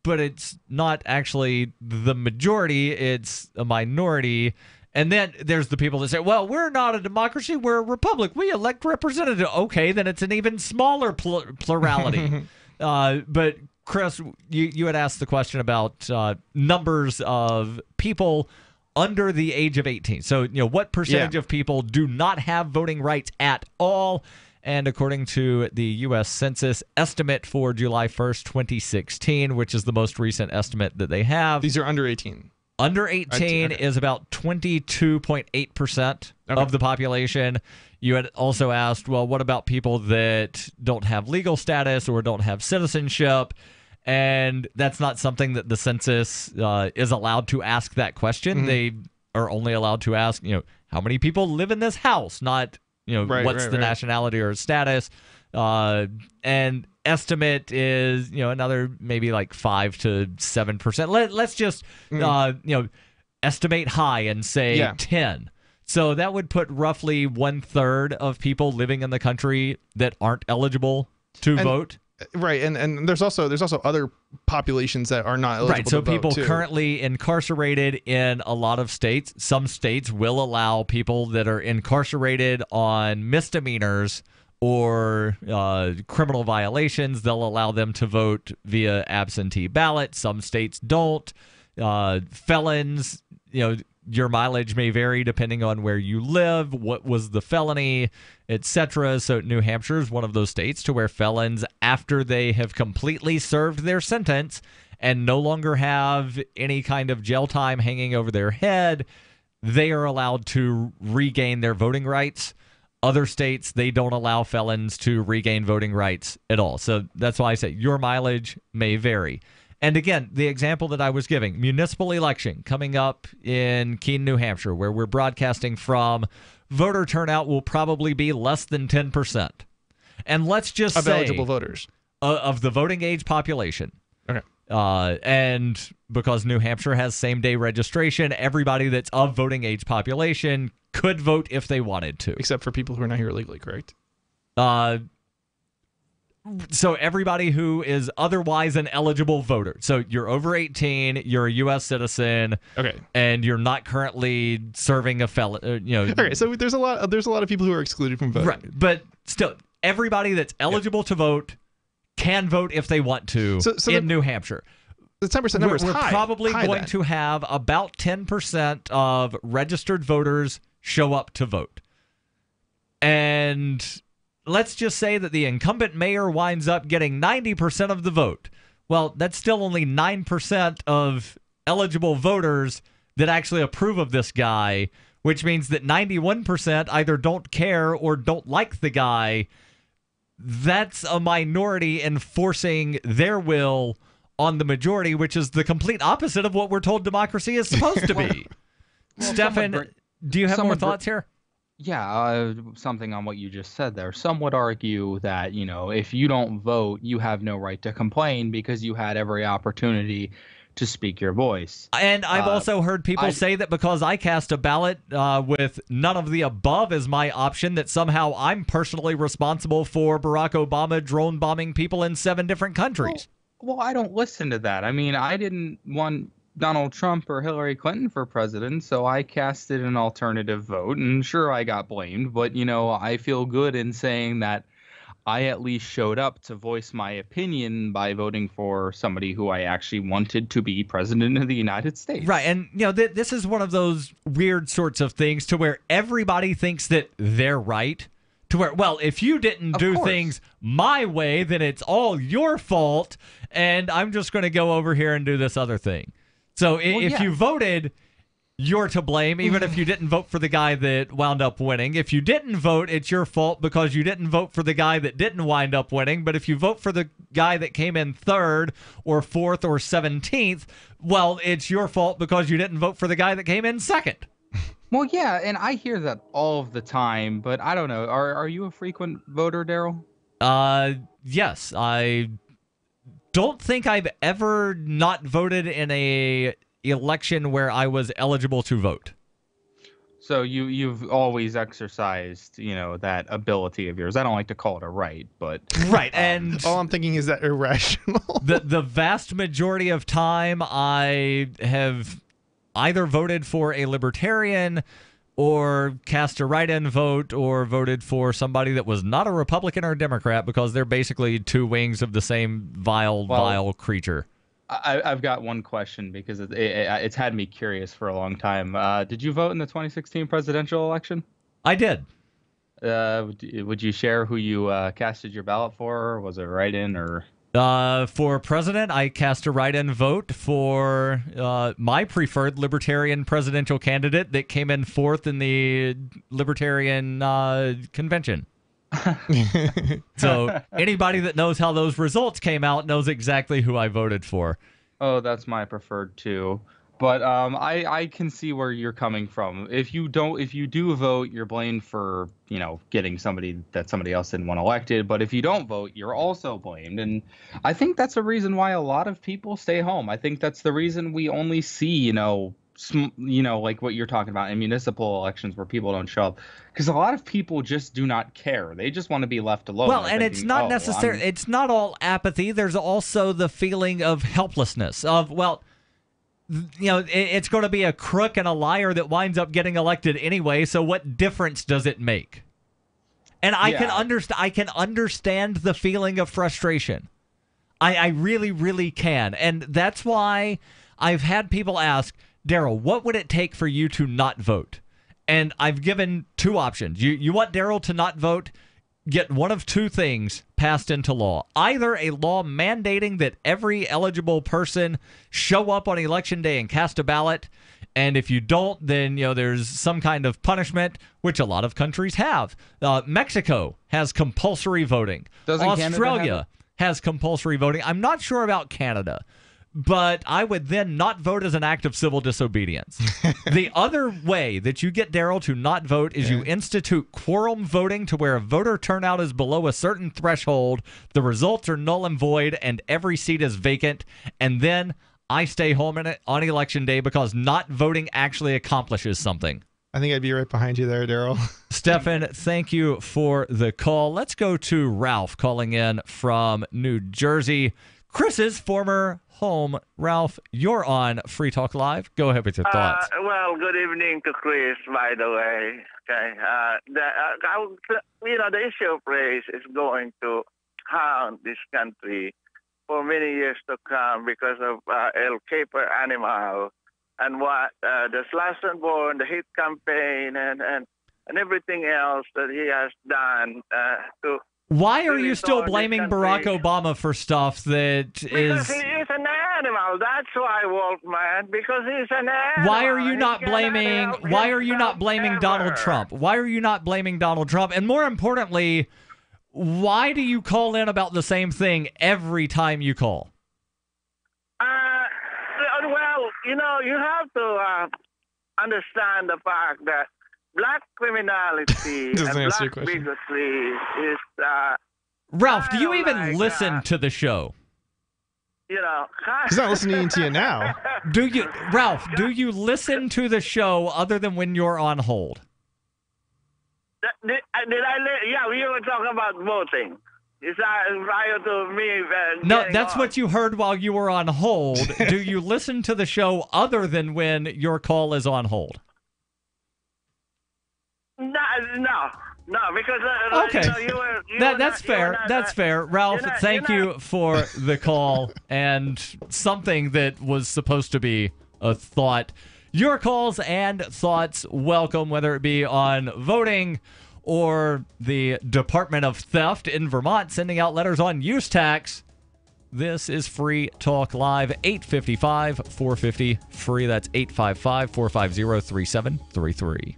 but it's not actually the majority, it's a minority. And then there's the people that say, well, we're not a democracy, we're a republic. We elect representatives. Okay, then it's an even smaller plurality. But Chris, you had asked the question about numbers of people under the age of 18. So, what percentage of people do not have voting rights at all? And according to the U.S. Census estimate for July 1st, 2016, which is the most recent estimate that they have.
These are under 18.
Under 18 is about 22.8% of the population. You had also asked, well, what about people that don't have legal status or don't have citizenship? And that's not something that the census is allowed to ask that question. They are only allowed to ask, how many people live in this house, not, what's the nationality or status. And estimate is, another maybe like 5 to 7%. Let's just, estimate high and say 10. So that would put roughly 1/3 of people living in the country that aren't eligible to vote.
Right, and there's also other populations that are not eligible
right, so
to vote,
people
too.
currently incarcerated in a lot of states. Some states will allow people that are incarcerated on misdemeanors or criminal violations. They'll allow them to vote via absentee ballot. Some states don't. Felons, your mileage may vary depending on where you live, what was the felony, etc. So New Hampshire is one of those states to where felons, after they have completely served their sentence and no longer have any kind of jail time hanging over their head, they are allowed to regain their voting rights. Other states, they don't allow felons to regain voting rights at all. So that's why I say your mileage may vary. And again, the example that I was giving, municipal election coming up in Keene, New Hampshire, where we're broadcasting from, voter turnout will probably be less than 10%. And let's just say
eligible voters
of the voting age population.
Okay.
And because New Hampshire has same-day registration, everybody that's of voting age population could vote if they wanted to.
Except for people who are not here illegally, correct?
So everybody who is otherwise an eligible voter. So you're over 18, you're a U.S. citizen, and you're not currently serving a felon.
Okay, so there's a lot of people who are excluded from voting.
Right, but still, everybody that's eligible to vote can vote if they want to in New Hampshire.
The 10% number is high.
We're probably going to have about 10% of registered voters show up to vote. And let's just say that the incumbent mayor winds up getting 90% of the vote. Well, that's still only 9% of eligible voters that actually approve of this guy, which means that 91% either don't care or don't like the guy. That's a minority enforcing their will on the majority, which is the complete opposite of what we're told democracy is supposed to be. Stefan, do you have more thoughts here?
Yeah, something on what you just said there. Some would argue that, if you don't vote, you have no right to complain because you had every opportunity to speak your voice.
And I've also heard people say that because I cast a ballot with none of the above as my option, that somehow I'm personally responsible for Barack Obama drone bombing people in 7 different countries.
Well, I don't listen to that. I mean, I didn't want Donald Trump or Hillary Clinton for president, so I casted an alternative vote, and sure, I got blamed, but, I feel good in saying that I at least showed up to voice my opinion by voting for somebody who I actually wanted to be president of the United States.
Right, and, this is one of those weird sorts of things to where everybody thinks that they're right, to where, well, if you didn't do things my way, then it's all your fault, and I'm just going to go over here and do this other thing. So if you voted, you're to blame, even if you didn't vote for the guy that wound up winning. If you didn't vote, it's your fault because you didn't vote for the guy that didn't wind up winning. But if you vote for the guy that came in 3rd or 4th or 17th, well, it's your fault because you didn't vote for the guy that came in 2nd.
Well, yeah, and I hear that all of the time, but I don't know. Are you a frequent voter, Darryl?
Yes, I don't think I've ever not voted in a election where I was eligible to vote.
So you've always exercised, that ability of yours. I don't like to call it a right, but
right. And
all I'm thinking is that irrational.
The vast majority of time, I have either voted for a libertarian or cast a write-in vote or voted for somebody that was not a Republican or a Democrat because they're basically two wings of the same vile creature.
I've got one question because it's had me curious for a long time. Did you vote in the 2016 presidential election?
I did.
Would you share who you casted your ballot for? Or was it write-in or?
For president, I cast a write-in vote for my preferred libertarian presidential candidate that came in fourth in the libertarian convention. So anybody that knows how those results came out knows exactly who I voted for.
Oh, that's my preferred too. But I can see where you're coming from. If you do vote, you're blamed for, getting somebody that somebody else didn't want elected. But if you don't vote, you're also blamed. And I think that's a reason why a lot of people stay home. I think that's the reason we only see, like what you're talking about in municipal elections where people don't show up, because a lot of people just do not care. They just want to be left alone.
Well, and it's not necessarily, it's not all apathy. There's also the feeling of helplessness of, it's going to be a crook and a liar that winds up getting elected anyway. So what difference does it make? And I can understand the feeling of frustration. I really, really can. And that's why I've had people ask, Darryl, what would it take for you to not vote? And I've given two options. You want Darryl to not vote? Get one of two things passed into law. Either a law mandating that every eligible person show up on election day and cast a ballot, and if you don't, then there's some kind of punishment, which a lot of countries have. Mexico has compulsory voting. Australia has compulsory voting. I'm not sure about Canada, but I would then not vote as an act of civil disobedience. The other way that you get Darryl to not vote is you institute quorum voting to where a voter turnout is below a certain threshold, the results are null and void, and every seat is vacant, and then I stay home on election day because not voting actually accomplishes something.
I think I'd be right behind you there, Darryl.
Stefan, thank you for the call. Let's go to Ralph calling in from New Jersey. Chris's former home. Ralph, you're on Free Talk Live. Go ahead with your thoughts.
Well, good evening to Chris, by the way. Okay, the issue of race is going to haunt this country for many years to come because of El Caper Animal and what the Slash and Burn, the hate campaign, and everything else that he has done to.
Why are you still blaming Barack Obama for stuff that
because he is an animal. That's why, Wolfman. Because he's an animal.
Why are you not blaming? Why are you not blaming Donald Trump? Why are you not blaming Donald Trump? And more importantly, why do you call in about the same thing every time you call?
Well, you have to understand the fact that black criminality and black bigotry is.
Ralph, do you even listen to the show?
He's not listening to you now.
Ralph, do you listen to the show other than when you're on hold?
Did I? Yeah, we were talking about voting. Is that prior to me?
No, that's what you heard while you were on hold. Do you listen to the show other than when your call is on hold?
No, because
okay. That's fair. That's fair. Ralph, thank you for the call and something that was supposed to be a thought. Your calls and thoughts welcome, whether it be on voting or the Department of Theft in Vermont sending out letters on use tax. This is Free Talk Live, 855-450-FREE. That's 855-450-3733.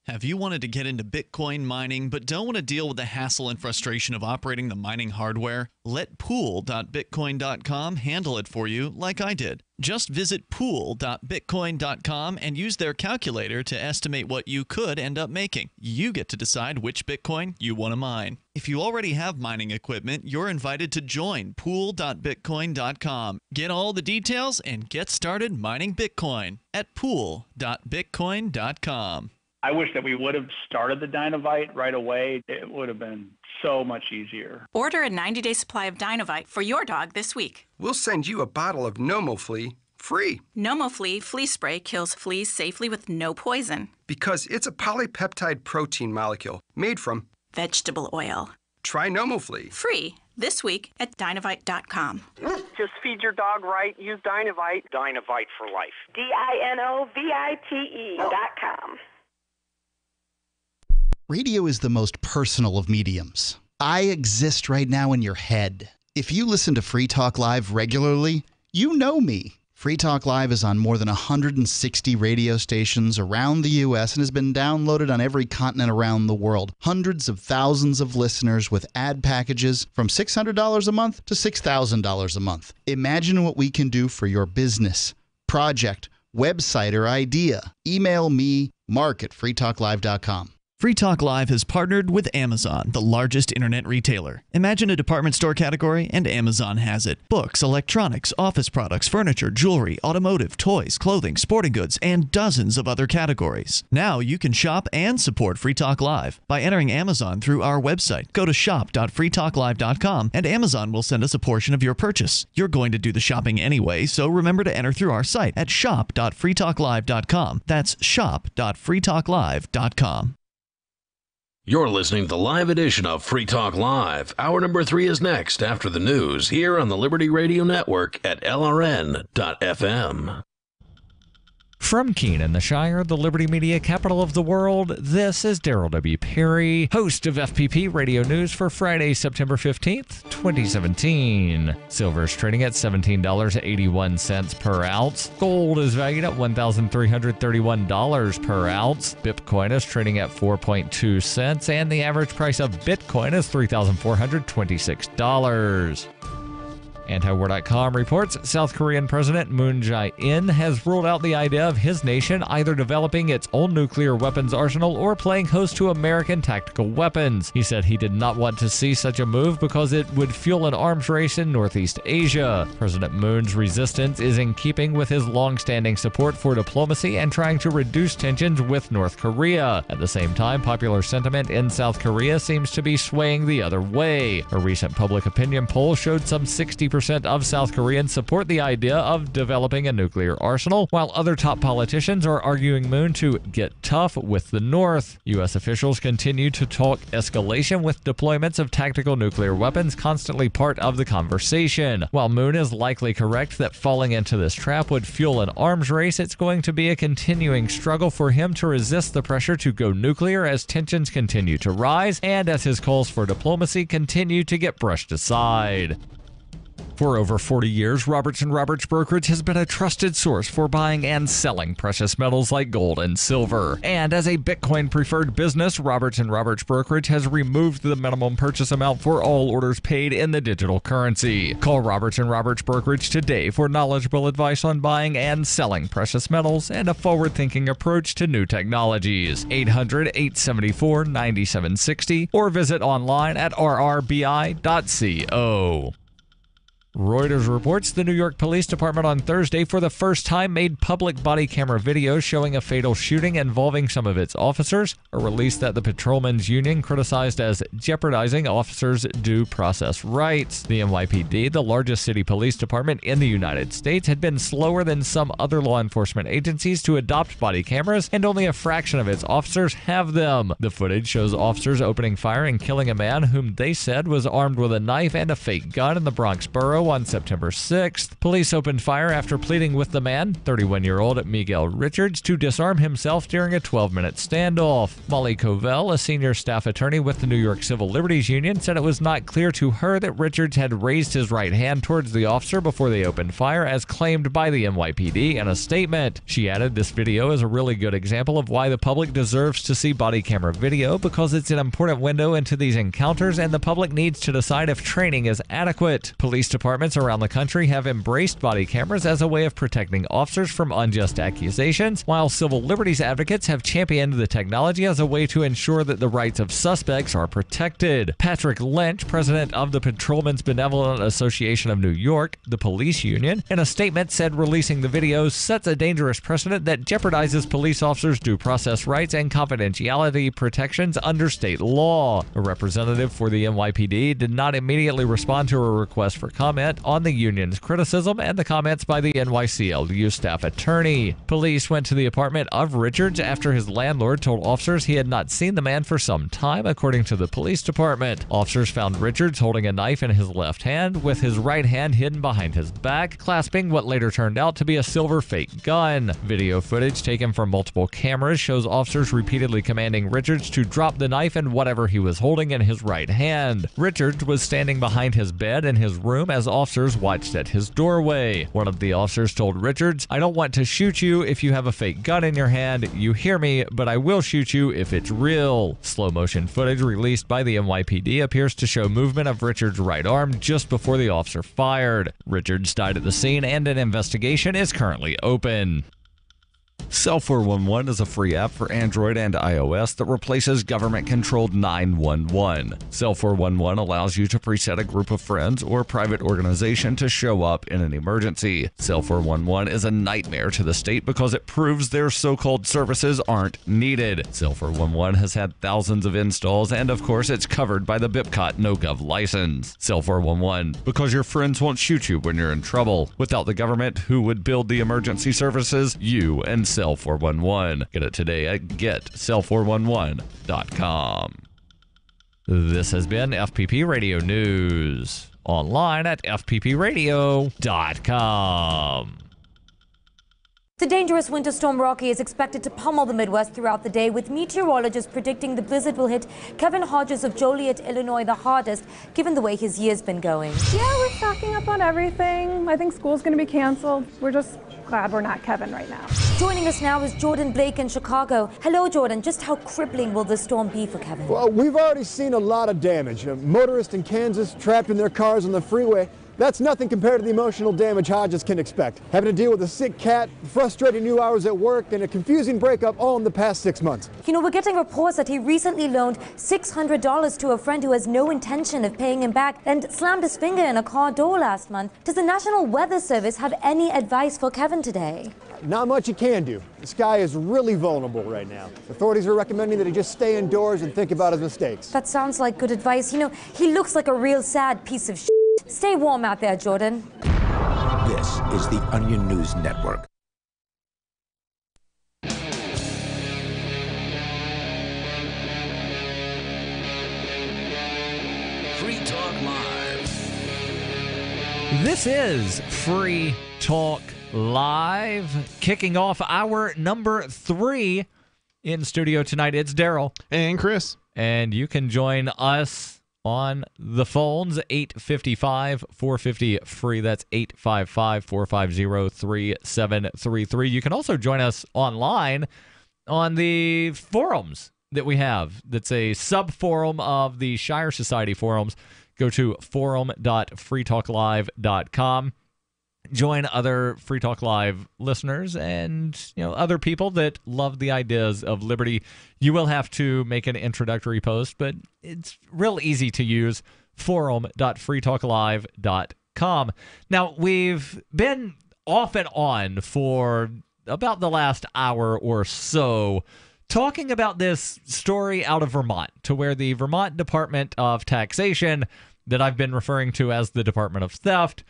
Have you wanted to get into Bitcoin mining but don't want to deal with the hassle and frustration of operating the mining hardware? Let pool.bitcoin.com handle it for you like I did. Just visit pool.bitcoin.com and use their calculator to estimate what you could end up making. You get to decide which Bitcoin you want to mine. If you already have mining equipment, you're invited to join pool.bitcoin.com. Get all the details and get started mining Bitcoin at pool.bitcoin.com.
I wish that we would have started the Dynovite right away. It would have been so much easier.
Order a 90-day supply of Dynovite for your dog this week.
We'll send you a bottle of NomoFlea free.
NomoFlea flea spray kills fleas safely with no poison.
Because it's a polypeptide protein molecule made from
vegetable oil.
Try NomoFlea.
Free this week at Dynovite.com.
Just feed your dog right. Use Dynovite.
Dynovite for life.
DINOVITE.com.
Radio is the most personal of mediums. I exist right now in your head. If you listen to Free Talk Live regularly, you know me. Free Talk Live is on more than 160 radio stations around the U.S. and has been downloaded on every continent around the world. Hundreds of thousands of listeners with ad packages from $600 a month to $6,000 a month. Imagine what we can do for your business, project, website, or idea. Email me, mark@freetalklive.com.
Free Talk Live has partnered with Amazon, the largest internet retailer. Imagine a department store category, and Amazon has it. Books, electronics, office products, furniture, jewelry, automotive, toys, clothing, sporting goods, and dozens of other categories. Now you can shop and support Free Talk Live by entering Amazon through our website. Go to shop.freetalklive.com, and Amazon will send us a portion of your purchase. You're going to do the shopping anyway, so remember to enter through our site at shop.freetalklive.com. That's shop.freetalklive.com.
You're listening to the live edition of Free Talk Live. Hour number 3 is next after the news here on the Liberty Radio Network at LRN.FM.
From Keene in the Shire, the Liberty Media capital of the world, this is Darryl W. Perry, host of FPP Radio News for Friday, September 15th, 2017. Silver is trading at $17.81 per ounce. Gold is valued at $1,331 per ounce. Bitcoin is trading at 4.2 cents, and the average price of Bitcoin is $3,426. Antiwar.com reports South Korean President Moon Jae-in has ruled out the idea of his nation either developing its own nuclear weapons arsenal or playing host to American tactical weapons. He said he did not want to see such a move because it would fuel an arms race in Northeast Asia. President Moon's resistance is in keeping with his long-standing support for diplomacy and trying to reduce tensions with North Korea. At the same time, popular sentiment in South Korea seems to be swaying the other way. A recent public opinion poll showed some 60% of South Koreans support the idea of developing a nuclear arsenal, while other top politicians are arguing Moon to get tough with the North. U.S. officials continue to talk escalation, with deployments of tactical nuclear weapons constantly part of the conversation. While Moon is likely correct that falling into this trap would fuel an arms race, it's going to be a continuing struggle for him to resist the pressure to go nuclear as tensions continue to rise and as his calls for diplomacy continue to get brushed aside. For over 40 years, Roberts & Roberts Brokerage has been a trusted source for buying and selling precious metals like gold and silver. And as a Bitcoin-preferred business, Roberts & Roberts Brokerage has removed the minimum purchase amount for all orders paid in the digital currency. Call Roberts & Roberts Brokerage today for knowledgeable advice on buying and selling precious metals and a forward-thinking approach to new technologies. 800-874-9760 or visit online at rrbi.co. Reuters reports the New York Police Department on Thursday for the first time made public body camera videos showing a fatal shooting involving some of its officers, a release that the patrolmen's union criticized as jeopardizing officers' due process rights. The NYPD, the largest city police department in the United States, had been slower than some other law enforcement agencies to adopt body cameras, and only a fraction of its officers have them. The footage shows officers opening fire and killing a man whom they said was armed with a knife and a fake gun in the Bronx borough video on September 6th. Police opened fire after pleading with the man, 31-year-old Miguel Richards, to disarm himself during a 12-minute standoff. Molly Covell, a senior staff attorney with the New York Civil Liberties Union, said it was not clear to her that Richards had raised his right hand towards the officer before they opened fire, as claimed by the NYPD in a statement. She added, "This video is a really good example of why the public deserves to see body camera video, because it's an important window into these encounters and the public needs to decide if training is adequate." Police departments around the country have embraced body cameras as a way of protecting officers from unjust accusations, while civil liberties advocates have championed the technology as a way to ensure that the rights of suspects are protected. Patrick Lynch, president of the Patrolmen's Benevolent Association of New York, the police union, in a statement said releasing the videos sets a dangerous precedent that jeopardizes police officers' due process rights and confidentiality protections under state law. A representative for the NYPD did not immediately respond to a request for comment on the union's criticism and the comments by the NYCLU staff attorney. Police went to the apartment of Richards after his landlord told officers he had not seen the man for some time, according to the police department. Officers found Richards holding a knife in his left hand, with his right hand hidden behind his back, clasping what later turned out to be a silver fake gun. Video footage taken from multiple cameras shows officers repeatedly commanding Richards to drop the knife and whatever he was holding in his right hand. Richards was standing behind his bed in his room as officers watched at his doorway. One of the officers told Richards, "I don't want to shoot you if you have a fake gun in your hand. You hear me, but I will shoot you if it's real." Slow motion footage released by the NYPD appears to show movement of Richards' right arm just before the officer fired. Richards died at the scene and an investigation is currently open. Cell 411 is a free app for Android and iOS that replaces government-controlled 911. Cell 411 allows you to preset a group of friends or private organization to show up in an emergency. Cell 411 is a nightmare to the state because it proves their so-called services aren't needed. Cell 411 has had thousands of installs, and of course it's covered by the BIPCOT NoGov license. Cell 411, because your friends won't shoot you when you're in trouble. Without the government, who would build the emergency services? You and Cell 411. Get it today at getcell411.com. This has been FPP Radio News. Online at fppradio.com.
The dangerous winter storm Rocky is expected to pummel the Midwest throughout the day, with meteorologists predicting the blizzard will hit Kevin Hodges of Joliet, Illinois, the hardest, given the way his year's been going.
Yeah, we're stocking up on everything. I think school's going to be canceled. We're just glad we're not Kevin right now.
Joining us now is Jordan Blake in Chicago. Hello, Jordan. Just how crippling will this storm be for Kevin?
Well, we've already seen a lot of damage. Motorists in Kansas trapped in their cars on the freeway. That's nothing compared to the emotional damage Hodges can expect. Having to deal with a sick cat, frustrating new hours at work, and a confusing breakup all in the past 6 months.
You know, we're getting reports that he recently loaned $600 to a friend who has no intention of paying him back and slammed his finger in a car door last month. Does the National Weather Service have any advice for Kevin today?
Not much he can do. The sky is really vulnerable right now. Authorities are recommending that he just stay indoors and think about his mistakes.
That sounds like good advice. You know, he looks like a real sad piece of shit. Stay warm out there, Jordan.
This is the Onion News Network.
Free Talk Live.
This is Free Talk Live, kicking off hour number 3 in studio tonight. It's Darryl
and Chris,
and you can join us on the phones, 855-450-FREE. That's 855-450-3733. You can also join us online on the forums that we have. That's a sub-forum of the Shire Society forums. Go to forum.freetalklive.com. Join other Free Talk Live listeners and other people that love the ideas of liberty. You will have to make an introductory post, but it's real easy to use. Forum.freetalklive.com. Now, we've been off and on for about the last hour or so talking about this story out of Vermont, to where the Vermont Department of Taxation, that I've been referring to as the Department of Theft,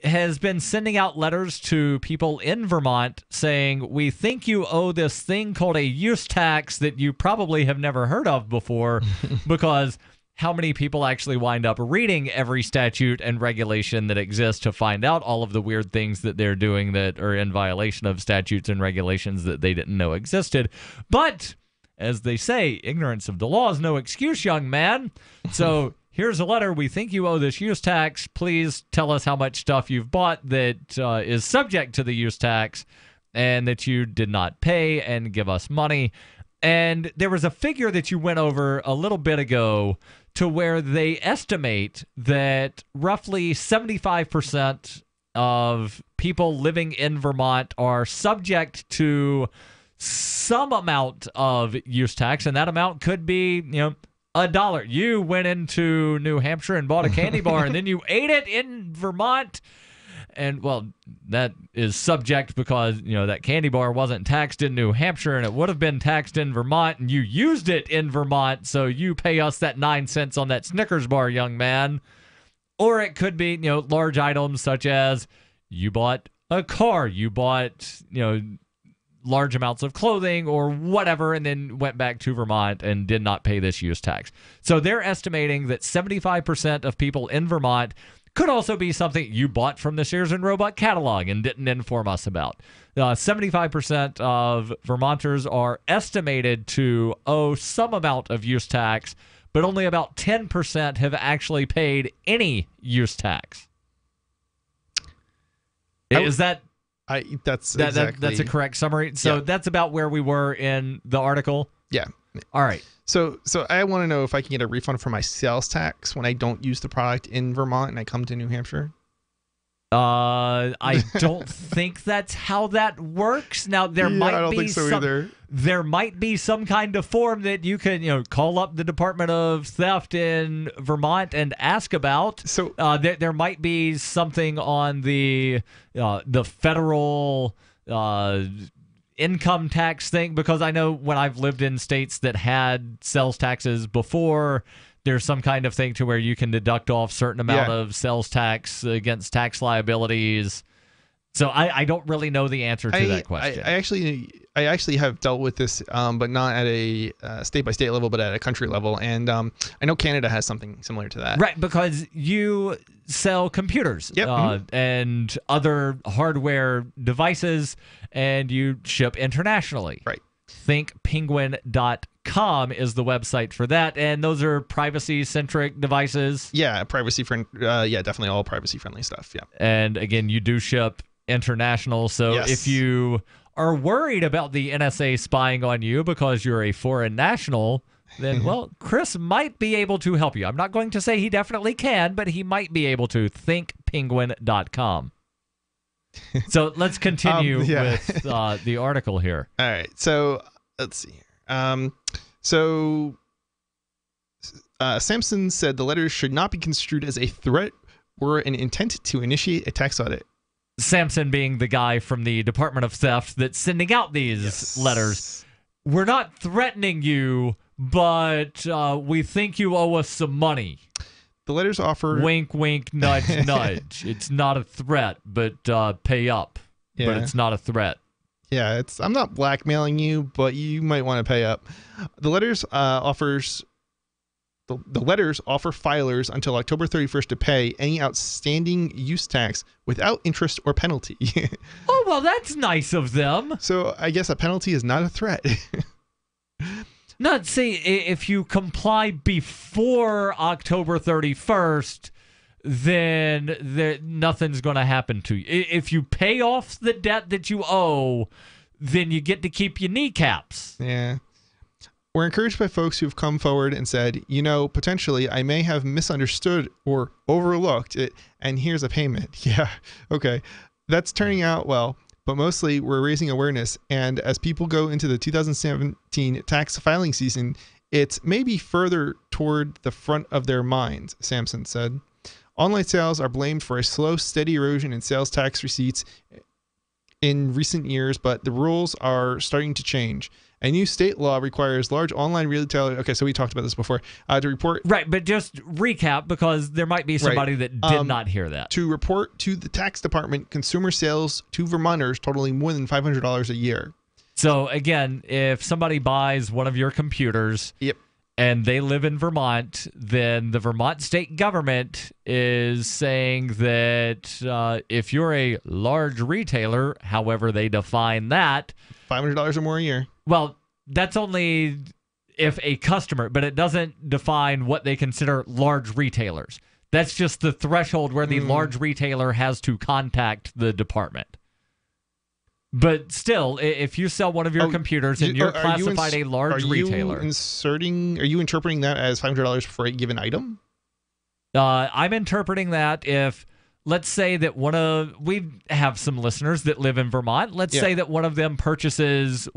has been sending out letters to people in Vermont saying, we think you owe this thing called a use tax that you probably have never heard of before because how many people actually wind up reading every statute and regulation that exists to find out all of the weird things that they're doing that are in violation of statutes and regulations that they didn't know existed. But as they say, ignorance of the law is no excuse, young man. So here's a letter. We think you owe this use tax. Please tell us how much stuff you've bought that is subject to the use tax and that you did not pay, and give us money. And there was a figure that you went over a little bit ago to where they estimate that roughly 75% of people living in Vermont are subject to some amount of use tax, and that amount could be, $1. You went into New Hampshire and bought a candy bar, and then you ate it in Vermont. And, well, that is subject because, that candy bar wasn't taxed in New Hampshire, and it would have been taxed in Vermont, and you used it in Vermont, so you pay us that 9 cents on that Snickers bar, young man. Or it could be, large items such as you bought a car, you bought, large amounts of clothing or whatever, and then went back to Vermont and did not pay this use tax. So they're estimating that 75% of people in Vermont could also be something you bought from the Sears and Roebuck catalog and didn't inform us about. 75% of Vermonters are estimated to owe some amount of use tax, but only about 10% have actually paid any use tax. That's a correct summary. So that's about where we were in the article.
Yeah.
All right.
So I want to know if I can get a refund for my sales tax when I don't use the product in Vermont and I come to New Hampshire.
I don't think that's how that works. Now there might be some kind of form that you can call up the Department of Theft in Vermont and ask about. So there might be something on the federal income tax thing, because I know when I've lived in states that had sales taxes before, there's some kind of thing to where you can deduct off certain amount of sales tax against tax liabilities. So I don't really know the answer to that question.
I actually have dealt with this, but not at a state by state level, but at a country level. And I know Canada has something similar to that.
Right, because you sell computers and other hardware devices, and you ship internationally.
Right.
ThinkPenguin.com is the website for that, and those are privacy-centric devices.
Yeah, definitely all privacy-friendly stuff. Yeah.
And again, you do ship international, so if you are worried about the NSA spying on you because you're a foreign national, then, well, Chris might be able to help you. I'm not going to say he definitely can, but he might be able to. ThinkPenguin.com. So let's continue with the article here.
All right. So let's see here. Sampson said the letters should not be construed as a threat or an intent to initiate a tax audit.
Sampson being the guy from the Department of Theft that's sending out these letters. We're not threatening you, but we think you owe us some money.
The letters offer...
Wink, wink, nudge, nudge. It's not a threat, but pay up.
Yeah.
But it's not a threat.
Yeah, I'm not blackmailing you, but you might want to pay up. The letters The letters offer filers until October 31st to pay any outstanding use tax without interest or penalty.
Oh, well, that's nice of them.
So I guess a penalty is not a threat.
No, see, if you comply before October 31st, then nothing's going to happen to you. If you pay off the debt that you owe, then you get to keep your kneecaps.
Yeah. We're encouraged by folks who've come forward and said, potentially I may have misunderstood or overlooked it, and here's a payment. Yeah, okay. That's turning out well, but mostly we're raising awareness, and as people go into the 2017 tax filing season, it's maybe further toward the front of their minds, Sampson said. Online sales are blamed for a slow, steady erosion in sales tax receipts in recent years, but the rules are starting to change. A new state law requires large online retailers. Okay, so we talked about this before. To report.
Right, but just recap, because there might be somebody that did not hear that.
To report to the tax department consumer sales to Vermonters totaling more than $500 a year.
So again, if somebody buys one of your computers, and they live in Vermont, then the Vermont state government is saying that if you're a large retailer, however they define that,
$500 or more a year.
Well, that's only if a customer, but it doesn't define what they consider large retailers. That's just the threshold where the large retailer has to contact the department. But still, if you sell one of your computers and you're classified a large retailer.
Are you interpreting that as $500 for a given item?
I'm interpreting that if, let's say that we have some listeners that live in Vermont. Let's say that one of them purchases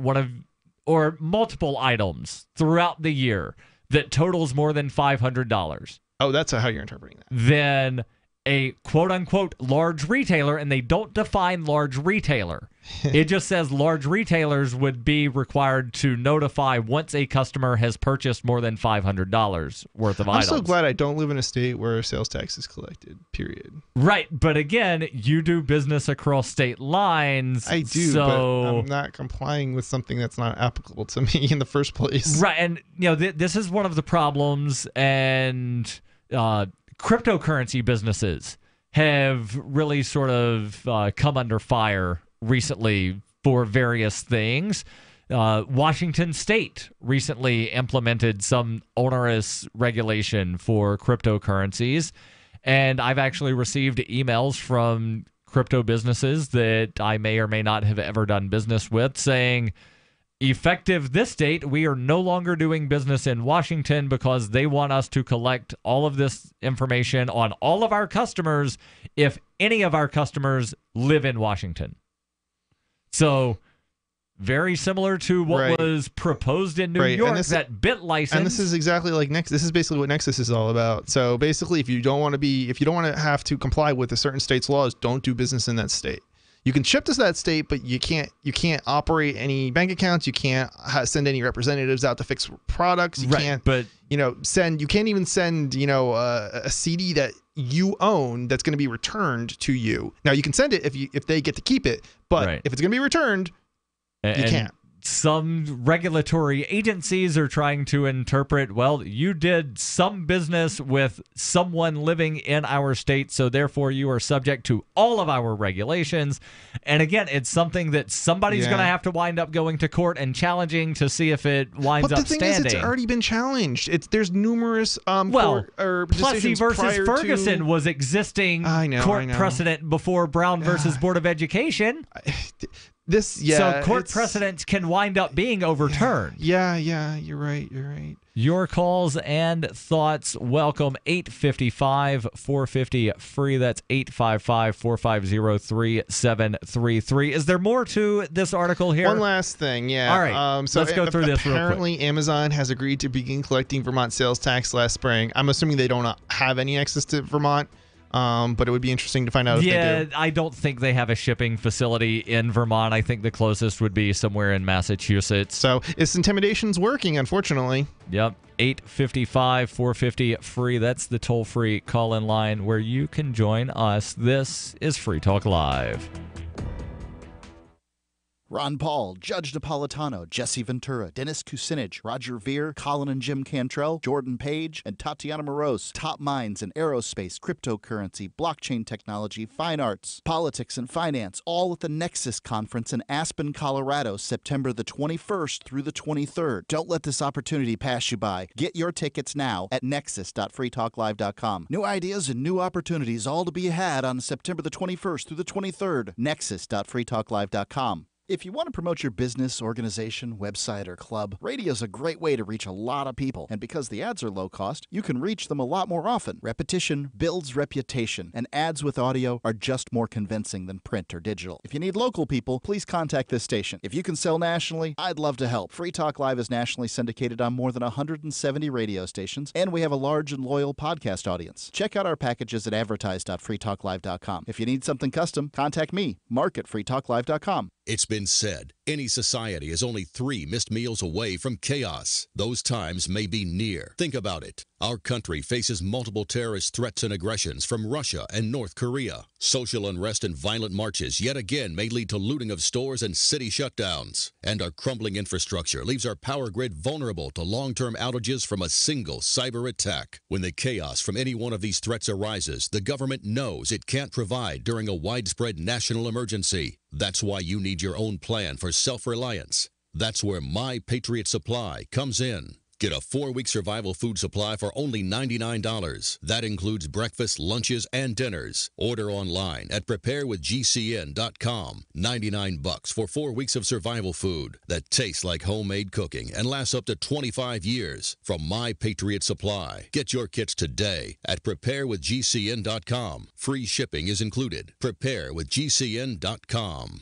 or multiple items throughout the year that totals more than $500.
Oh, that's how you're interpreting that.
Then a quote-unquote large retailer, and they don't define large retailer. It just says large retailers would be required to notify once a customer has purchased more than $500 worth of items.
I'm so glad I don't live in a state where sales tax is collected, period.
Right, but again, you do business across state lines.
I do, but I'm not complying with something that's not applicable to me in the first place.
Right, and this is one of the problems, and cryptocurrency businesses have really sort of come under fire recently for various things. Washington State recently implemented some onerous regulation for cryptocurrencies, and I've actually received emails from crypto businesses that I may or may not have ever done business with saying, effective this date, we are no longer doing business in Washington because they want us to collect all of this information on all of our customers if any of our customers live in Washington. So very similar to what was proposed in New York, that bit license.
And this is exactly like Nexus. This is basically what Nexus is all about. So basically, if you don't want to have to comply with a certain state's laws, don't do business in that state. You can ship to that state, but you can't operate any bank accounts. You can't send any representatives out to fix products. You can't, you can't even send, a CD that you own that's going to be returned to you. Now you can send it if they get to keep it, but if it's going to be returned, you can't.
Some regulatory agencies are trying to interpret, well, you did some business with someone living in our state, so therefore you are subject to all of our regulations. And again, it's something that somebody's going to have to wind up going to court and challenging to see if it winds up standing.
But the thing is, it's already been challenged. There's numerous
Plessy versus Ferguson was existing court precedent before Brown versus Board of Education. So court precedents can wind up being overturned.
Yeah, you're right.
Your calls and thoughts welcome. 855-450-FREE. That's 855-450-3733. Is there more to this article here?
One last thing, yeah.
All right, so let's go through this real quick.
Apparently, Amazon has agreed to begin collecting Vermont sales tax last spring. I'm assuming they don't have any access to Vermont. But it would be interesting to find out if they do.
I don't think they have a shipping facility in Vermont. I think the closest would be somewhere in Massachusetts.
So this intimidation's working, unfortunately.
Yep. 855-450-FREE. That's the toll-free call-in line where you can join us. This is Free Talk Live.
Ron Paul, Judge Napolitano, Jesse Ventura, Dennis Kucinich, Roger Ver, Colin and Jim Cantrell, Jordan Page, and Tatiana Moroz. Top minds in aerospace, cryptocurrency, blockchain technology, fine arts, politics, and finance, all at the Nexus Conference in Aspen, Colorado, September the 21st through the 23rd. Don't let this opportunity pass you by. Get your tickets now at nexus.freetalklive.com. New ideas and new opportunities all to be had on September the 21st through the 23rd. Nexus.freetalklive.com. If you want to promote your business, organization, website, or club, radio's a great way to reach a lot of people. And because the ads are low cost, you can reach them a lot more often. Repetition builds reputation, and ads with audio are just more convincing than print or digital. If you need local people, please contact this station. If you can sell nationally, I'd love to help. Free Talk Live is nationally syndicated on more than 170 radio stations, and we have a large and loyal podcast audience. Check out our packages at advertise.freetalklive.com. If you need something custom, contact me, Mark at freetalklive.com.
It's been said,
Any society is only 3 missed meals away from chaos. Those times may be near. Think about it. Our country faces multiple terrorist threats and aggressions from Russia and North Korea. Social unrest and violent marches yet again may lead to looting of stores and city shutdowns. And our crumbling infrastructure leaves our power grid vulnerable to long-term outages from a single cyber attack. When the chaos from any one of these threats arises, the government knows it can't provide during a widespread national emergency. That's why you need your own plan for self-reliance. That's where My Patriot Supply comes in. Get a 4-week survival food supply for only $99. That includes breakfast, lunches, and dinners. Order online at preparewithgcn.com. $99 for 4 weeks of survival food that tastes like homemade cooking and lasts up to 25 years. From My Patriot Supply. Get your kits today at preparewithgcn.com. Free shipping is included. Preparewithgcn.com.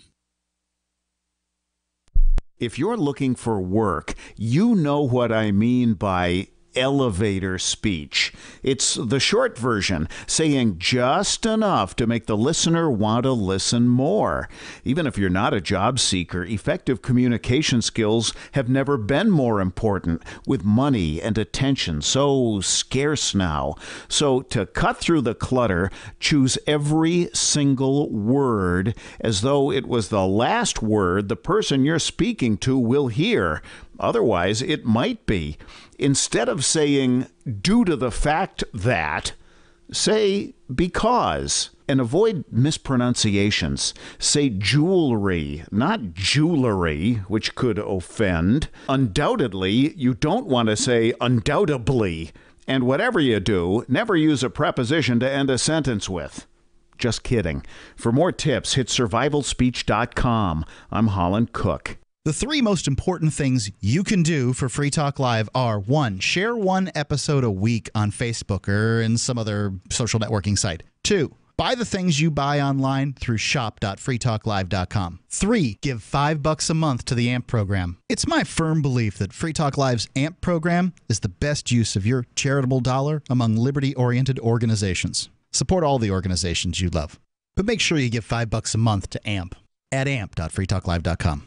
If you're looking for work, you know what I mean by elevator speech. It's the short version, saying just enough to make the listener want to listen more. Even if you're not a job seeker, effective communication skills have never been more important, with money and attention so scarce now. So to cut through the clutter, choose every single word as though it was the last word the person you're speaking to will hear. Otherwise, it might be. Instead of saying, due to the fact that, say, because. And avoid mispronunciations. Say jewelry, not jewelry, which could offend. Undoubtedly, you don't want to say undoubtedly. And whatever you do, never use a preposition to end a sentence with. Just kidding. For more tips, hit survivalspeech.com. I'm Holland Cook.
The 3 most important things you can do for Free Talk Live are: 1. Share 1 episode a week on Facebook or in some other social networking site. 2. Buy the things you buy online through shop.freetalklive.com. 3. Give $5 a month to the AMP program. It's my firm belief that Free Talk Live's AMP program is the best use of your charitable dollar among liberty-oriented organizations. Support all the organizations you love. But make sure you give $5 a month to AMP at amp.freetalklive.com.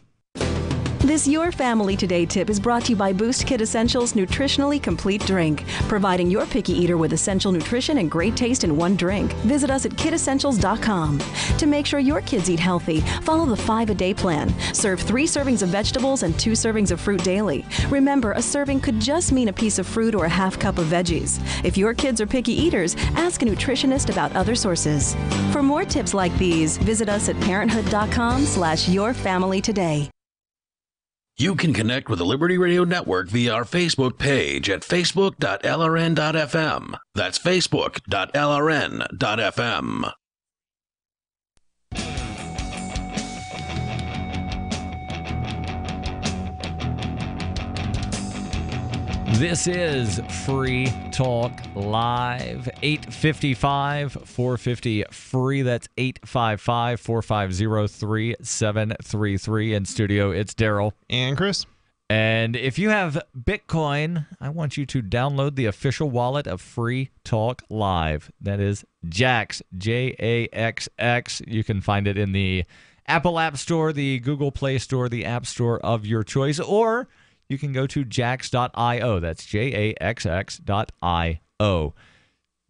This Your Family Today tip is brought to you by Boost Kid Essentials Nutritionally Complete Drink, providing your picky eater with essential nutrition and great taste in one drink. Visit us at kidessentials.com. To make sure your kids eat healthy, follow the 5-a-day plan. Serve 3 servings of vegetables and 2 servings of fruit daily. Remember, a serving could just mean a piece of fruit or a half cup of veggies. If your kids are picky eaters, ask a nutritionist about other sources. For more tips like these, visit us at parenthood.com/yourfamilytoday.
You can connect with the Liberty Radio Network via our Facebook page at facebook.lrn.fm. That's facebook.lrn.fm.
This is Free Talk Live, 855-450-FREE. That's 855-450-3733. In studio, it's Darryl.
And Chris.
And if you have Bitcoin, I want you to download the official wallet of Free Talk Live. That is Jaxx, Jaxx. You can find it in the Apple App Store, the Google Play Store, the App Store of your choice, or you can go to jaxx.io. That's jaxx.io.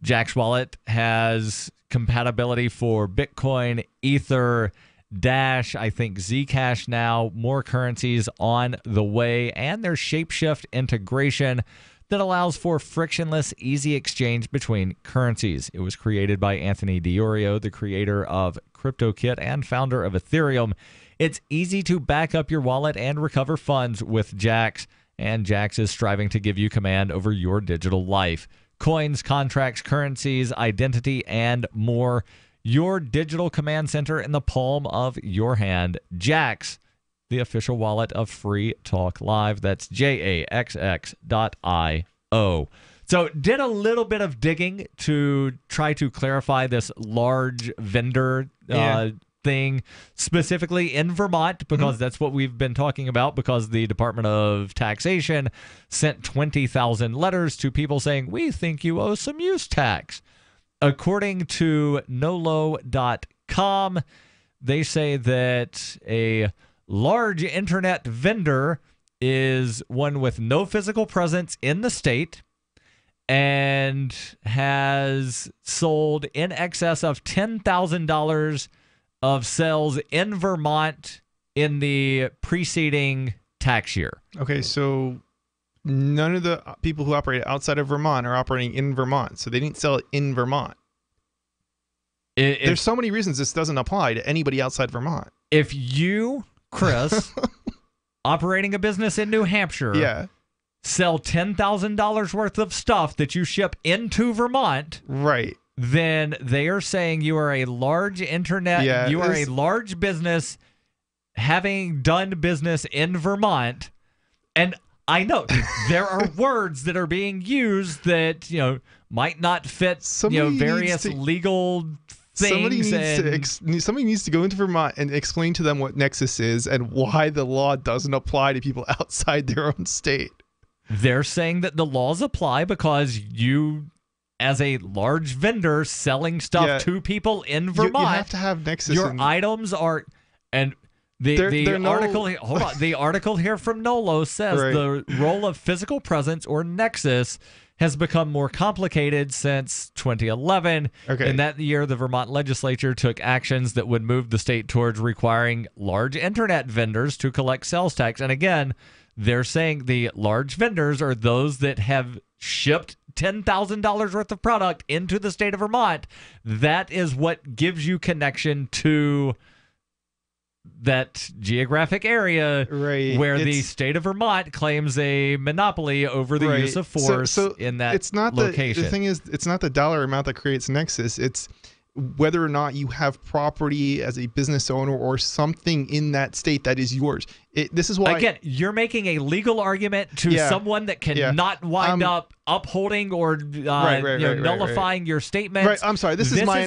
Jaxx Wallet has compatibility for Bitcoin, Ether, Dash, I think Zcash now, more currencies on the way, and there's Shapeshift integration that allows for frictionless, easy exchange between currencies. It was created by Anthony DiOrio, the creator of CryptoKit and founder of Ethereum. It's easy to back up your wallet and recover funds with Jaxx, and Jaxx is striving to give you command over your digital life. Coins, contracts, currencies, identity, and more. Your digital command center in the palm of your hand. Jaxx, the official wallet of Free Talk Live. That's jaxx.io. So did a little bit of digging to try to clarify this large vendor thing, specifically in Vermont, because that's what we've been talking about, because the Department of Taxation sent 20,000 letters to people saying, we think you owe some use tax. According to nolo.com, they say that a large internet vendor is one with no physical presence in the state and has sold in excess of $10,000 of sales in Vermont in the preceding tax year.
Okay, so none of the people who operate outside of Vermont are operating in Vermont, so they didn't sell it in Vermont. There's so many reasons this doesn't apply to anybody outside Vermont.
If you, Chris, operating a business in New Hampshire, sell $10,000 worth of stuff that you ship into Vermont,
right?
Then they are saying you are a large internet, you are a large business having done business in Vermont. And I know there are words that are being used that, might not fit, various legal things.
Somebody needs to go into Vermont and explain to them what Nexus is and why the law doesn't apply to people outside their own state.
They're saying that the laws apply because you, as a large vendor selling stuff to people in Vermont,
you have to have Nexus.
Your items are, and the article, hold on, the article here from NOLO says the role of physical presence or Nexus has become more complicated since 2011. In that year, the Vermont legislature took actions that would move the state towards requiring large internet vendors to collect sales tax. And again, they're saying the large vendors are those that have shipped $10,000 worth of product into the state of Vermont. That is what gives you connection to that geographic area where the state of Vermont claims a monopoly over the use of force in that location.
The thing is, it's not the dollar amount that creates Nexus. It's whether or not you have property as a business owner or something in that state that is yours. This is why...
Again, you're making a legal argument to someone that cannot wind up upholding or nullifying your statements.
Right. I'm sorry. This is my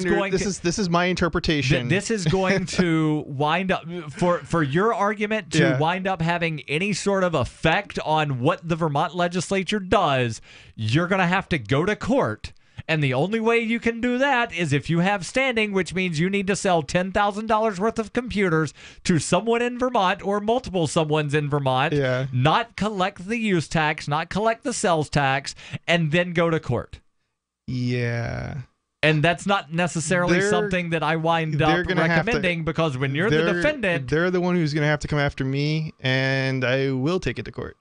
interpretation.
This is going to wind up... For your argument to wind up having any sort of effect on what the Vermont legislature does, you're going to have to go to court. And the only way you can do that is if you have standing, which means you need to sell $10,000 worth of computers to someone in Vermont or multiple someones in Vermont, not collect the use tax, not collect the sales tax, and then go to court.
Yeah.
And that's not necessarily something that I wind up recommending because when you're the defendant...
They're the one who's going to have to come after me, and I will take it to court.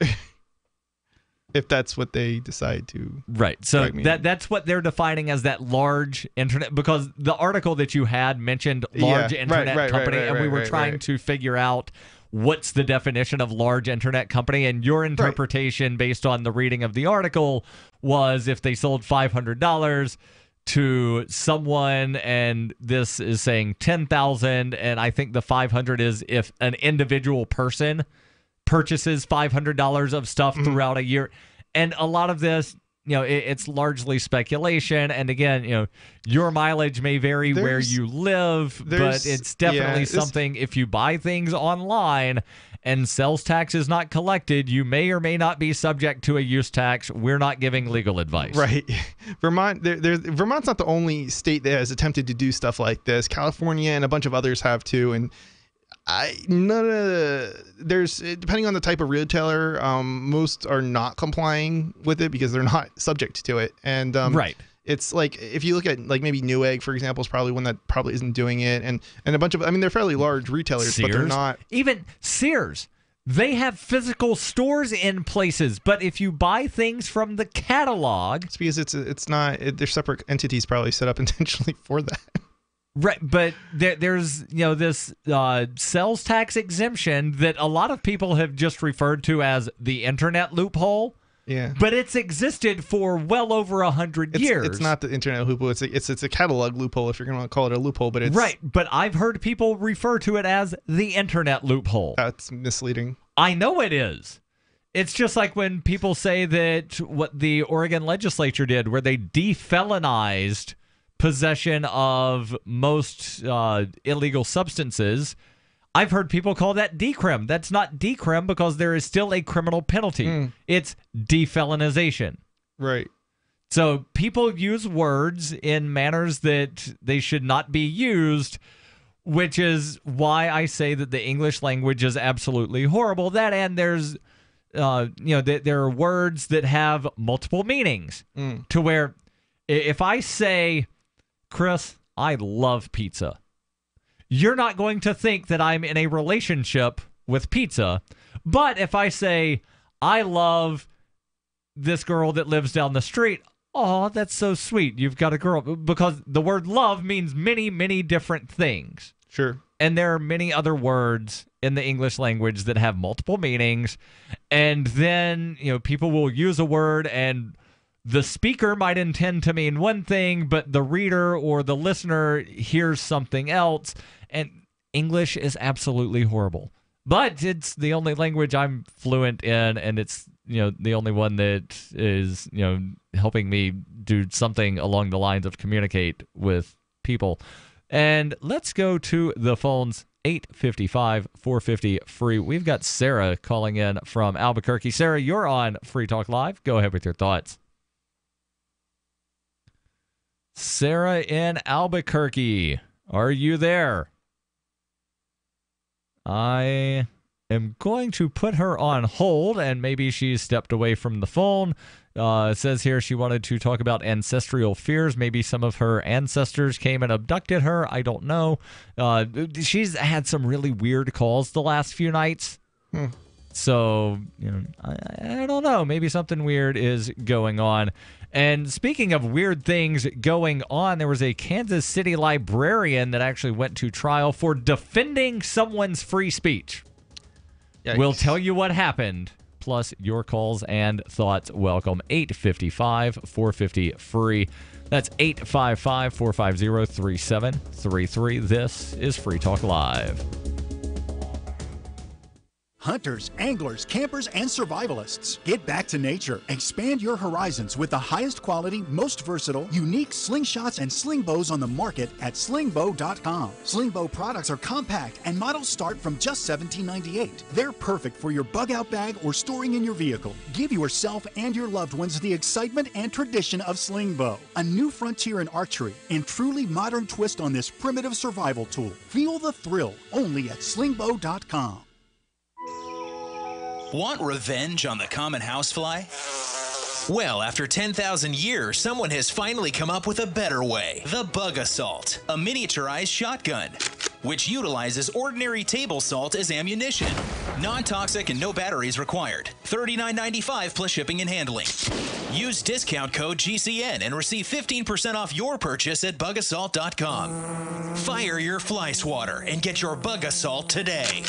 If that's what they decide to.
Right. So that's what they're defining as that large internet, because the article that you had mentioned large internet company, and we were trying to figure out what's the definition of large internet company, and your interpretation based on the reading of the article was if they sold $500 to someone, and this is saying 10,000, and I think the 500 is if an individual person purchases $500 of stuff throughout a year. And a lot of this, it's largely speculation. And again, your mileage may vary where you live, but it's definitely something. If you buy things online and sales tax is not collected, you may or may not be subject to a use tax. We're not giving legal advice.
Right. Vermont's not the only state that has attempted to do stuff like this. California and a bunch of others have too. And there's depending on the type of retailer, most are not complying with it because they're not subject to it. And it's like if you look at like maybe Newegg, for example, is probably one that probably isn't doing it, and a bunch of they're fairly large retailers,
Sears,
but they're not.
Even Sears, they have physical stores in places, but if you buy things from the catalog,
it's because it's not they're separate entities probably set up intentionally for that.
Right, but there's this sales tax exemption that a lot of people have just referred to as the internet loophole.
Yeah,
but it's existed for well over 100 years.
It's not the internet loophole. It's a catalog loophole if you're going to call it a loophole. But it's
right. But I've heard people refer to it as the internet loophole.
That's misleading.
I know it is. It's just like when people say that what the Oregon legislature did, where they defelonized possession of most illegal substances. I've heard people call that decrim. That's not decrim because there is still a criminal penalty. It's defelonization.
Right.
So people use words in manners that they should not be used which is why I say that the English language is absolutely horrible. That and there's, there are words that have multiple meanings to where if I say, Chris, I love pizza, you're not going to think that I'm in a relationship with pizza. But if I say, I love this girl that lives down the street, oh, that's so sweet. You've got a girl. Because the word love means many, many different things.
Sure.
And there are many other words in the English language that have multiple meanings. And then, people will use a word and the speaker might intend to mean one thing, but the reader or the listener hears something else. And English is absolutely horrible. But it's the only language I'm fluent in, and it's the only one that is helping me do something along the lines of communicate with people. And let's go to the phones. 855-450 free. We've got Sarah calling in from Albuquerque. Sarah, you're on Free Talk Live. Go ahead with your thoughts. Sarah in Albuquerque, are you there? I am going to put her on hold, and maybe she's stepped away from the phone. It says here she wanted to talk about ancestral fears. Maybe some of her ancestors came and abducted her. I don't know. She's had some really weird calls the last few nights. So, I don't know. Maybe something weird is going on. And speaking of weird things going on, there was a Kansas City librarian that actually went to trial for defending someone's free speech. Yikes. We'll tell you what happened, plus your calls and thoughts. Welcome. 855-450 free. That's 855-450-3733. This is Free Talk Live.
Hunters, anglers, campers, and survivalists. Get back to nature. Expand your horizons with the highest quality, most versatile, unique slingshots and sling bows on the market at slingbow.com. Slingbow products are compact and models start from just $17.98. They're perfect for your bug out bag or storing in your vehicle. Give yourself and your loved ones the excitement and tradition of slingbow. A new frontier in archery and truly modern twist on this primitive survival tool. Feel the thrill only at slingbow.com.
Want revenge on the common housefly? Well, after 10,000 years, someone has finally come up with a better way. The Bug Assault, a miniaturized shotgun, which utilizes ordinary table salt as ammunition. Non-toxic and no batteries required. $39.95 plus shipping and handling. Use discount code GCN and receive 15% off your purchase at bugassault.com. Fire your fly swatter and get your Bug Assault today.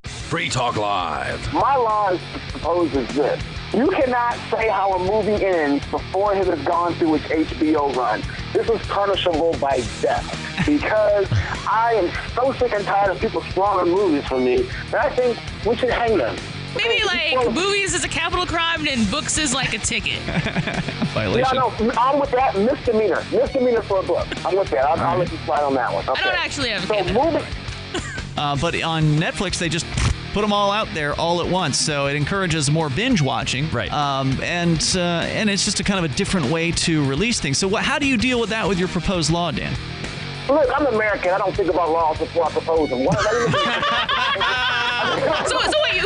Free Talk Live.
My law proposes this. You cannot say how a movie ends before it has gone through its HBO run. This is punishable by death because I am so sick and tired of people spoiling movies for me that I think we should hang them.
Maybe like movies is a capital crime and books is like a ticket.
Violation. Yeah, no, I'm with that. Misdemeanor for a book. I'm with that. I'll let you slide on that one. Okay.
I don't actually have a
so moving.
But on Netflix, they just put them all out there all at once, so it encourages more binge watching.
Right.
And it's just a kind of a different way to release things. So how do you deal with that with your proposed law, Dan?
Look, I'm American. I don't think about laws before I propose them.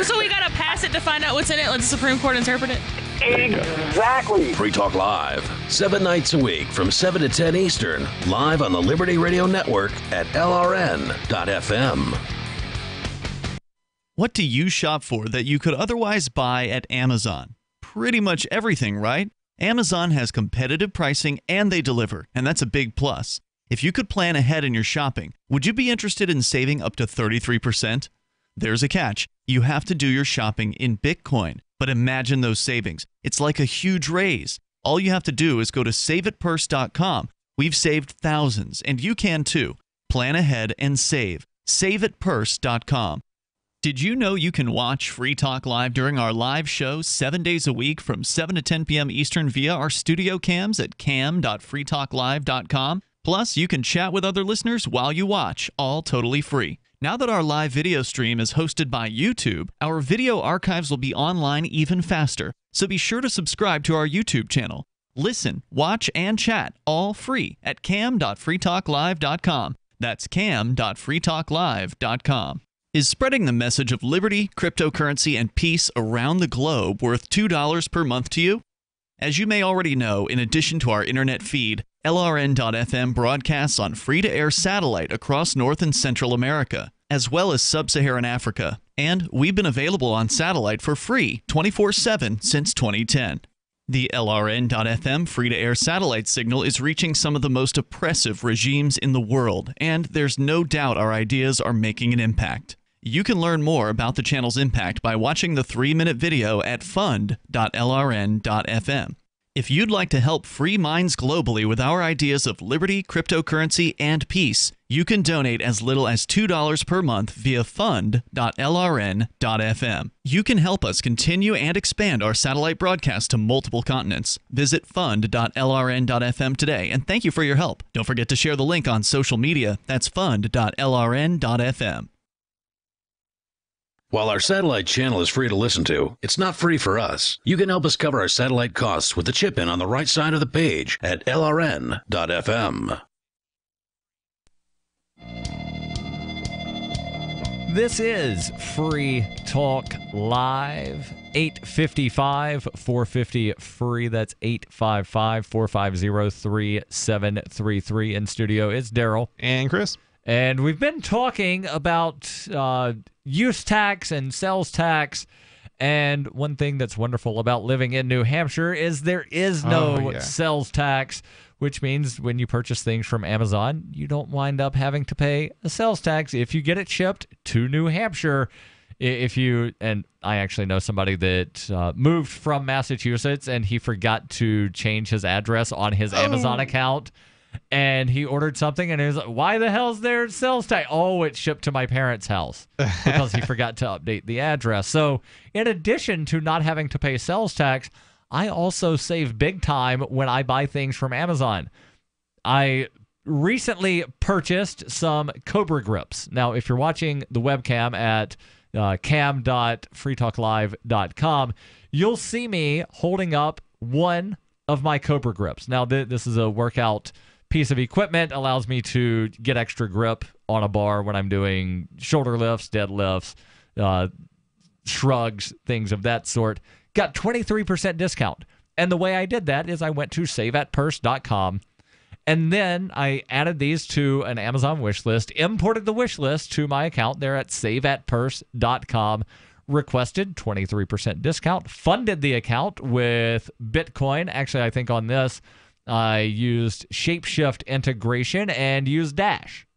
So we gotta pass it to find out what's in it? Let the Supreme Court interpret it?
Exactly.
Free Talk Live, 7 nights a week from 7 to 10 Eastern, live on the Liberty Radio Network at LRN.FM.
What do you shop for that you could otherwise buy at Amazon? Pretty much everything, right? Amazon has competitive pricing and they deliver, and that's a big plus. If you could plan ahead in your shopping, would you be interested in saving up to 33%? There's a catch. You have to do your shopping in Bitcoin. But imagine those savings. It's like a huge raise. All you have to do is go to saveitpurse.com. We've saved thousands, and you can too. Plan ahead and save. Saveitpurse.com. Did you know you can watch Free Talk Live during our live show 7 days a week from 7 to 10 p.m. Eastern via our studio cams at cam.freetalklive.com? Plus, you can chat with other listeners while you watch, all totally free. Now that our live video stream is hosted by YouTube, our video archives will be online even faster, so be sure to subscribe to our YouTube channel. Listen, watch, and chat all free at cam.freetalklive.com. That's cam.freetalklive.com. Is spreading the message of liberty, cryptocurrency, and peace around the globe worth $2 per month to you? As you may already know, in addition to our internet feed, LRN.FM broadcasts on free-to-air satellite across North and Central America, as well as Sub-Saharan Africa. And we've been available on satellite for free 24/7 since 2010. The LRN.FM free-to-air satellite signal is reaching some of the most oppressive regimes in the world, and there's no doubt our ideas are making an impact. You can learn more about the channel's impact by watching the 3-minute video at fund.lrn.fm. If you'd like to help free minds globally with our ideas of liberty, cryptocurrency, and peace, you can donate as little as $2 per month via fund.lrn.fm. You can help us continue and expand our satellite broadcast to multiple continents. Visit fund.lrn.fm today, and thank you for your help. Don't forget to share the link on social media. That's fund.lrn.fm.
While our satellite channel is free to listen to, it's not free for us. You can help us cover our satellite costs with the chip-in on the right side of the page at lrn.fm.
This is Free Talk Live, 855-450-FREE. That's 855-450-3733. In studio, it's Darryl.
And Chris.
And we've been talking about use tax and sales tax. And one thing that's wonderful about living in New Hampshire is there is no sales tax, which means when you purchase things from Amazon, you don't wind up having to pay a sales tax if you get it shipped to New Hampshire. And I actually know somebody that moved from Massachusetts, and he forgot to change his address on his Amazon account. And he ordered something, and he was like, why the hell's there sales tax? Oh, it shipped to my parents' house because he forgot to update the address. So in addition to not having to pay sales tax, I also save big time when I buy things from Amazon. I recently purchased some Cobra grips. Now, if you're watching the webcam at cam.freetalklive.com, you'll see me holding up one of my Cobra grips. Now, this is a workout piece of equipment, allows me to get extra grip on a bar when I'm doing shoulder lifts, deadlifts, shrugs, things of that sort. Got 23% discount. And the way I did that is I went to saveatpurse.com, and then I added these to an Amazon wish list, imported the wish list to my account there at saveatpurse.com, requested 23% discount, funded the account with Bitcoin. Actually, I think on this, I used Shapeshift integration and used Dash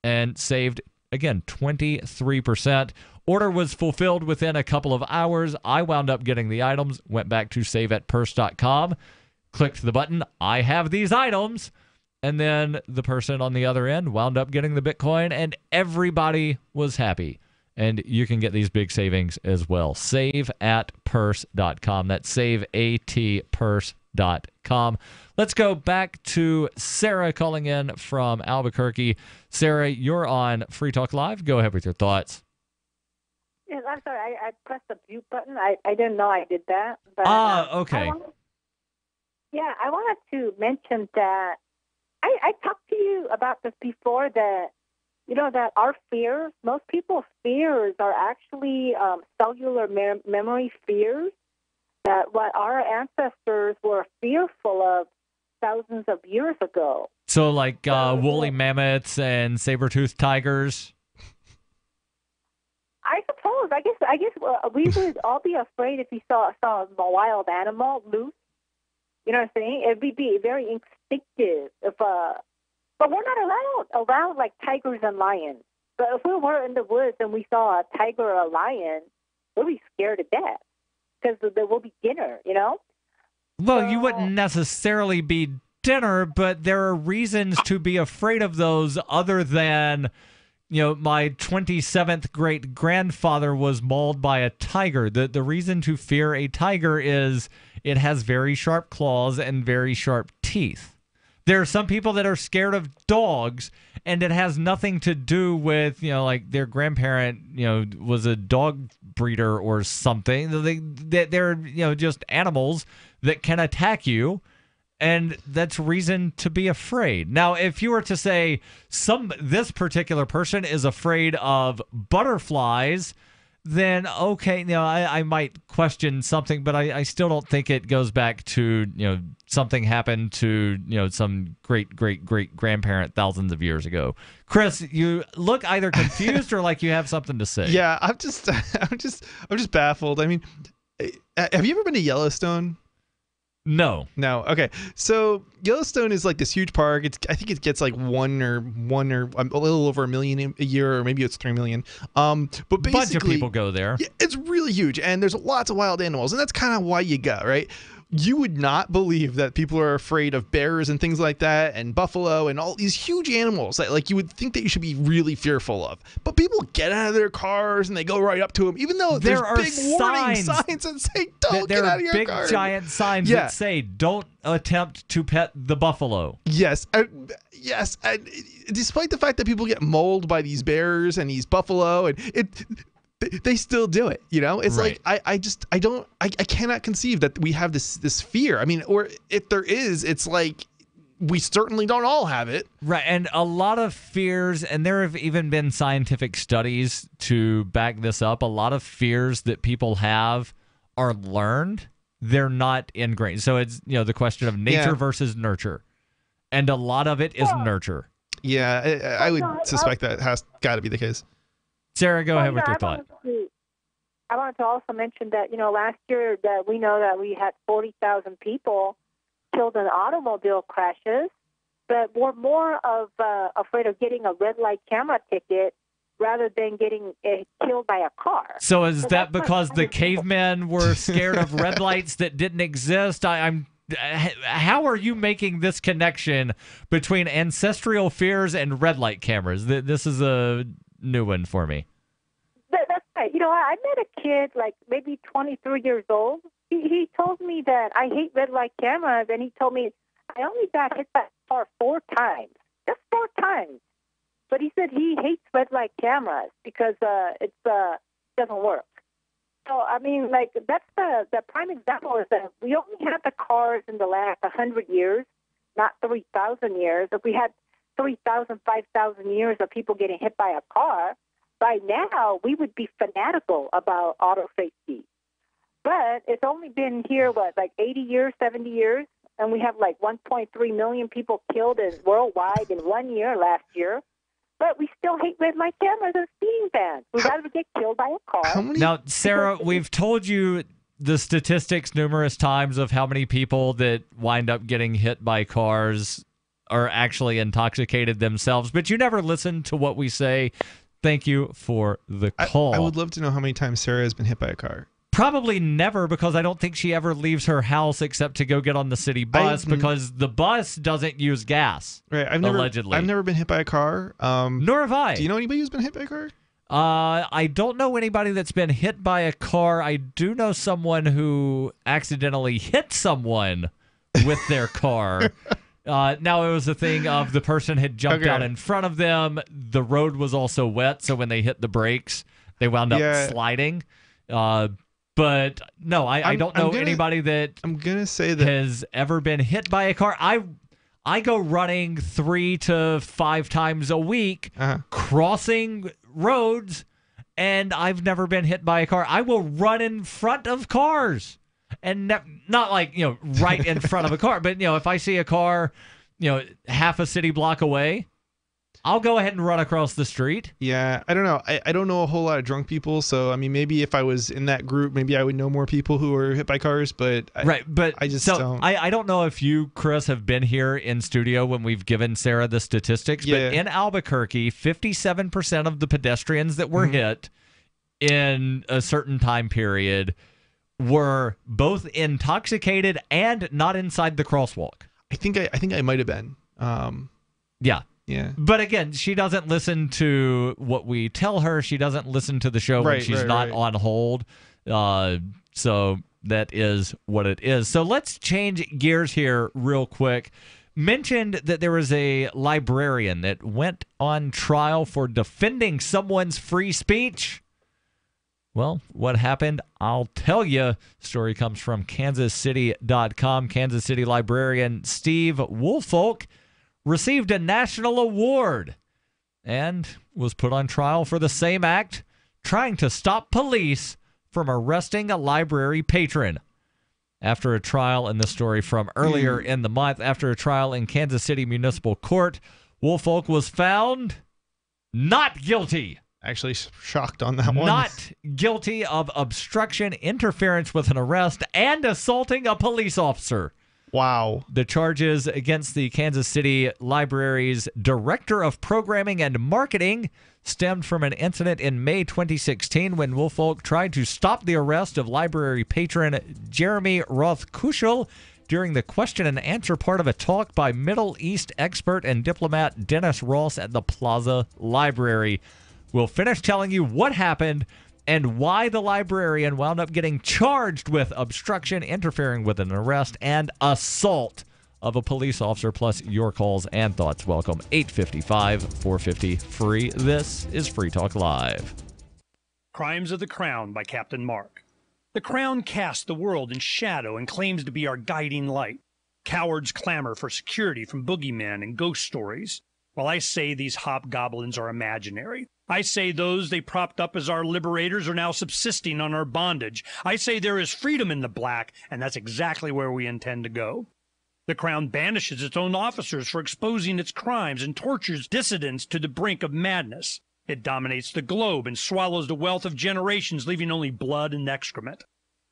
and saved, again, 23%. Order was fulfilled within a couple of hours. I wound up getting the items, went back to saveatpurse.com, clicked the button, I have these items, and then the person on the other end wound up getting the Bitcoin, and everybody was happy. And you can get these big savings as well. Saveatpurse.com. That's saveatpurse.com. Let's go back to Sarah calling in from Albuquerque. Sarah, you're on Free Talk Live. Go ahead with your thoughts.
Yes, I'm sorry. I pressed the mute button. I didn't know I did that. But,
okay.
I wanted to mention that I talked to you about this before, that that our fears, most people's fears are actually cellular memory fears, that what our ancestors were fearful of thousands of years ago.
So like woolly mammoths and saber-toothed tigers?
I suppose. I guess we would all be afraid if we saw a wild animal loose. You know what I'm saying? It would be very instinctive. But we're not around like tigers and lions. But if we were in the woods and we saw a tiger or a lion, we'll be scared to death because there will be dinner,
Well, you wouldn't necessarily be dinner, but there are reasons to be afraid of those other than, my 27th great-grandfather was mauled by a tiger. The reason to fear a tiger is it has very sharp claws and very sharp teeth. There are some people that are scared of dogs, and it has nothing to do with, like their grandparent, was a dog breeder or something. They're just animals that can attack you, And that's reason to be afraid. Now, if you were to say this particular person is afraid of butterflies, then okay, I might question something, but I still don't think it goes back to, something happened to, some great grandparent thousands of years ago. Chris, you look either confused or like you have something to say.
Yeah, I'm just baffled. I mean, have you ever been to Yellowstone?
No.
Okay. So Yellowstone is like this huge park. I think it gets like one or a little over 1 million a year, or maybe it's 3 million. But basically,
a bunch of people go there.
Yeah, it's really huge, and there's lots of wild animals, and that's kind of why you go, right? You would not believe that people are afraid of bears and things like that, and buffalo and all these huge animals that like you would think that you should be really fearful of. But people get out of their cars and they go right up to them, even though
there
there's
are
big warning signs that say don't get out of your car.
There are big giant signs that say don't attempt to pet the buffalo.
Yes. Yes. And despite the fact that people get mauled by these bears and these buffalo, and they still do it, It's
right.
like I cannot conceive that we have this fear. I mean, or if there is, it's like we certainly don't all have it.
Right, and a lot of fears, and there have even been scientific studies to back this up. A lot of fears that people have are learned; they're not ingrained. So it's the question of nature versus nurture, and a lot of it is nurture.
Yeah, I would suspect that has got to be the case.
Sarah, go ahead with your thought.
I wanted to also mention that, last year that we know that we had 40,000 people killed in automobile crashes, but we're more afraid of getting a red light camera ticket rather than getting killed by a car.
So is that because the cavemen were scared of red lights that didn't exist? How are you making this connection between ancestral fears and red light cameras? This is a new one for me.
That's right. I met a kid like maybe 23 years old. He told me that I hate red light cameras, and he told me I only got hit by a car 4 times, just 4 times. But he said he hates red light cameras because it doesn't work. So I mean, like that's the prime example is that we only had the cars in the last 100 years, not 3,000 years. If we had 3,000, 5,000 years of people getting hit by a car, by now we would be fanatical about auto safety. But it's only been here, like 80 years, 70 years, and we have like 1.3 million people killed worldwide in 1 year last year. But we still hate red light cameras and speeding bans. We'd rather get killed by a car.
Now, Sarah, we've told you the statistics numerous times of how many people that wind up getting hit by cars are actually intoxicated themselves, but you never listen to what we say. Thank you for the call.
I would love to know how many times Sarah has been hit by a car.
Probably never, because I don't think she ever leaves her house except to go get on the city bus, because the bus doesn't use gas.
Right.
Allegedly.
I've never been hit by a car.
Nor have I.
Do you know anybody who's been hit by a car?
I don't know anybody that's been hit by a car. I do know someone who accidentally hit someone with their car. Now, it was a thing of the person had jumped out in front of them. The road was also wet, so when they hit the brakes, they wound up sliding. But no, I don't know anybody that has ever been hit by a car. I go running 3 to 5 times a week, crossing roads, and I've never been hit by a car. I will run in front of cars. And not like, right in front of a car, but, if I see a car, half a city block away, I'll go ahead and run across the street.
Yeah, I don't know. I don't know a whole lot of drunk people, so I mean, maybe if I was in that group, maybe I would know more people who were hit by cars. But I just don't.
I don't know if you, Chris, have been here in studio when we've given Sarah the statistics, but in Albuquerque, 57% of the pedestrians that were hit in a certain time period were both intoxicated and not inside the crosswalk.
I think I might have been.
Yeah.
Yeah.
But again, she doesn't listen to what we tell her. She doesn't listen to the show when she's not on hold. So that is what it is. So let's change gears here real quick. Mentioned that there was a librarian that went on trial for defending someone's free speech. Well, what happened? I'll tell you. Story comes from kansascity.com. Kansas City librarian Steve Woolfolk received a national award and was put on trial for the same act, trying to stop police from arresting a library patron. After a trial, in the story from earlier in the month, after a trial in Kansas City Municipal Court, Woolfolk was found not guilty.
Actually shocked on that one.
Not guilty of obstruction, interference with an arrest, and assaulting a police officer.
Wow.
The charges against the Kansas City Library's Director of Programming and Marketing stemmed from an incident in May 2016 when Woolfolk tried to stop the arrest of library patron Jeremy Rothkuschel during the question and answer part of a talk by Middle East expert and diplomat Dennis Ross at the Plaza Library. We'll finish telling you what happened and why the librarian wound up getting charged with obstruction, interfering with an arrest, and assault of a police officer, plus your calls and thoughts. Welcome, 855-450-FREE. This is Free Talk Live.
Crimes of the Crown by Captain Mark. The Crown casts the world in shadow and claims to be our guiding light. Cowards clamor for security from boogeymen and ghost stories, while I say these hobgoblins are imaginary. I say those they propped up as our liberators are now subsisting on our bondage. I say there is freedom in the black, and that's exactly where we intend to go. The Crown banishes its own officers for exposing its crimes and tortures dissidents to the brink of madness. It dominates the globe and swallows the wealth of generations, leaving only blood and excrement.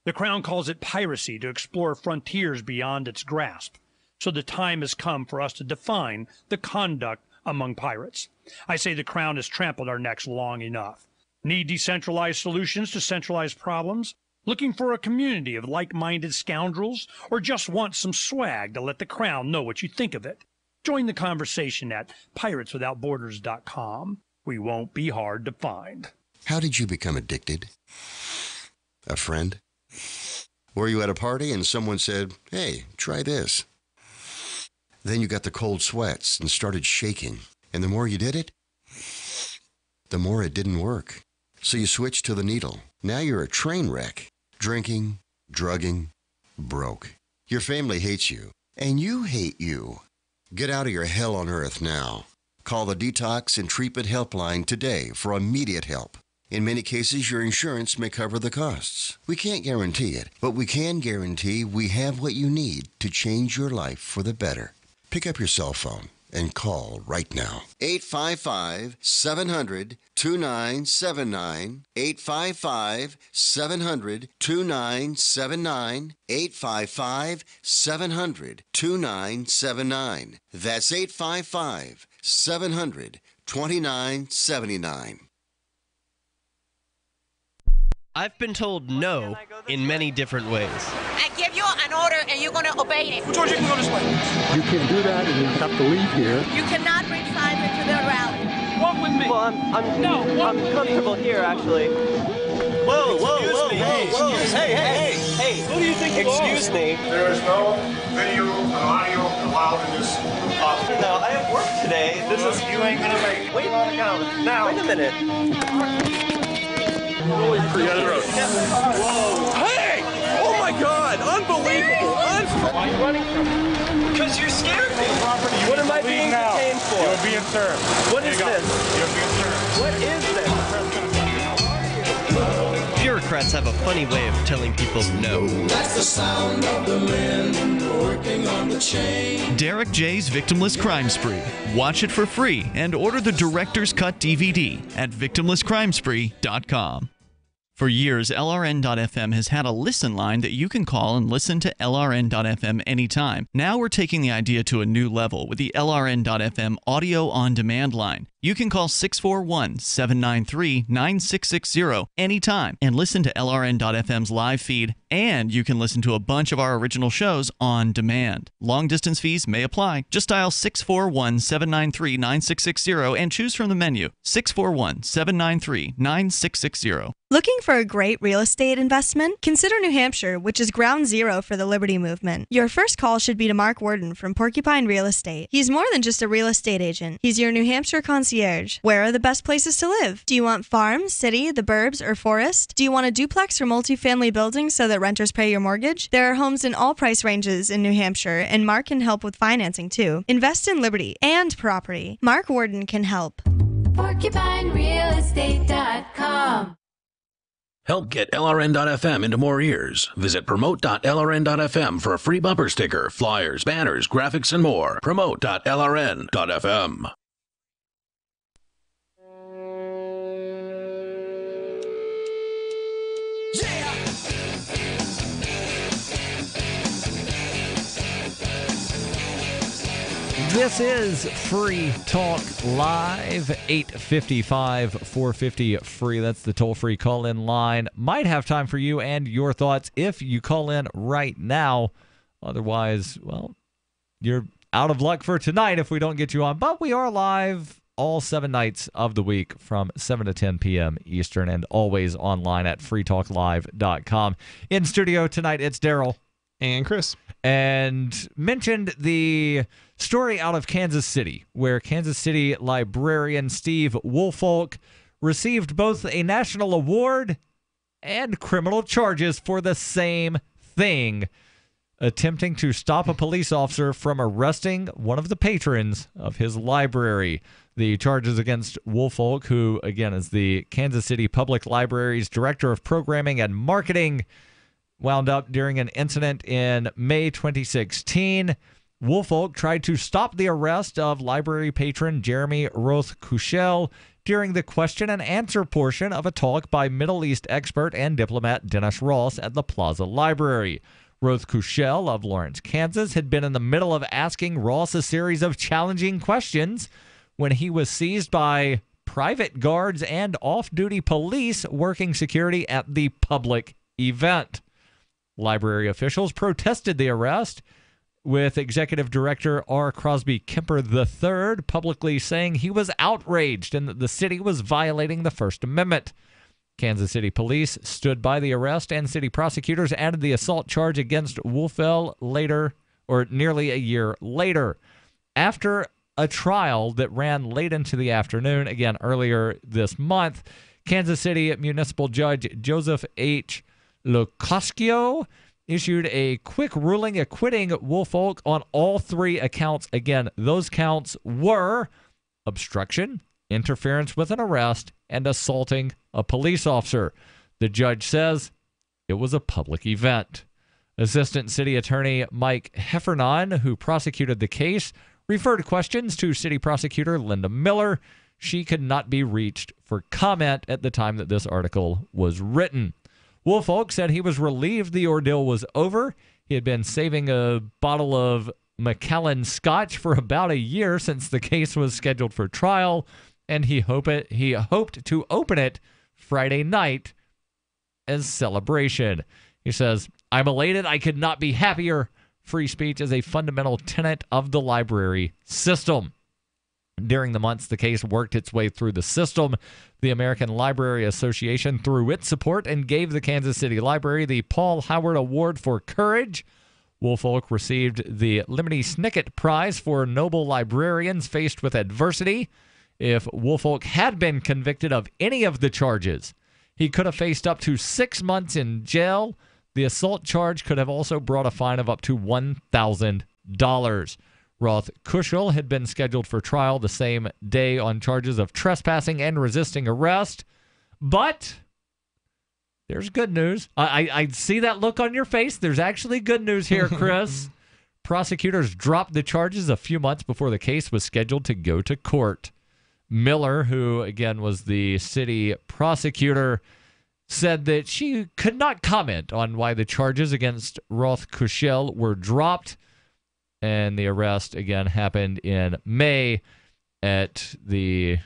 The Crown calls it piracy to explore frontiers beyond its grasp. So the time has come for us to define the conduct among pirates. I say the Crown has trampled our necks long enough. Need decentralized solutions to centralized problems? Looking for a community of like-minded scoundrels? Or just want some swag to let the Crown know what you think of it? Join the conversation at pirateswithoutborders.com. We won't be hard to find.
How did you become addicted? A friend? Were you at a party and someone said, "Hey, try this"? Then you got the cold sweats and started shaking. And the more you did it, the more it didn't work. So you switched to the needle. Now you're a train wreck. Drinking, drugging, broke. Your family hates you, and you hate you. Get out of your hell on earth now. Call the Detox and Treatment Helpline today for immediate help. In many cases, your insurance may cover the costs. We can't guarantee it, but we can guarantee we have what you need to change your life for the better. Pick up your cell phone and call right now. 855-700-2979. 855-700-2979. 855-700-2979. That's 855-700-2979.
I've been told no in many different ways.
I give you an order and you're going to obey it.
George, you can go this way. You can't do that and you have to leave here.
You cannot bring signs into the rally.
Walk with me.
Well, I'm comfortable here, actually. Whoa. Hey.
Who do you think you are?
Excuse me.
There is no video and audio allowed in this office.
No, I have work today.
You ain't going to make it.
Wait a minute.
Hey! Oh my God! Unbelievable! Why are you running from me?
Because you're scared me.
What am I being detained for? You're being served.
What is this?
You're being served.
What is this? Bureaucrats have a funny way of telling people no.
That's the sound of the men working on the chain.
Derek J's Victimless Crime Spree. Watch it for free and order the Director's Cut DVD at victimlesscrimespree.com. For years, LRN.FM has had a listen line that you can call and listen to LRN.FM anytime. Now we're taking the idea to a new level with the LRN.FM audio on demand line. You can call 641-793-9660 anytime and listen to LRN.FM's live feed, and you can listen to a bunch of our original shows on demand. Long distance fees may apply. Just dial 641-793-9660 and choose from the menu 641-793-9660.
Looking for a great real estate investment? Consider New Hampshire, which is ground zero for the Liberty Movement. Your first call should be to Mark Worden from Porcupine Real Estate. He's more than just a real estate agent. He's your New Hampshire concierge Concierge. Where are the best places to live? Do you want farm, city, the burbs, or forest? Do you want a duplex or multifamily building so that renters pay your mortgage? There are homes in all price ranges in New Hampshire, and Mark can help with financing too. Invest in liberty and property. Mark Warden can help.
PorcupineRealEstate.com.
Help get LRN.FM into more ears. Visit promote.lrn.fm for a free bumper sticker, flyers, banners, graphics, and more. Promote.lrn.fm.
This is Free Talk Live, 855-450-FREE. That's the toll-free call-in line. Might have time for you and your thoughts if you call in right now. Otherwise, well, you're out of luck for tonight if we don't get you on. But we are live all 7 nights of the week from 7 to 10 p.m. Eastern and always online at freetalklive.com. In studio tonight, it's Darryl.
And Chris.
And mentioned the story out of Kansas City, where Kansas City librarian Steve Woolfolk received both a national award and criminal charges for the same thing, attempting to stop a police officer from arresting one of the patrons of his library. The charges against Woolfolk, who, again, is the Kansas City Public Library's Director of Programming and Marketing, wound up during an incident in May 2016. Woolfolk tried to stop the arrest of library patron Jeremy Roth-Kushel during the question and answer portion of a talk by Middle East expert and diplomat Dennis Ross at the Plaza Library. Roth-Kushel of Lawrence, Kansas, had been in the middle of asking Ross a series of challenging questions when he was seized by private guards and off-duty police working security at the public event. Library officials protested the arrest, with Executive Director R. Crosby Kemper III publicly saying he was outraged and that the city was violating the First Amendment. Kansas City police stood by the arrest, and city prosecutors added the assault charge against Woolfolk nearly a year later. After a trial that ran late into the afternoon, again earlier this month, Kansas City Municipal Judge Joseph H. Lukoscio issued a quick ruling acquitting Woolfolk on all 3 accounts. Again, those counts were obstruction, interference with an arrest, and assaulting a police officer. The judge says it was a public event. Assistant City Attorney Mike Heffernan, who prosecuted the case, referred questions to City Prosecutor Linda Miller. She could not be reached for comment at the time that this article was written. Woolfolk said he was relieved the ordeal was over. He had been saving a bottle of Macallan Scotch for about a year since the case was scheduled for trial, and he hoped to open it Friday night as celebration. He says, "I'm elated. I could not be happier. Free speech is a fundamental tenet of the library system." During the months the case worked its way through the system, the American Library Association threw its support and gave the Kansas City Library the Paul Howard Award for Courage. Woolfolk received the Lemony Snicket Prize for Noble Librarians Faced with Adversity. If Woolfolk had been convicted of any of the charges, he could have faced up to 6 months in jail. The assault charge could have also brought a fine of up to $1,000. Roth-Kushel had been scheduled for trial the same day on charges of trespassing and resisting arrest. But there's good news. I see that look on your face. There's actually good news here, Chris. Prosecutors dropped the charges a few months before the case was scheduled to go to court. Miller, who again was the city prosecutor, said that she could not comment on why the charges against Roth-Kushel were dropped. And the arrest, again, happened in May at the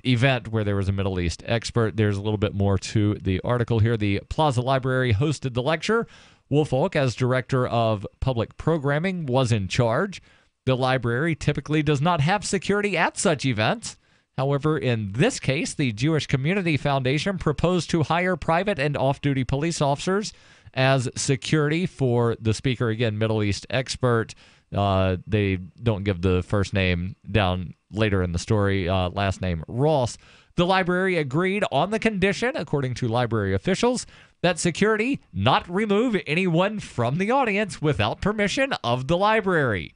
event where there was a Middle East expert. There's a little bit more to the article here. The Plaza Library hosted the lecture. Woolfolk, as director of public programming, was in charge. The library typically does not have security at such events. However, in this case, the Jewish Community Foundation proposed to hire private and off-duty police officers as security for the speaker, again, Middle East expert. They don't give the first name down later in the story, last name Ross. The library agreed on the condition, according to library officials, that security not remove anyone from the audience without permission of the library.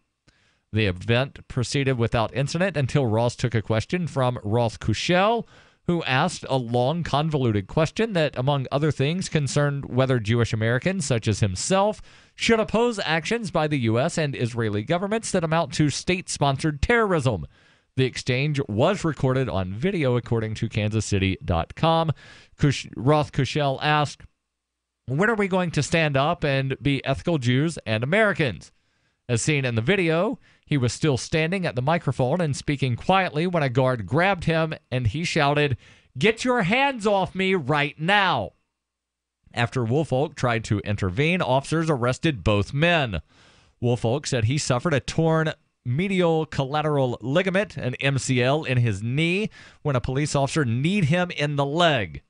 The event proceeded without incident until Ross took a question from Roth Kushel, who asked a long, convoluted question that, among other things, concerned whether Jewish Americans, such as himself, should oppose actions by the U.S. and Israeli governments that amount to state-sponsored terrorism. The exchange was recorded on video, according to KansasCity.com. Roth Kushel asked, "When are we going to stand up and be ethical Jews and Americans?" As seen in the video, he was still standing at the microphone and speaking quietly when a guard grabbed him and he shouted, "Get your hands off me right now." After Woolfolk tried to intervene, officers arrested both men. Woolfolk said he suffered a torn medial collateral ligament, an MCL, in his knee when a police officer kneed him in the leg.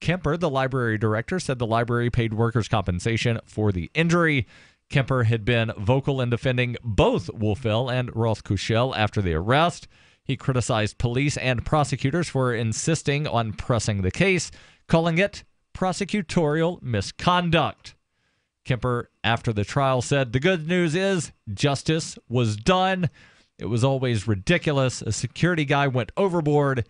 Kemper, the library director, said the library paid workers' compensation for the injury. Kemper had been vocal in defending both Wolfell and Roth Kushel after the arrest. He criticized police and prosecutors for insisting on pressing the case, calling it prosecutorial misconduct. Kemper, after the trial, said, "The good news is justice was done. It was always ridiculous. A security guy went overboard.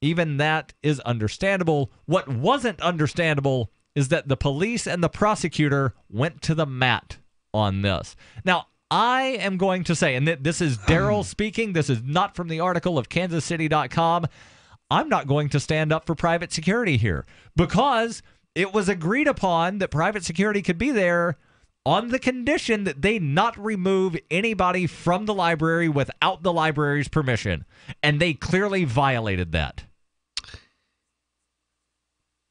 Even that is understandable. What wasn't understandable is that the police and the prosecutor went to the mat on this." Now, I am going to say, and this is Darryl speaking, this is not from the article of KansasCity.com, I'm not going to stand up for private security here because it was agreed upon that private security could be there on the condition that they not remove anybody from the library without the library's permission. And they clearly violated that.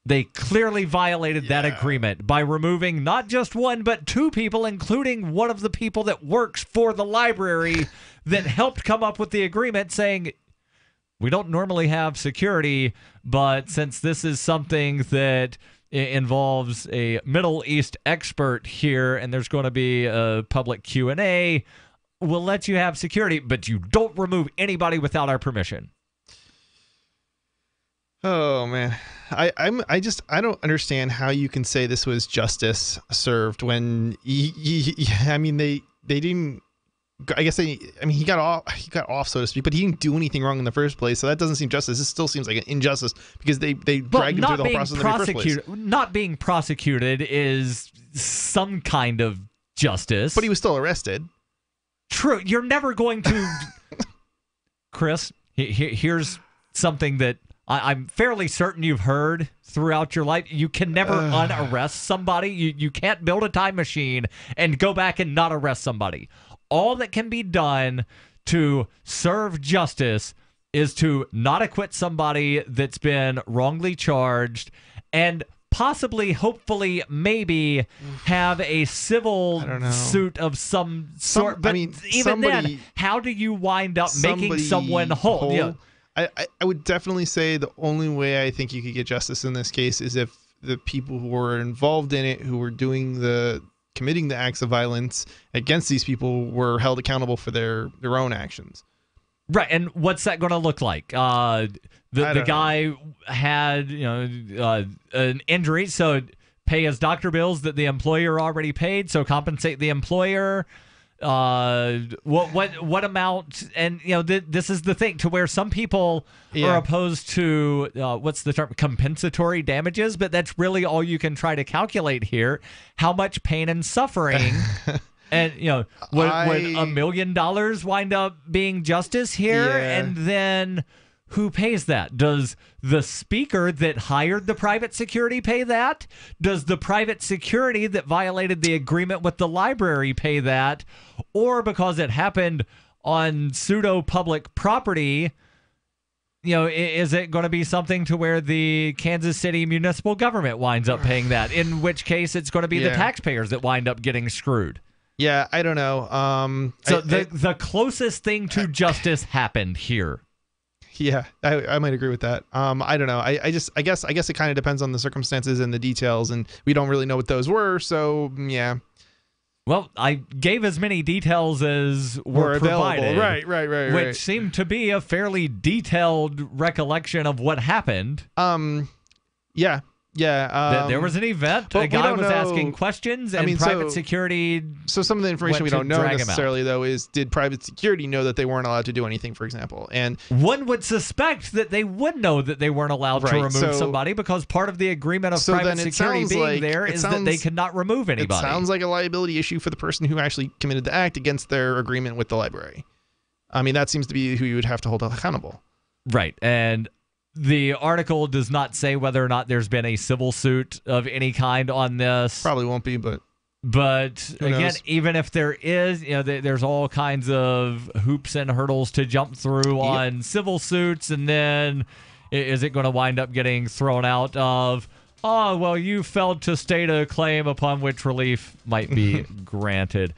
They clearly violated that agreement by removing not just one, but two people, including one of the people that works for the library that helped come up with the agreement, saying, we don't normally have security, but since this is something that involves a Middle East expert here and there's going to be a public Q&A, we'll let you have security, but you don't remove anybody without our permission.
Oh man, I don't understand how you can say this was justice served when they didn't. I guess he got off, so to speak, but he didn't do anything wrong in the first place. So that doesn't seem justice. This still seems like an injustice because they dragged him through the whole process in the first place.
Not being prosecuted is some kind of justice,
but he was still arrested.
True, you're never going to. Chris, here's something that I'm fairly certain you've heard throughout your life. You can never unarrest somebody. You can't build a time machine and go back and not arrest somebody. All that can be done to serve justice is to not acquit somebody that's been wrongly charged and possibly, hopefully, maybe have a civil suit of some sort. But even then, how do you wind up making someone whole? Yeah.
I would definitely say the only way I think you could get justice in this case is if the people who were involved in it, who were committing the acts of violence against these people, were held accountable for their own actions.
Right, and what's that going to look like? The guy had an injury, so pay his doctor bills that the employer already paid, so compensate the employer. What amount? And this is the thing, to where some people are opposed to what's the term, compensatory damages, but that's really all you can try to calculate here. How much pain and suffering, and would $1 million wind up being justice here? And then who pays that? Does the speaker that hired the private security pay that? Does the private security that violated the agreement with the library pay that? Or because it happened on pseudo-public property, is it going to be something to where the Kansas City municipal government winds up paying that? In which case, it's going to be the taxpayers that wind up getting screwed.
Yeah, I don't know.
So the closest thing to justice happened here.
Yeah, I might agree with that. I don't know. I guess it kind of depends on the circumstances and the details, and we don't really know what those were. So yeah.
Well, I gave as many details as were provided.
Right.
Which seemed to be a fairly detailed recollection of what happened.
Yeah.
There was an event. A guy was asking questions, and private security.
So some of the information we don't know necessarily, though, is did private security know that they weren't allowed to do anything, for example? And
one would suspect that they would know that they weren't allowed to remove somebody, because part of the agreement of private security being there is that they could not remove anybody.
It sounds like a liability issue for the person who actually committed the act against their agreement with the library. I mean, that seems to be who you would have to hold accountable.
Right, and the article does not say whether or not there's been a civil suit of any kind on this.
Probably won't be, but
again, even if there is, there's all kinds of hoops and hurdles to jump through on civil suits, and then is it going to wind up getting thrown out of, oh, well, you failed to state a claim upon which relief might be granted.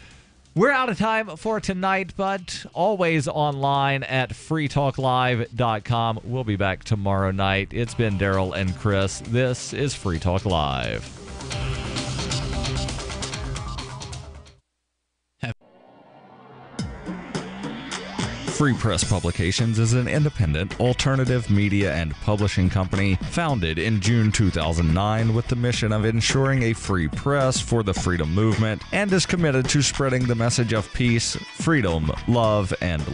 We're out of time for tonight, but always online at freetalklive.com. We'll be back tomorrow night. It's been Darryl and Chris. This is Free Talk Live. Free Press Publications is an independent, alternative media and publishing company founded in June 2009 with the mission of ensuring a free press for the freedom movement, and is committed to spreading the message of peace, freedom, love, and